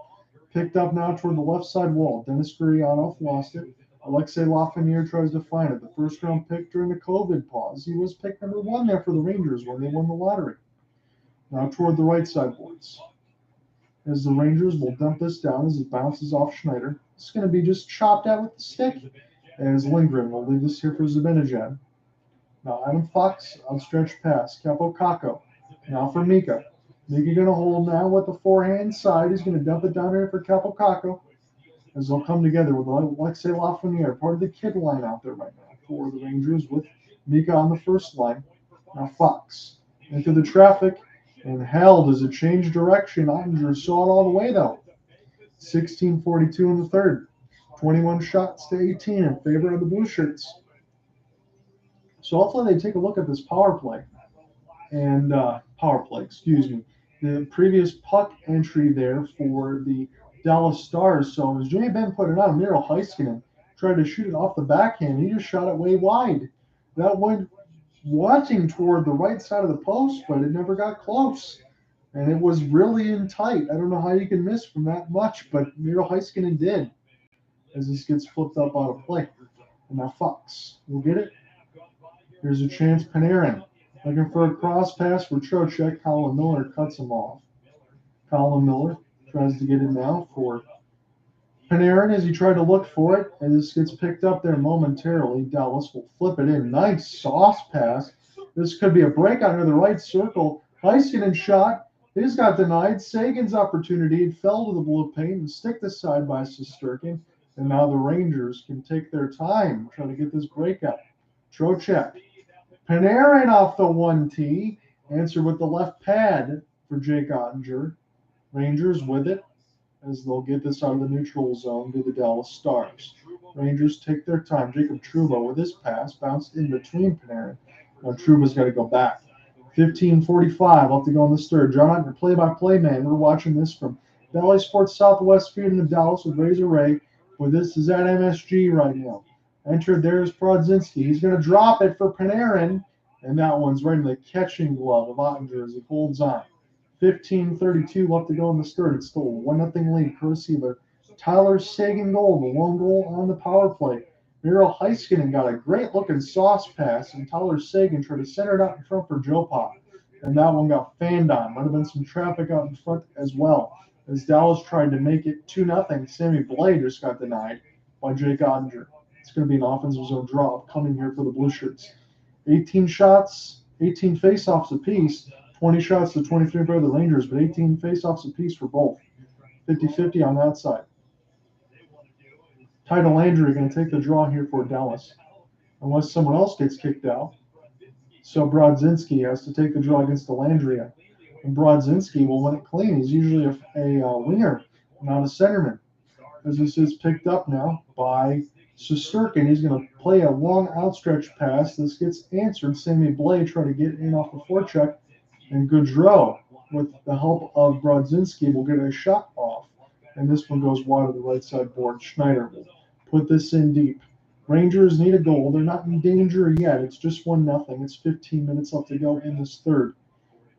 Picked up now toward the left side wall. Dennis Gurianov lost it. Alexei Lafreniere tries to find it. The first round pick during the COVID pause. He was pick number 1 there for the Rangers when they won the lottery. Now toward the right side boards. As the Rangers will dump this down as it bounces off Schneider. It's going to be just chopped out with the stick. As Lindgren will leave this here for Zibanejad. Now Adam Fox, outstretched pass. Capo Caco. Now for Mika. Mika going to hold now with the forehand side. He's going to dump it down here for Capo Caco. As they'll come together with Alexei Lafreniere, part of the kid line out there right now for the Rangers with Mika on the first line. Now Fox into the traffic and held as it changed direction. Oettinger saw it all the way though. 16:42 in the third. 21 shots to 18 in favor of the Blue Shirts. So hopefully they take a look at this power play. The previous puck entry there for the Dallas Stars. So as Jimmy Benn put it on, Miro Heiskanen tried to shoot it off the backhand. He just shot it way wide. That went watching toward the right side of the post, but it never got close. And it was really in tight. I don't know how you can miss from that much, but Miro Heiskanen did. As this gets flipped up out of play. And now Fox will get it. Here's a chance. Panarin looking for a cross pass for Trocheck. Colin Miller cuts him off. Colin Miller tries to get it now for Panarin as he tried to look for it. And this gets picked up there momentarily. Dallas will flip it in. Nice soft pass. This could be a breakout near the right circle. Heiskanen shot. His got denied. Seguin's opportunity. It fell to the blue paint and stick this side by Shesterkin. And now the Rangers can take their time trying to get this breakout. Trocheck. Panarin off the 1T. Answer with the left pad for Jake Oettinger. Rangers with it as they'll get this out of the neutral zone to the Dallas Stars. Rangers take their time. Jacob Trouba with his pass bounced in between Panarin. Now Trouba's got to go back. 15:45 left to go in the third. John Oettinger, play-by-play man. We're watching this from Valley Sports Southwest feeding of Dallas with Razor Ray. Well, this is at MSG right now. Entered there is Brodzinski. He's going to drop it for Panarin, and that one's right in the catching glove of Oettinger as he holds on. 15:32 left to go in the third. It's still a 1-0 lead, courtesy of a Tyler Seguin goal, the lone goal on the power play. Miro Heiskanen got a great-looking sauce pass, and Tyler Seguin tried to center it out in front for Joe Pop. And that one got fanned on. Might have been some traffic out in front as well. As Dallas tried to make it 2-0, Sammy Blais just got denied by Jake Oettinger. It's going to be an offensive zone draw coming here for the Blue Shirts. 18 shots, 18 face-offs apiece, 20 shots to 23 for the Rangers, but 18 face-offs apiece for both. 50-50 on that side. Title Landry going to take the draw here for Dallas, unless someone else gets kicked out. So Brodzinski has to take the draw against Delandria. And Brodzinski will win it clean. He's usually a winger, not a centerman. As this is picked up now by Shesterkin. He's going to play a long outstretched pass. This gets answered. Sammy Blais trying to get in off the forecheck. And Gaudreau, with the help of Brodzinski, will get a shot off. And this one goes wide of the right side board. Schneider will put this in deep. Rangers need a goal. They're not in danger yet. It's just 1-0. It's 15 minutes left to go in this third.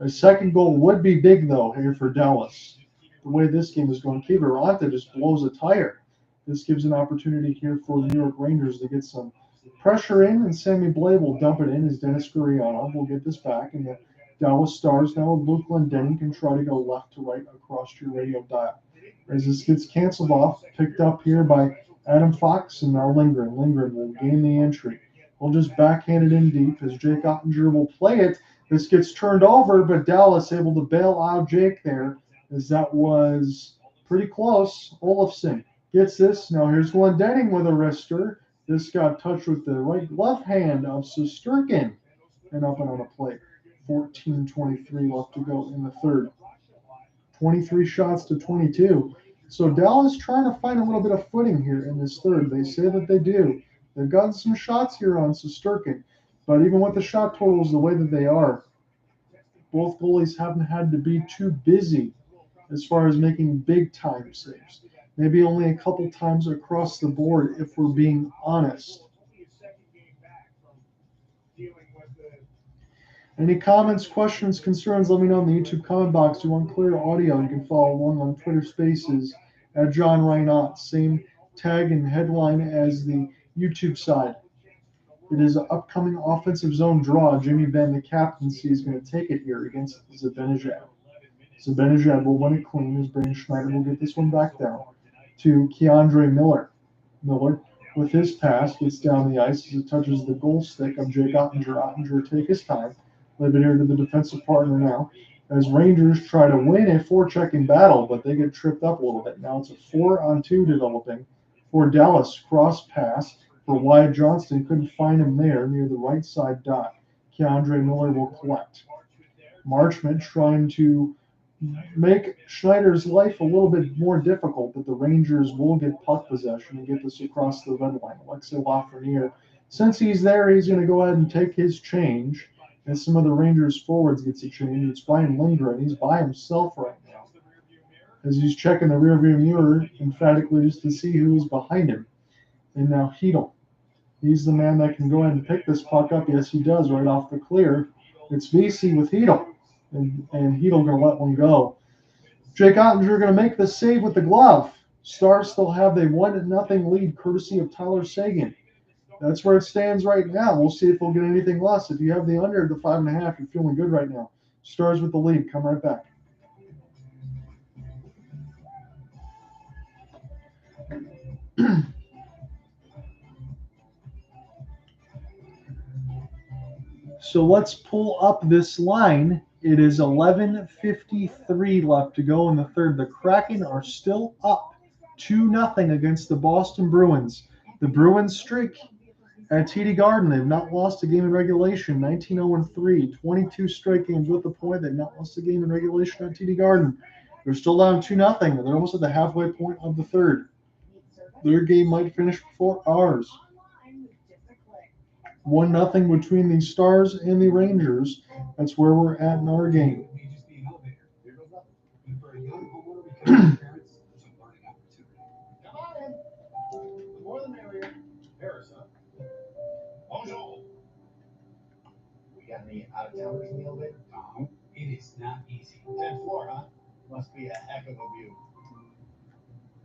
A second goal would be big, though, here for Dallas. The way this game is going, Kiviranta just blows a tire. This gives an opportunity here for the New York Rangers to get some pressure in, and Sammy Blais will dump it in as Dennis Gurianov will get this back. And the Dallas Stars now with Luke Glendening can try to go left to right across your radio dial. As this gets canceled off, picked up here by Adam Fox and now Lindgren. Lindgren will gain the entry. We'll just backhand it in deep as Jake Oettinger will play it. This gets turned over, but Dallas able to bail out Jake there, as that was pretty close. Olofsson gets this. Now here's Glendening with a wrister. This got touched with the right glove hand of Shesterkin and up and on a plate. 14:23 left to go in the third. 23 shots to 22. So Dallas trying to find a little bit of footing here in this third. They say that they do. They've gotten some shots here on Shesterkin. But even with the shot totals the way that they are, both goalies haven't had to be too busy as far as making big-time saves. Maybe only a couple times across the board, if we're being honest. Any comments, questions, concerns, let me know in the YouTube comment box. If you want clear audio, you can follow along on Twitter Spaces at John Reinott. Same tag and headline as the YouTube side. It is an upcoming offensive zone draw. Jimmy Benn, the captaincy, is going to take it here against Zibanejad. Zibanejad will win it clean as Brandon Schneider will get this one back down to Keandre Miller. Miller, with his pass, gets down the ice as it touches the goal stick of Jake Oettinger. Oettinger take his time. Leave it here to the defensive partner now. As Rangers try to win a forechecking battle, but they get tripped up a little bit. Now it's a 4-on-2 developing for Dallas. Cross pass for Wyatt Johnston. Couldn't find him there near the right side dot. Keandre Miller will collect. Marchment trying to make Schneider's life a little bit more difficult, but the Rangers will get puck possession and get this across the red line. Alexei Lafreniere, since he's there, he's going to go ahead and take his change. And some of the Rangers forwards gets a change. It's Brian Lindgren. He's by himself right now as he's checking the rearview mirror emphatically just to see who is behind him. And now Hedl. He's the man that can go ahead and pick this puck up. Yes, he does right off the clear. It's VC with Hedl. And Hedl going to let one go. Jake Oettinger going to make the save with the glove. Stars still have a 1-0 lead courtesy of Tyler Seguin. That's where it stands right now. We'll see if we'll get anything less. If you have the under the 5.5, you're feeling good right now. Stars with the lead. Come right back. So let's pull up this line. It is 11:53 left to go in the third. The Kraken are still up 2-0 against the Boston Bruins. The Bruins streak at TD Garden. They've not lost a game in regulation. 19-0-3, 22 straight games with the point. They've not lost a game in regulation at TD Garden. They're still down 2-0. They're almost at the halfway point of the third. Their game might finish before ours. 1-0 between the Stars and the Rangers. That's where we're at in our game. We got any out of towners in the elevator? It is not easy. 10th floor, huh? Must be a heck of a view.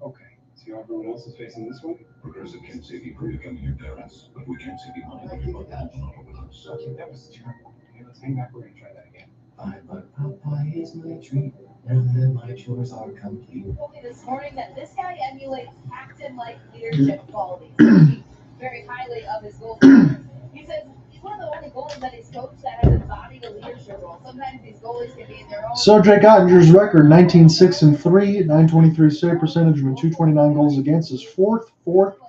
Okay, so everyone else is facing this way? Progressive can save you from becoming your parents, but we can't save you money when you buy the home with us. Okay, that was terrible. Okay, let's hang back. We're gonna try that again. Popeye is my treat. Now that my chores are complete. Told me this morning that this guy emulates captain-like leadership qualities. He speaks very highly of his goaltender. He says he's one of the only goalies that he's coached that has embodied a leadership role. Sometimes these goalies can be in their own. So Jake Ottinger's record, 19-6-3, 923 save percentage, and 229 goals against, is fourth,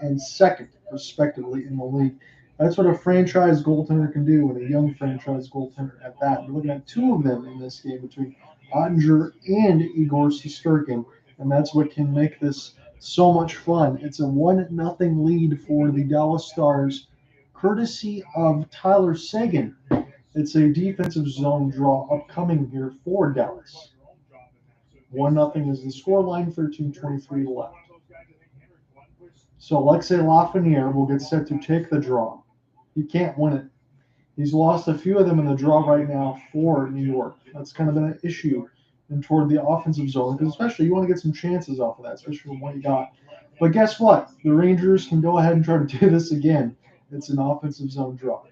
and second, respectively, in the league. That's what a franchise goaltender can do, and a young franchise goaltender at that. We're looking at two of them in this game between Oettinger and Igor Shesterkin, and that's what can make this so much fun. It's a 1-0 lead for the Dallas Stars, courtesy of Tyler Seguin. It's a defensive zone draw upcoming here for Dallas. 1-0 is the scoreline, 13:23 left. So Alexei Lafreniere will get set to take the draw. He can't win it. He's lost a few of them in the draw right now for New York. That's kind of been an issue and toward the offensive zone, because especially you want to get some chances off of that, especially from what you got. But guess what? The Rangers can go ahead and try to do this again. It's an offensive zone draw.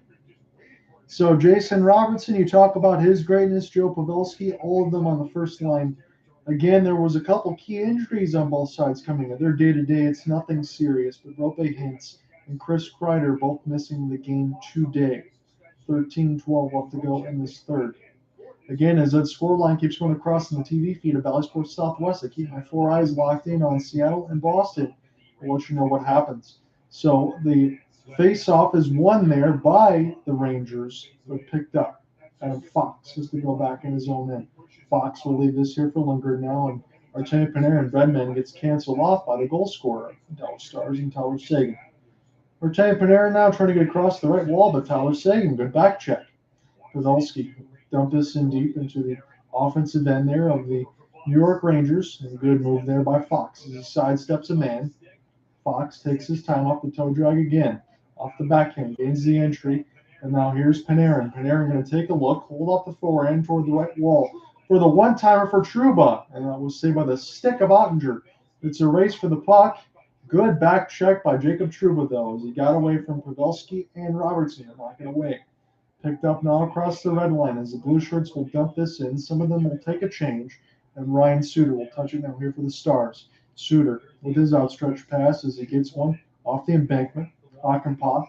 So Jason Robertson, you talk about his greatness, Joe Pavelski, all of them on the first line. Again, there was a couple key injuries on both sides coming in. They're day-to-day. It's nothing serious, but Roope Hintz and Chris Kreider both missing the game today. 13-12 left to go in this third. Again, as that scoreline keeps going across in the TV feed of Valley Sports Southwest, I keep my 4 eyes locked in on Seattle and Boston. I'll let you know what happens. So the face-off is won there by the Rangers, but picked up. Adam Fox has to go back in his own end. Fox will leave this here for Lindgren now, and Artemi Panarin Benn gets canceled off by the goal scorer of the Dallas Stars and Tyler Seguin. Artemi Panarin now trying to get across the right wall, but Tyler Seguin, good back check. Pavelski dumped this in deep into the offensive end there of the New York Rangers, and a good move there by Fox as he sidesteps a man. Fox takes his time off the toe drag again, off the backhand, gains the entry, and now here's Panarin. Panarin going to take a look, hold off the forehand toward the right wall for the one-timer for Trouba, and that was saved by the stick of Oettinger. It's a race for the puck. Good back check by Jacob Trouba, though, as he got away from Pavelski and Robertson and knocked it away. Picked up now across the red line as the Blue Shirts will dump this in. Some of them will take a change, and Ryan Suter will touch it now here for the Stars. Suter with his outstretched pass as he gets one off the embankment. Hakanpää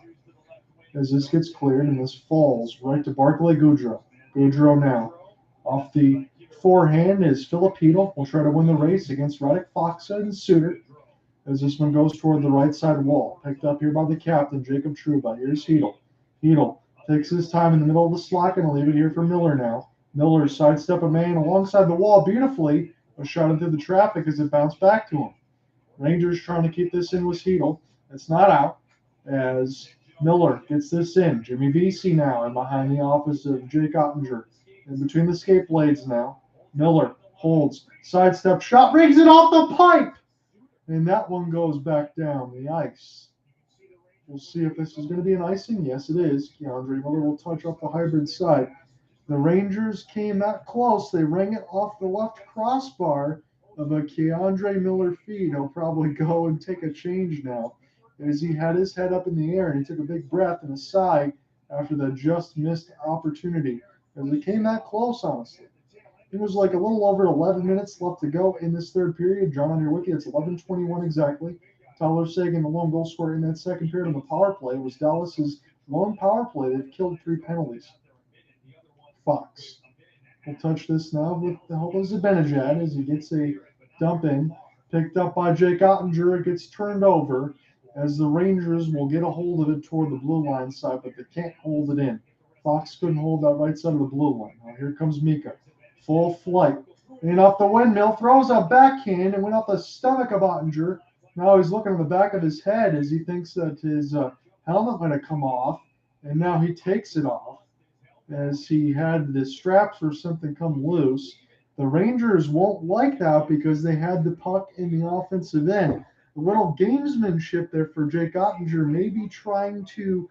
as this gets cleared, and this falls right to Barclay Goodrow. Goodrow now off the forehand is Filipino. Will try to win the race against Radek Faksa and Suter as this one goes toward the right side wall. Picked up here by the captain, Jacob Trouba. Here's Hedl. Hedl takes his time in the middle of the slot and will leave it here for Miller now. Miller sidestep a man alongside the wall beautifully, but shot into the traffic as it bounced back to him. Rangers trying to keep this in with Hedl. It's not out as Miller gets this in. Jimmy Vesey now and behind the office of Jake Ottinger. In between the skate blades now. Miller holds, sidestep shot, rings it off the pipe. And that one goes back down the ice. We'll see if this is going to be an icing. Yes, it is. Keandre Miller will touch off the hybrid side. The Rangers came that close. They rang it off the left crossbar of a Keandre Miller feed. He'll probably go and take a change now as he had his head up in the air and he took a big breath and a sigh after the just missed opportunity. As it came that close, honestly. It was like a little over 11 minutes left to go in this third period. John on your wiki, it's 11:21 exactly. Tyler Seguin, the lone goal scorer in that second period on the power play, was Dallas's lone power play. They've killed 3 penalties. Fox will touch this now with the help of Zibanejad as he gets a dump in. Picked up by Jake Ottinger. It gets turned over as the Rangers will get a hold of it toward the blue line side, but they can't hold it in. Fox couldn't hold that right side of the blue line. Now here comes Mika. Full flight. And off the windmill, throws a backhand and went off the stomach of Oettinger. Now he's looking on the back of his head as he thinks that his helmet might have come off. And now he takes it off as he had the straps or something come loose. The Rangers won't like that because they had the puck in the offensive end. A little gamesmanship there for Jake Ottinger, maybe trying to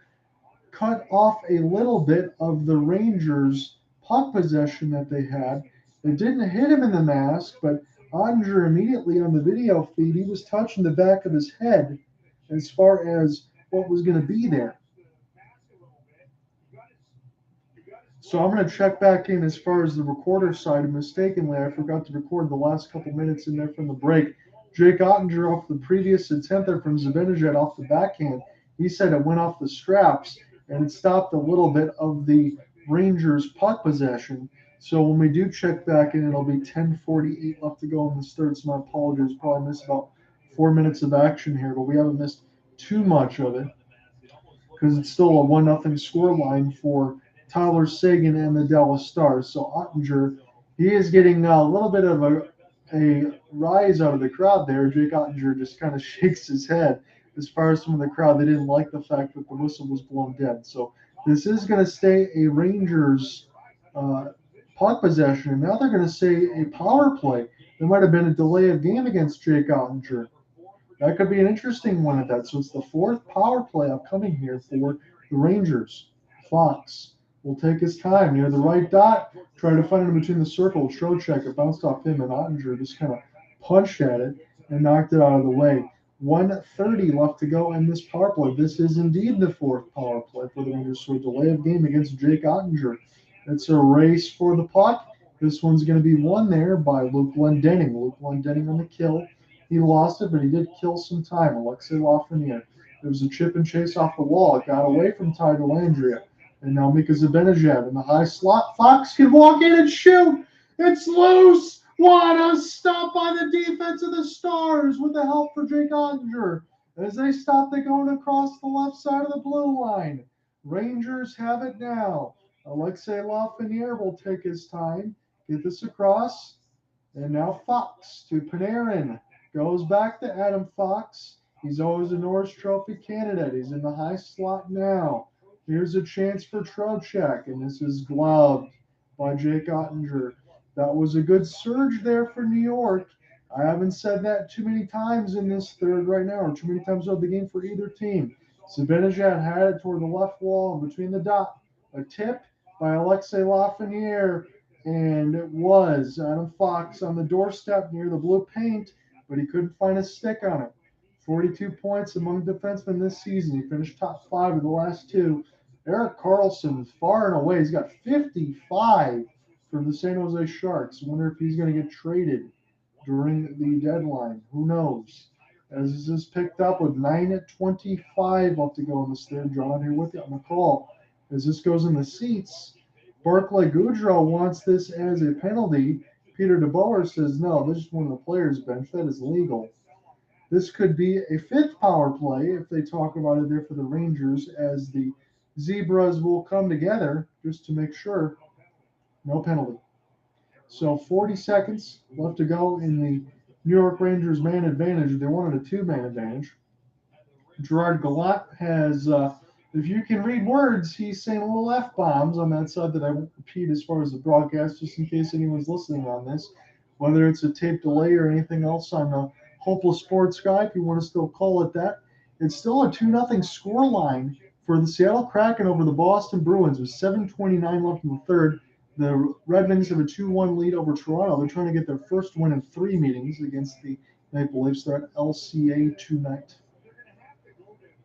cut off a little bit of the Rangers' puck possession that they had. It didn't hit him in the mask, but Oettinger immediately on the video feed, he was touching the back of his head as far as what was going to be there. So I'm going to check back in as far as the recorder side. And mistakenly, I forgot to record the last couple minutes in there from the break. Jake Oettinger off the previous attempt there from Zibanejad off the backhand. He said it went off the straps and it stopped a little bit of the Rangers puck possession. So when we do check back in, it'll be 10:48 left to go in this third. So my apologies. Probably missed about 4 minutes of action here, but we haven't missed too much of it because it's still a 1-0 score line for Tyler Seguin and the Dallas Stars. So Oettinger, he is getting a little bit of a rise out of the crowd there. Jake Oettinger just kind of shakes his head as far as some of the crowd. They didn't like the fact that the whistle was blown dead. So this is going to stay a Rangers puck possession. And now they're going to say a power play. There might have been a delay of game against Jake Oettinger. That could be an interesting one at that. So it's the fourth power play upcoming here for the Rangers. Fox will take his time near the right dot, try to find him between the circle. Trocheck, it bounced off him, and Oettinger just kind of punched at it and knocked it out of the way. 1:30 left to go in this power play. This is indeed the fourth power play for the Rangers. So a delay of game against Jake Oettinger. It's a race for the puck. This one's going to be won there by Luke Glendening. Luke Glendening on the kill. He lost it, but he did kill some time. Alexei Lafreniere. There was a chip and chase off the wall. It got away from Ty Dellandrea. And now Mika Zibanejad in the high slot. Fox can walk in and shoot. It's loose. What a stop by the defense of the Stars with the help for Jake Oettinger. As they stop, they going across the left side of the blue line. Rangers have it now. Alexei Lafreniere will take his time, get this across. And now Fox to Panarin. Goes back to Adam Fox. He's always a Norris Trophy candidate. He's in the high slot now. Here's a chance for Trocheck, and this is gloved by Jake Oettinger. That was a good surge there for New York. I haven't said that too many times in this third right now, or too many times over the game for either team. Zibanejad had it toward the left wall and between the dot. A tip by Alexei Lafreniere, and it was Adam Fox on the doorstep near the blue paint, but he couldn't find a stick on it. 42 points among defensemen this season. He finished top 5 of the last 2. Erik Karlsson, far and away, he's got 55 for the San Jose Sharks. I wonder if he's going to get traded during the deadline. Who knows? As this is picked up with 9:25 left to go in this third. John here with you on the call. As this goes in the seats, Barclay Goodrow wants this as a penalty. Peter DeBoer says, no, this is one of the players' bench. That is legal. This could be a fifth power play if they talk about it there for the Rangers, as the Zebras will come together just to make sure. No penalty. So 40 seconds left to go in the New York Rangers man advantage. They wanted a 2-man advantage. Gerard Gallant has, if you can read words, he's saying little F-bombs on that side that I won't repeat as far as the broadcast, just in case anyone's listening on this, whether it's a tape delay or anything else on the Hopeless Sports Guy, if you want to still call it that. It's still a 2-0 score line for the Seattle Kraken over the Boston Bruins with 7:29 left in the third. The Red Wings have a 2-1 lead over Toronto. They're trying to get their first win in 3 meetings against the Maple Leafs. They're at LCA tonight.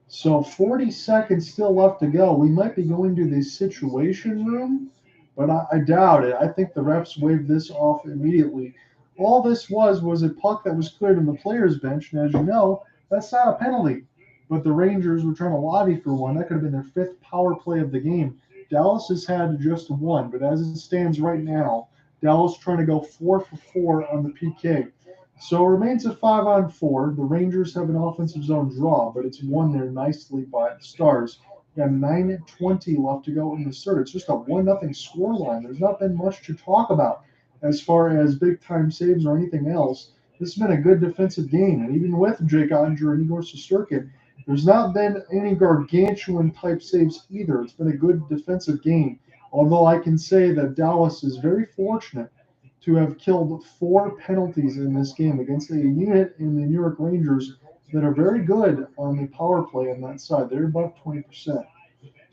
So 40 seconds still left to go. We might be going to the situation room, but I doubt it. I think the refs waved this off immediately. All this was a puck that was cleared on the players' bench, and as you know, that's not a penalty. But the Rangers were trying to lobby for one. That could have been their 5th power play of the game. Dallas has had just 1, but as it stands right now, Dallas trying to go 4 for 4 on the PK. So it remains a 5-on-4. The Rangers have an offensive zone draw, but it's won there nicely by the Stars. Got 9:20 left to go in the third. It's just a 1-0 score line. There's not been much to talk about as far as big-time saves or anything else. This has been a good defensive game, and even with Jake Oettinger and Igor Shesterkin, there's not been any gargantuan-type saves either. It's been a good defensive game, although I can say that Dallas is very fortunate to have killed 4 penalties in this game against a unit in the New York Rangers that are very good on the power play on that side. They're above 20%.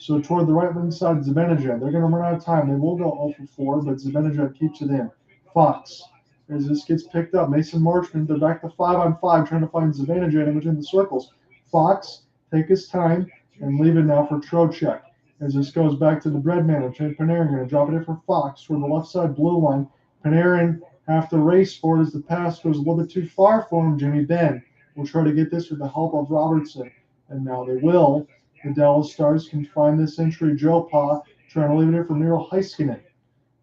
So toward the right wing side, Zibanejad. They're going to run out of time. They will go 0 for 4, but Zibanejad keeps it in. Fox, as this gets picked up, Mason Marchment, they're back to 5-on-5, trying to find Zibanejad in between the circles. Fox, take his time and leave it now for Trocheck. As this goes back to the bread man, Panarin going to drop it in for Fox toward the left side blue line. Panarin have to race for it as the pass goes a little bit too far for him. Jimmy Benn will try to get this with the help of Robertson, and now they will. The Dallas Stars can find this entry. Joe Pa trying to leave it in for Miro Heiskanen.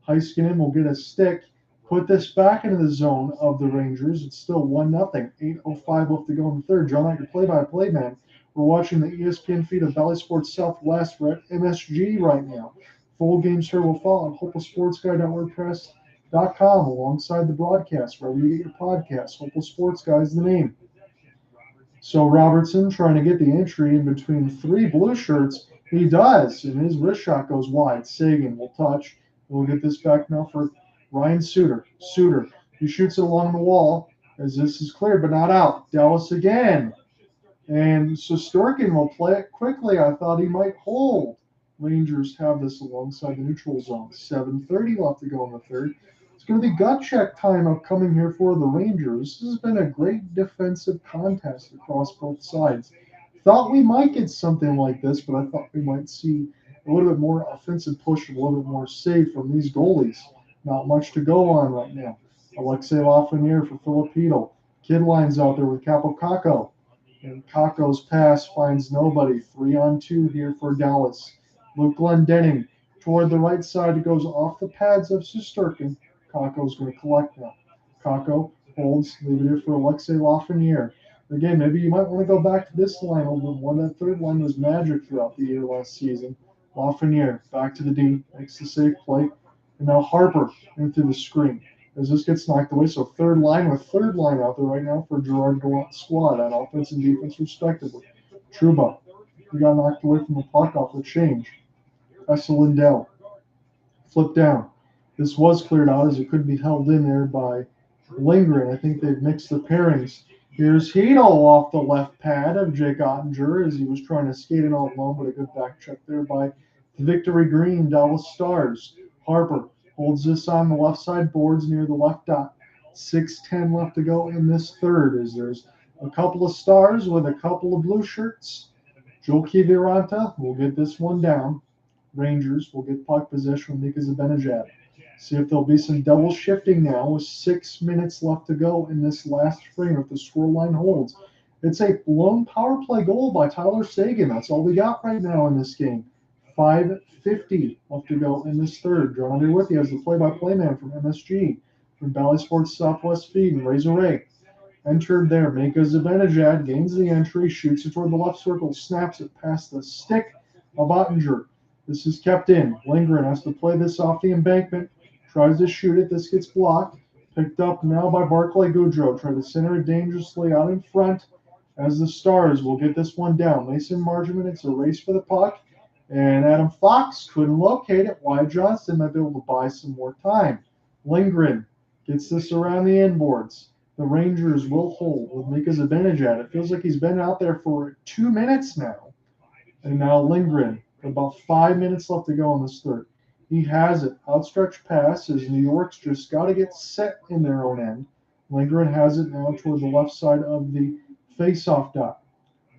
Heiskanen will get a stick, put this back into the zone of the Rangers. It's still 1-0. 8:05 left to go in the third. John Knight, your play-by-play man. We're watching the ESPN feed of Valley Sports Southwest. We're at MSG right now. Full game here will follow on hopelessportsguy.wordpress.com alongside the broadcast, wherever you get your podcasts. Hopeless Sports Guy is the name. So Robertson trying to get the entry in between three blue shirts. He does, and his wrist shot goes wide. Seguin will touch. We'll get this back now for Ryan Suter. Suter, he shoots it along the wall as this is cleared, but not out. Dallas again. And Shesterkin will play it quickly. I thought he might hold. Rangers have this alongside the neutral zone. 7:30 left to go in the third. It's going to be gut check time upcoming here for the Rangers. This has been a great defensive contest across both sides. Thought we might get something like this, but I thought we might see a little bit more offensive push, a little bit more save from these goalies. Not much to go on right now. Alexei Lafreniere for Filipino. Kid lines out there with Capo Caco. And Caco's pass finds nobody. 3-on-2 here for Dallas. Luke Glendening toward the right side. It goes off the pads of Shesterkin. Caco's going to collect now. Caco holds, leave it here for Alexei Lafreniere. Again, maybe you might want to go back to this line a little bit more. That third line was magic throughout the year last season. Lafreniere back to the D, makes the safe play. And now Harper into the screen as this gets knocked away. So third line out there right now for Gerard Gallant's squad on offense and defense respectively. Trouba, he got knocked away from the puck off the change. Essa Lindell, flip down. This was cleared out as it could be held in there by Lindgren. I think they've mixed the pairings. Here's Hito off the left pad of Jake Oettinger as he was trying to skate it all alone, but a good back check there by Victory Green, Dallas Stars. Harper holds this on the left side boards near the left dot. 6:10 left to go in this third as there's a couple of Stars with a couple of blue shirts. Joel Kiviranta will get this one down. Rangers will get puck possession with Mika Zibanejad. See if there'll be some double shifting now with 6 minutes left to go in this last frame if the scoreline holds. It's a lone power play goal by Tyler Seguin. That's all we got right now in this game. 5:50 left to go in this third. John Under with you as the play-by-play man from MSG, from Valley Sports Southwest Feed and Razor Ray. Entered there. Mika Zibanejad gains the entry, shoots it toward the left circle, snaps it past the stick of Oettinger. This is kept in. Lindgren has to play this off the embankment. Tries to shoot it. This gets blocked. Picked up now by Barclay Goodrow. Try to center it dangerously out in front as the Stars will get this one down. Mason Marchment, it's a race for the puck. And Adam Fox couldn't locate it. Wyatt Johnston might be able to buy some more time. Lindgren gets this around the inboards. The Rangers will hold with Mika Zibanejad. It feels like he's been out there for 2 minutes now. And now Lindgren, about 5 minutes left to go in this third. He has it. Outstretched pass as New York's just got to get set in their own end. Lindgren has it now toward the left side of the face-off dot.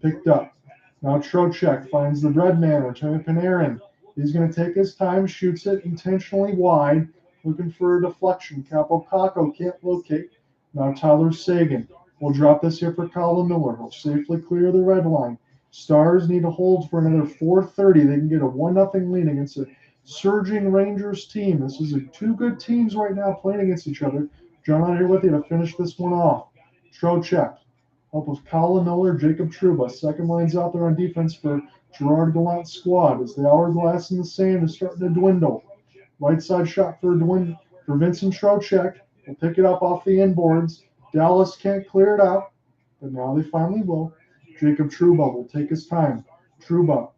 Picked up. Now Trocheck finds the bread man, Artemi Panarin. He's going to take his time, shoots it intentionally wide, looking for a deflection. Capo Caco can't locate. Now Tyler Seguin will drop this here for Colin Miller. He'll safely clear the red line. Stars need to hold for another 4:30. They can get a 1-0 lead against a surging Rangers team. This is two good teams right now playing against each other. John out here with you to finish this one off. Trocheck, help with Colin Miller, Jacob Trouba. Second line's out there on defense for Gerard Gallant's squad as the hourglass in the sand is starting to dwindle. Right side shot for Vincent Trocheck. Will pick it up off the inboards. Dallas can't clear it out, but now they finally will. Jacob Trouba will take his time. Trouba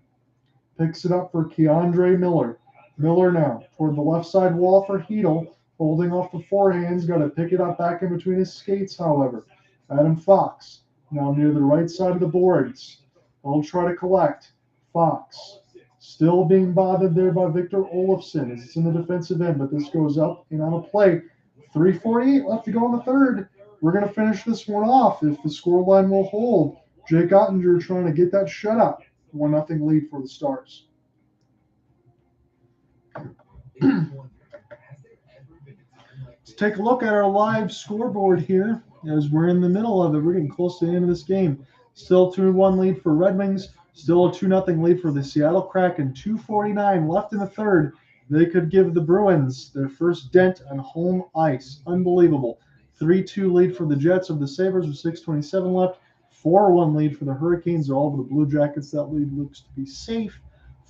picks it up for Keandre Miller. Miller now toward the left side wall for Hedel, holding off the forehands. Got to pick it up back in between his skates, however. Adam Fox now near the right side of the boards. They'll try to collect. Fox Still being bothered there by Victor Olofsson as it's in the defensive end, but this goes up and on a play. 3:48 left to go in the third. We're going to finish this one off if the scoreline will hold. Jake Oettinger trying to get that shutout. 1-0 lead for the Stars. Let's take a look at our live scoreboard here as we're in the middle of it. We're getting close to the end of this game. Still 2-1 lead for Red Wings. Still a 2-0 lead for the Seattle Kraken. 2:49 left in the third. They could give the Bruins their first dent on home ice. Unbelievable. 3-2 lead for the Jets of the Sabres with 6:27 left. 4-1 lead for the Hurricanes. They're all over the Blue Jackets. That lead looks to be safe.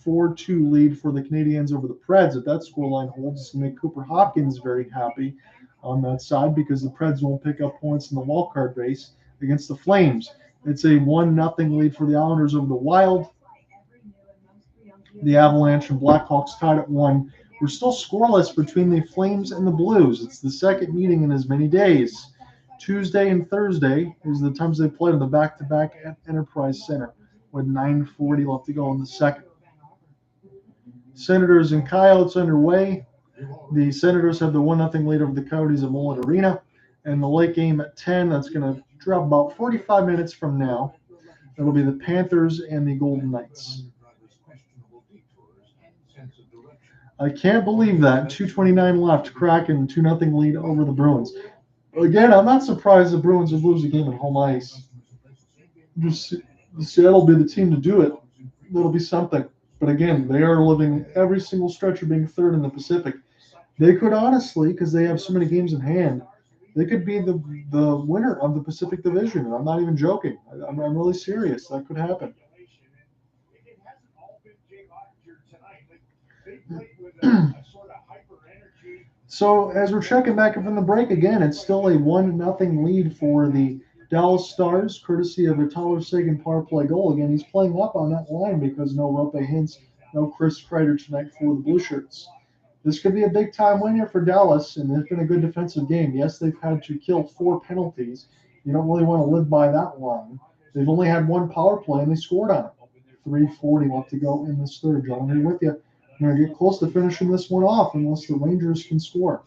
4-2 lead for the Canadiens over the Preds. If that scoreline holds, it's going to make Cooper Hopkins very happy on that side because the Preds won't pick up points in the wildcard race against the Flames. It's a 1-0 lead for the Islanders over the Wild. The Avalanche and Blackhawks tied at 1. We're still scoreless between the Flames and the Blues. It's the second meeting in as many days. Tuesday and Thursday is the times they played on the back-to-back at Enterprise Center with 9:40 left to go in the second. Senators and Coyotes underway. The Senators have the 1-0 lead over the Coyotes at Mullet Arena. And the late game at 10, that's going to drop about 45 minutes from now. It'll be the Panthers and the Golden Knights. I can't believe that. 2:29 left. Kraken 2-0 lead over the Bruins. Again, I'm not surprised the Bruins would lose a game on home ice. Just Seattle will be the team to do it. That'll be something. But again, they are living every single stretch of being third in the Pacific. They could honestly, because they have so many games in hand, they could be the winner of the Pacific Division. I'm not even joking. I'm really serious. That could happen. So as we're checking back up in the break again, it's still a 1-0 lead for the Dallas Stars, courtesy of a Tyler Seguin power play goal. Again, he's playing up on that line because no Roope, Hintz, no Chris Kreider tonight for the Blue Shirts. This could be a big-time win here for Dallas, and it's been a good defensive game. Yes, they've had to kill 4 penalties. You don't really want to live by that line. They've only had 1 power play, and they scored on it. 3:40 left to go in this third. John, I'm with you. I'm going to get close to finishing this one off unless the Rangers can score.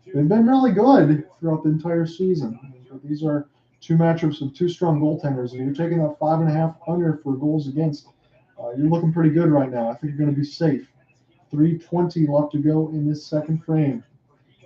They've been really good throughout the entire season. But these are 2 matchups of 2 strong goaltenders, and you're taking that 5.5 under for goals against. You're looking pretty good right now. I think you're going to be safe. 3:20 left to go in this second frame.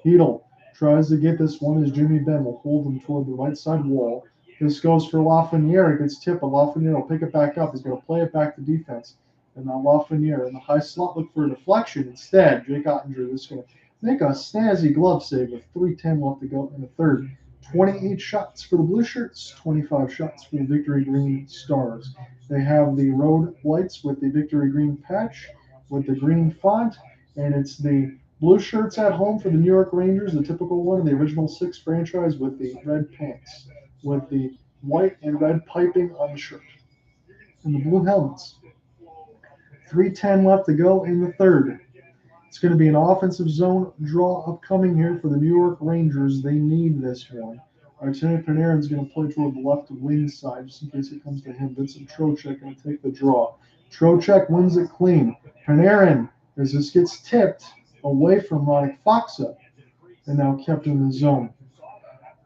Hedl tries to get this one as Jimmy Benn will hold him toward the right side wall. This goes for Lafreniere. It gets tipped, but Lafreniere will pick it back up. He's going to play it back to defense. And now Lafreniere in the high slot look for a deflection. Instead, Jake Oettinger is going to make a snazzy glove save with 3:10 left to go in the third. 28 shots for the Blue Shirts, 25 shots for the Victory Green Stars. They have the road lights with the Victory Green patch with the green font, and it's the Blue Shirts at home for the New York Rangers, the typical one, the original 6 franchise with the red pants, with the white and red piping on the shirt, and the blue helmets. 3:10 left to go in the third. It's going to be an offensive zone draw upcoming here for the New York Rangers. They need this one. Artemi Panarin is going to play toward the left wing side just in case it comes to him. Vincent Trocheck going to take the draw. Trocheck wins it clean. Panarin, as this gets tipped away from Radek Faksa, and now kept in the zone.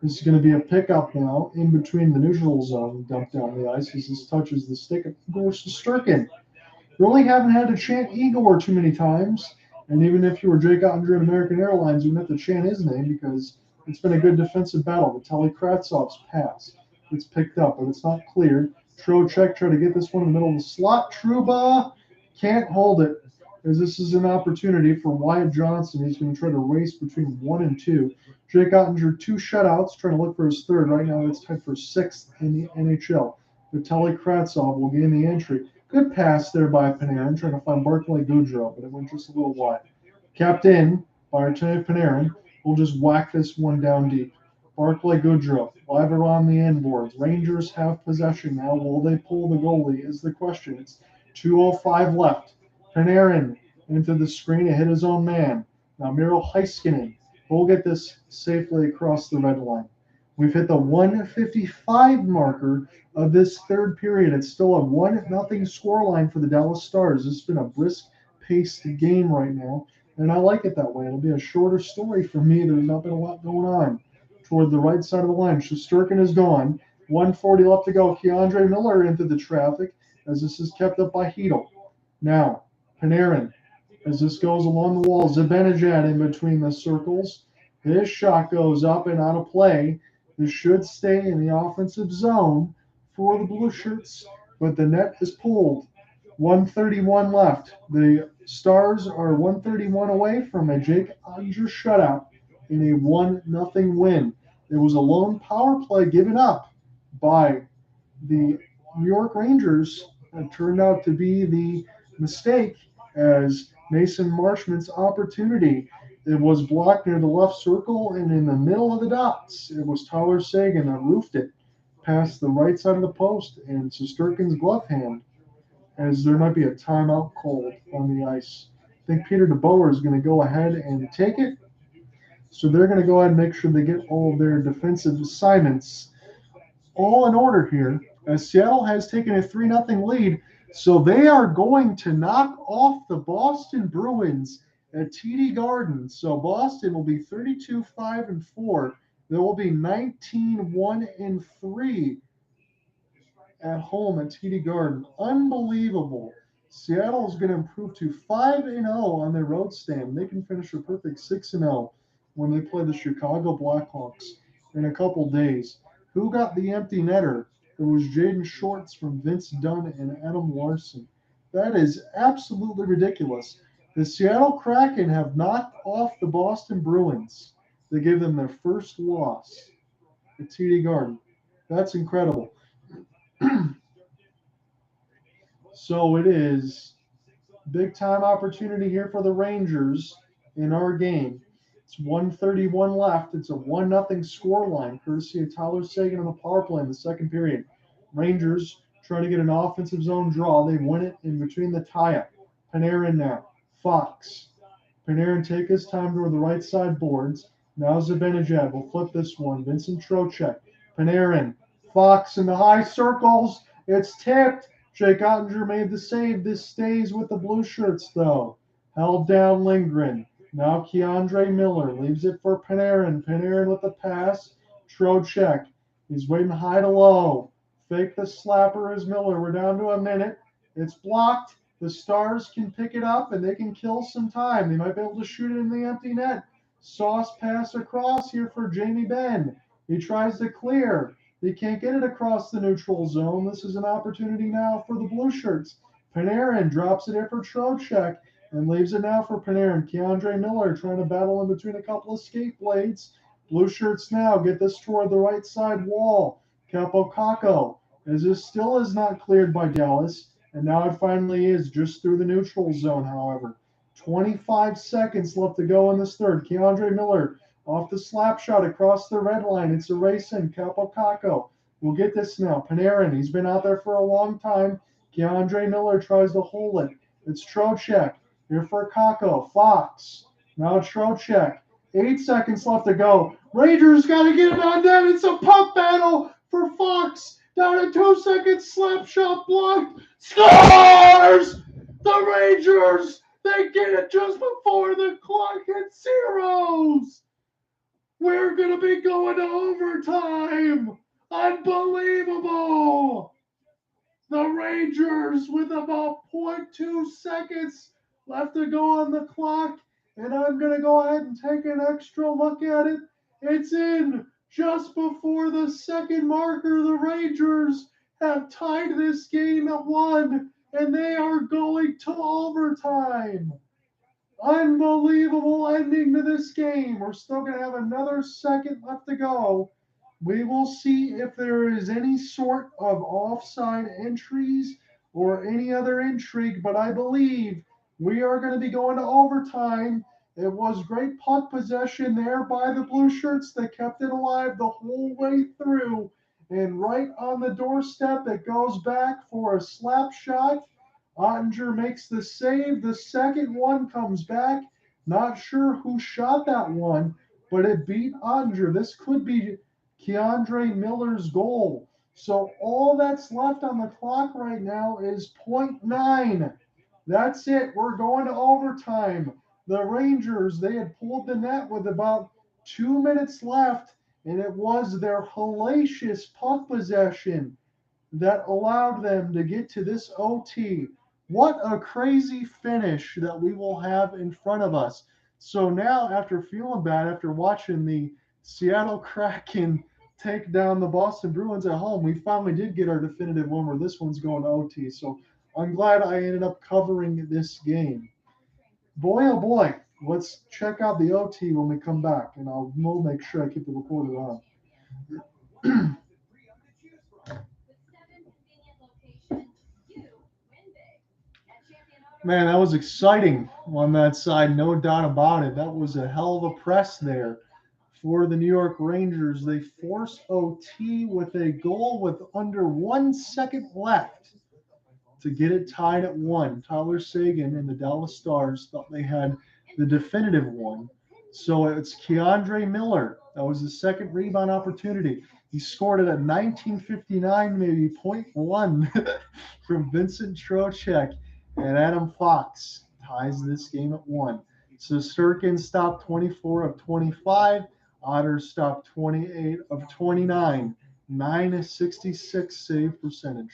This is going to be a pickup now in between the neutral zone, dumped down the ice as this touches the stick of Igor Shesterkin. You really haven't had to chant Igor too many times, and even if you were Jake Oettinger at American Airlines, you wouldn't have to chant his name because it's been a good defensive battle. Vitaly Kravtsov's pass. It's picked up, but it's not cleared. Trocheck trying to get this one in the middle of the slot. Trouba can't hold it, as this is an opportunity for Wyatt Johnson. He's going to try to race between 1 and 2. Jake Oettinger, 2 shutouts, trying to look for his third. Right now, it's tied for 6th in the NHL. Vitaly Kravtsov will gain the entry. Good pass there by Panarin, trying to find Barclay Goodrow, but it went just a little wide. Capped in by Artemi Panarin. We'll just whack this one down deep. Barclay Goodrow, live around the end boards. Rangers have possession now. Will they pull the goalie is the question. It's 2:05 left. Panarin into the screen to hit his own man. Now Miro Heiskanen will get this safely across the red line. We've hit the 155 marker of this third period. It's still a 1-0 scoreline for the Dallas Stars. It's been a brisk-paced game right now, and I like it that way. It'll be a shorter story for me. There's not been a lot going on. Toward the right side of the line, Shesterkin is gone. 1:40 left to go. Keandre Miller into the traffic as this is kept up by Hedl. Now, Panarin, as this goes along the wall, Zibanejad in between the circles. His shot goes up and out of play. This should stay in the offensive zone for the Blue Shirts, but the net is pulled. 1:31 left. The Stars are 1:31 away from a Jake Oettinger shutout in a 1-0 win. There was a lone power play given up by the New York Rangers. It turned out to be the mistake as Mason Marchment's opportunity. It was blocked near the left circle and in the middle of the dots. It was Tyler Seguin that roofed it past the right side of the post and Shesterkin's glove hand, as there might be a timeout called on the ice. I think Peter DeBoer is going to go ahead and take it. So they're going to go ahead and make sure they get all of their defensive assignments all in order here, as Seattle has taken a 3-0 lead. So they are going to knock off the Boston Bruins at TD Garden. So Boston will be 32-5-4. There will be 19-1-3 at home at TD Garden. Unbelievable. Seattle is going to improve to 5-0 on their road stand. They can finish a perfect 6-0 when they play the Chicago Blackhawks in a couple days. Who got the empty netter? It was Jaden Shorts from Vince Dunn and Adam Larson. That is absolutely ridiculous. The Seattle Kraken have knocked off the Boston Bruins. They gave them their first loss at TD Garden. That's incredible. So it is big time opportunity here for the Rangers in our game. It's 1:31 left. It's a 1-0 scoreline, courtesy of Tyler Seguin on the power play in the second period. Rangers trying to get an offensive zone draw. They win it in between the tie-up. Panarin now. Fox. Panarin take his time toward the right side boards. Now Zibanejad will flip this one. Vincent Trocheck. Panarin. Fox in the high circles. It's tipped. Jake Oettinger made the save. This stays with the Blue Shirts, though. Held down Lindgren. Now Keandre Miller leaves it for Panarin. Panarin with the pass. Trocheck. He's waiting high to low. Fake the slapper as Miller. We're down to a minute. It's blocked. The Stars can pick it up and they can kill some time. They might be able to shoot it in the empty net. Sauce pass across here for Jamie Benn. He tries to clear. He can't get it across the neutral zone. This is an opportunity now for the Blue Shirts. Panarin drops it in for Trocheck and leaves it now for Panarin. Keandre Miller trying to battle in between a couple of skate blades. Blue Shirts now get this toward the right side wall. Capo Caco, as this still is not cleared by Dallas, and now it finally is just through the neutral zone, however. 25 seconds left to go in this third. Keandre Miller off the slap shot across the red line. It's a race in. Capo Caco will get this now. Panarin, he's been out there for a long time. Keandre Miller tries to hold it. It's Trocheck. Here for Caco. Fox. Now Trocheck. 8 seconds left to go. Rangers got to get it on net. It's a puck battle for Fox. Down to 2 seconds. Slap shot blocked. Scores! The Rangers! They get it just before the clock hits zeros. We're going to be going to overtime. Unbelievable. The Rangers with about 0.2 seconds left to go on the clock. And I'm going to go ahead and take an extra look at it. It's in just before the second marker. The Rangers have tied this game at 1, and they are going to overtime. Unbelievable ending to this game. We're still going to have another second left to go. We will see if there is any sort of offside entries or any other intrigue, but I believe we are going to be going to overtime. It was great puck possession there by the Blue Shirts that kept it alive the whole way through. And right on the doorstep, it goes back for a slap shot. Oettinger makes the save. The second one comes back. Not sure who shot that one, but it beat Oettinger. This could be Keandre Miller's goal. So all that's left on the clock right now is 0.9. That's it. We're going to overtime. The Rangers, they had pulled the net with about 2 minutes left, and it was their hellacious puck possession that allowed them to get to this OT. What a crazy finish that we will have in front of us. So now, after feeling bad, after watching the Seattle Kraken take down the Boston Bruins at home, we finally did get our definitive one where this one's going to OT. So I'm glad I ended up covering this game. Boy, oh boy, let's check out the OT when we come back, and we'll make sure I keep the recorder on. Man, that was exciting on that side, no doubt about it. That was a hell of a press there for the New York Rangers. They force OT with a goal with under 1 second left to get it tied at 1. Tyler Seguin and the Dallas Stars thought they had the definitive one. So it's Keandre Miller. That was the second rebound opportunity. He scored it at 19:59, maybe 0.1 from Vincent Trocheck. And Adam Fox ties this game at 1. So Shesterkin stopped 24 of 25. Otter stopped 28 of 29. 966 save percentage.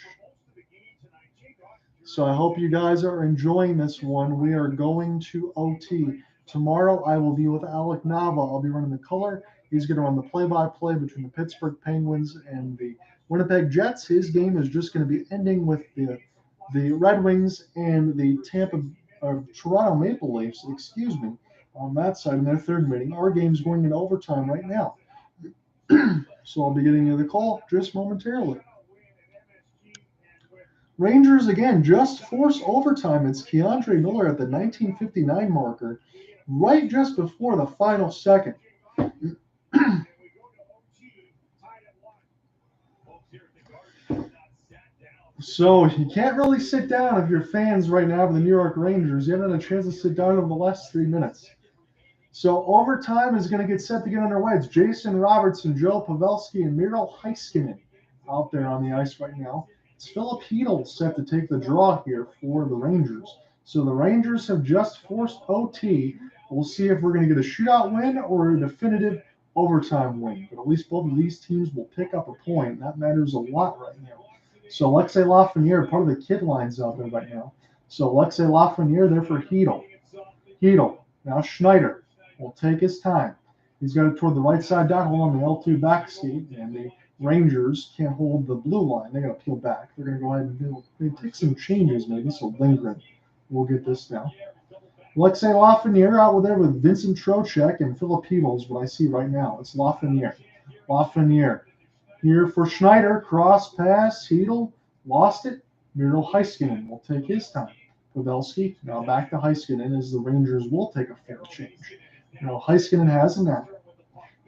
So I hope you guys are enjoying this one. We are going to OT. Tomorrow I will be with Alec Nava. I'll be running the color. He's going to run the play-by-play between the Pittsburgh Penguins and the Winnipeg Jets. His game is just going to be ending with the Red Wings and the Toronto Maple Leafs, on that side in their third meeting. Our game's going into overtime right now. So I'll be getting you the call just momentarily. Rangers, again, just force overtime. It's Keandre Miller at the 19:59 marker, right just before the final second. So you can't really sit down if you're fans right now of the New York Rangers. You haven't had a chance to sit down over the last 3 minutes. So overtime is going to get set to get underway. It's Jason Robertson, Joe Pavelski, and Miro Heiskanen out there on the ice right now. It's Philip Hedl set to take the draw here for the Rangers. So the Rangers have just forced OT. We'll see if we're going to get a shootout win or a definitive overtime win. But at least both of these teams will pick up a point. That matters a lot right now. So Alexei Lafreniere, part of the kid lines out there right now. So Alexei Lafreniere there for Hedl. Hedl, now Schneider will take his time. He's got it toward the right side dot hole on the L2 back skate, and the Rangers can't hold the blue line. They're going to peel back. They're going to go ahead and maybe take some changes maybe. So Lindgren will get this now. Alexei Lafreniere out there with Vincent Trocheck and Philip Hedl is what I see right now. It's Lafreniere. Lafreniere here for Schneider. Cross pass. Hedl lost it. Miro Heiskanen will take his time. Pavelski now back to Heiskanen as the Rangers will take a fair change. Now Heiskanen has a net.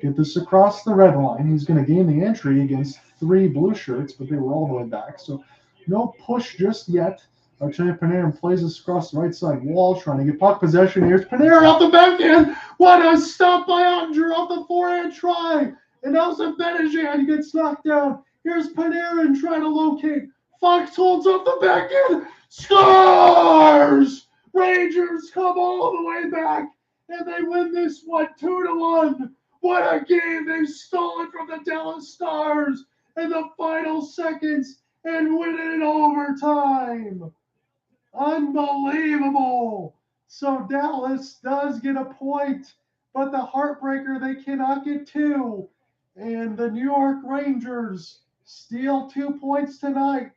Get this across the red line. He's going to gain the entry against 3 blue shirts, but they were all the way back. So no push just yet. Artemi Panarin plays this across the right side wall, trying to get puck possession. Here's Panarin off the backhand. What a stop by Oettinger off the forehand try. And now Zibanejad gets knocked down. Here's Panarin trying to locate. Fox holds up the backhand. Scores! Rangers come all the way back, and they win this one 2-1. What a game. They've stolen from the Dallas Stars in the final seconds and win it in overtime. Unbelievable. So Dallas does get a point, but the heartbreaker, they cannot get 2. And the New York Rangers steal 2 points tonight.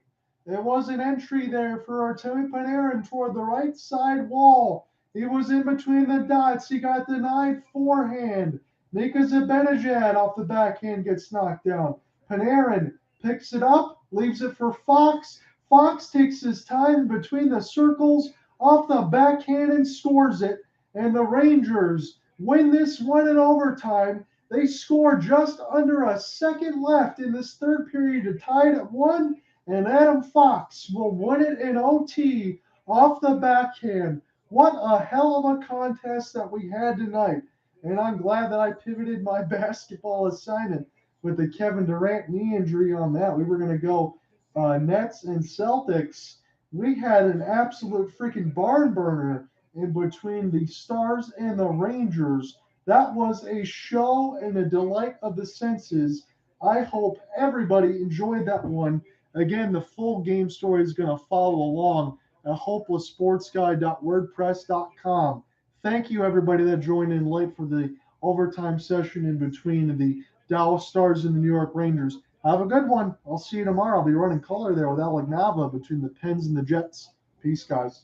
There was an entry there for Artemi Panarin toward the right side wall. He was in between the dots. He got denied forehand. Mika Zibanejad off the backhand gets knocked down. Panarin picks it up, leaves it for Fox. Fox takes his time between the circles off the backhand and scores it. And the Rangers win this one in overtime. They score just under a second left in this third period to tie it at 1. And Adam Fox will win it in OT off the backhand. What a hell of a contest that we had tonight. And I'm glad that I pivoted my basketball assignment with the Kevin Durant knee injury on that. We were going to go Nets and Celtics. We had an absolute freaking barn burner in between the Stars and the Rangers. That was a show and a delight of the senses. I hope everybody enjoyed that one. Again, the full game story is going to follow along at hopelesssportsguy.wordpress.com. Thank you, everybody that joined in late for the overtime session in between the Dallas Stars and the New York Rangers. Have a good one. I'll see you tomorrow. I'll be running color there with Alec Nava between the Pens and the Jets. Peace, guys.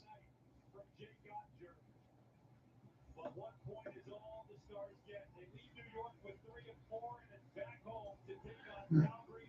But what point is all the Stars get? They leave New York with 3 of 4 and it's back home to take on Calgary.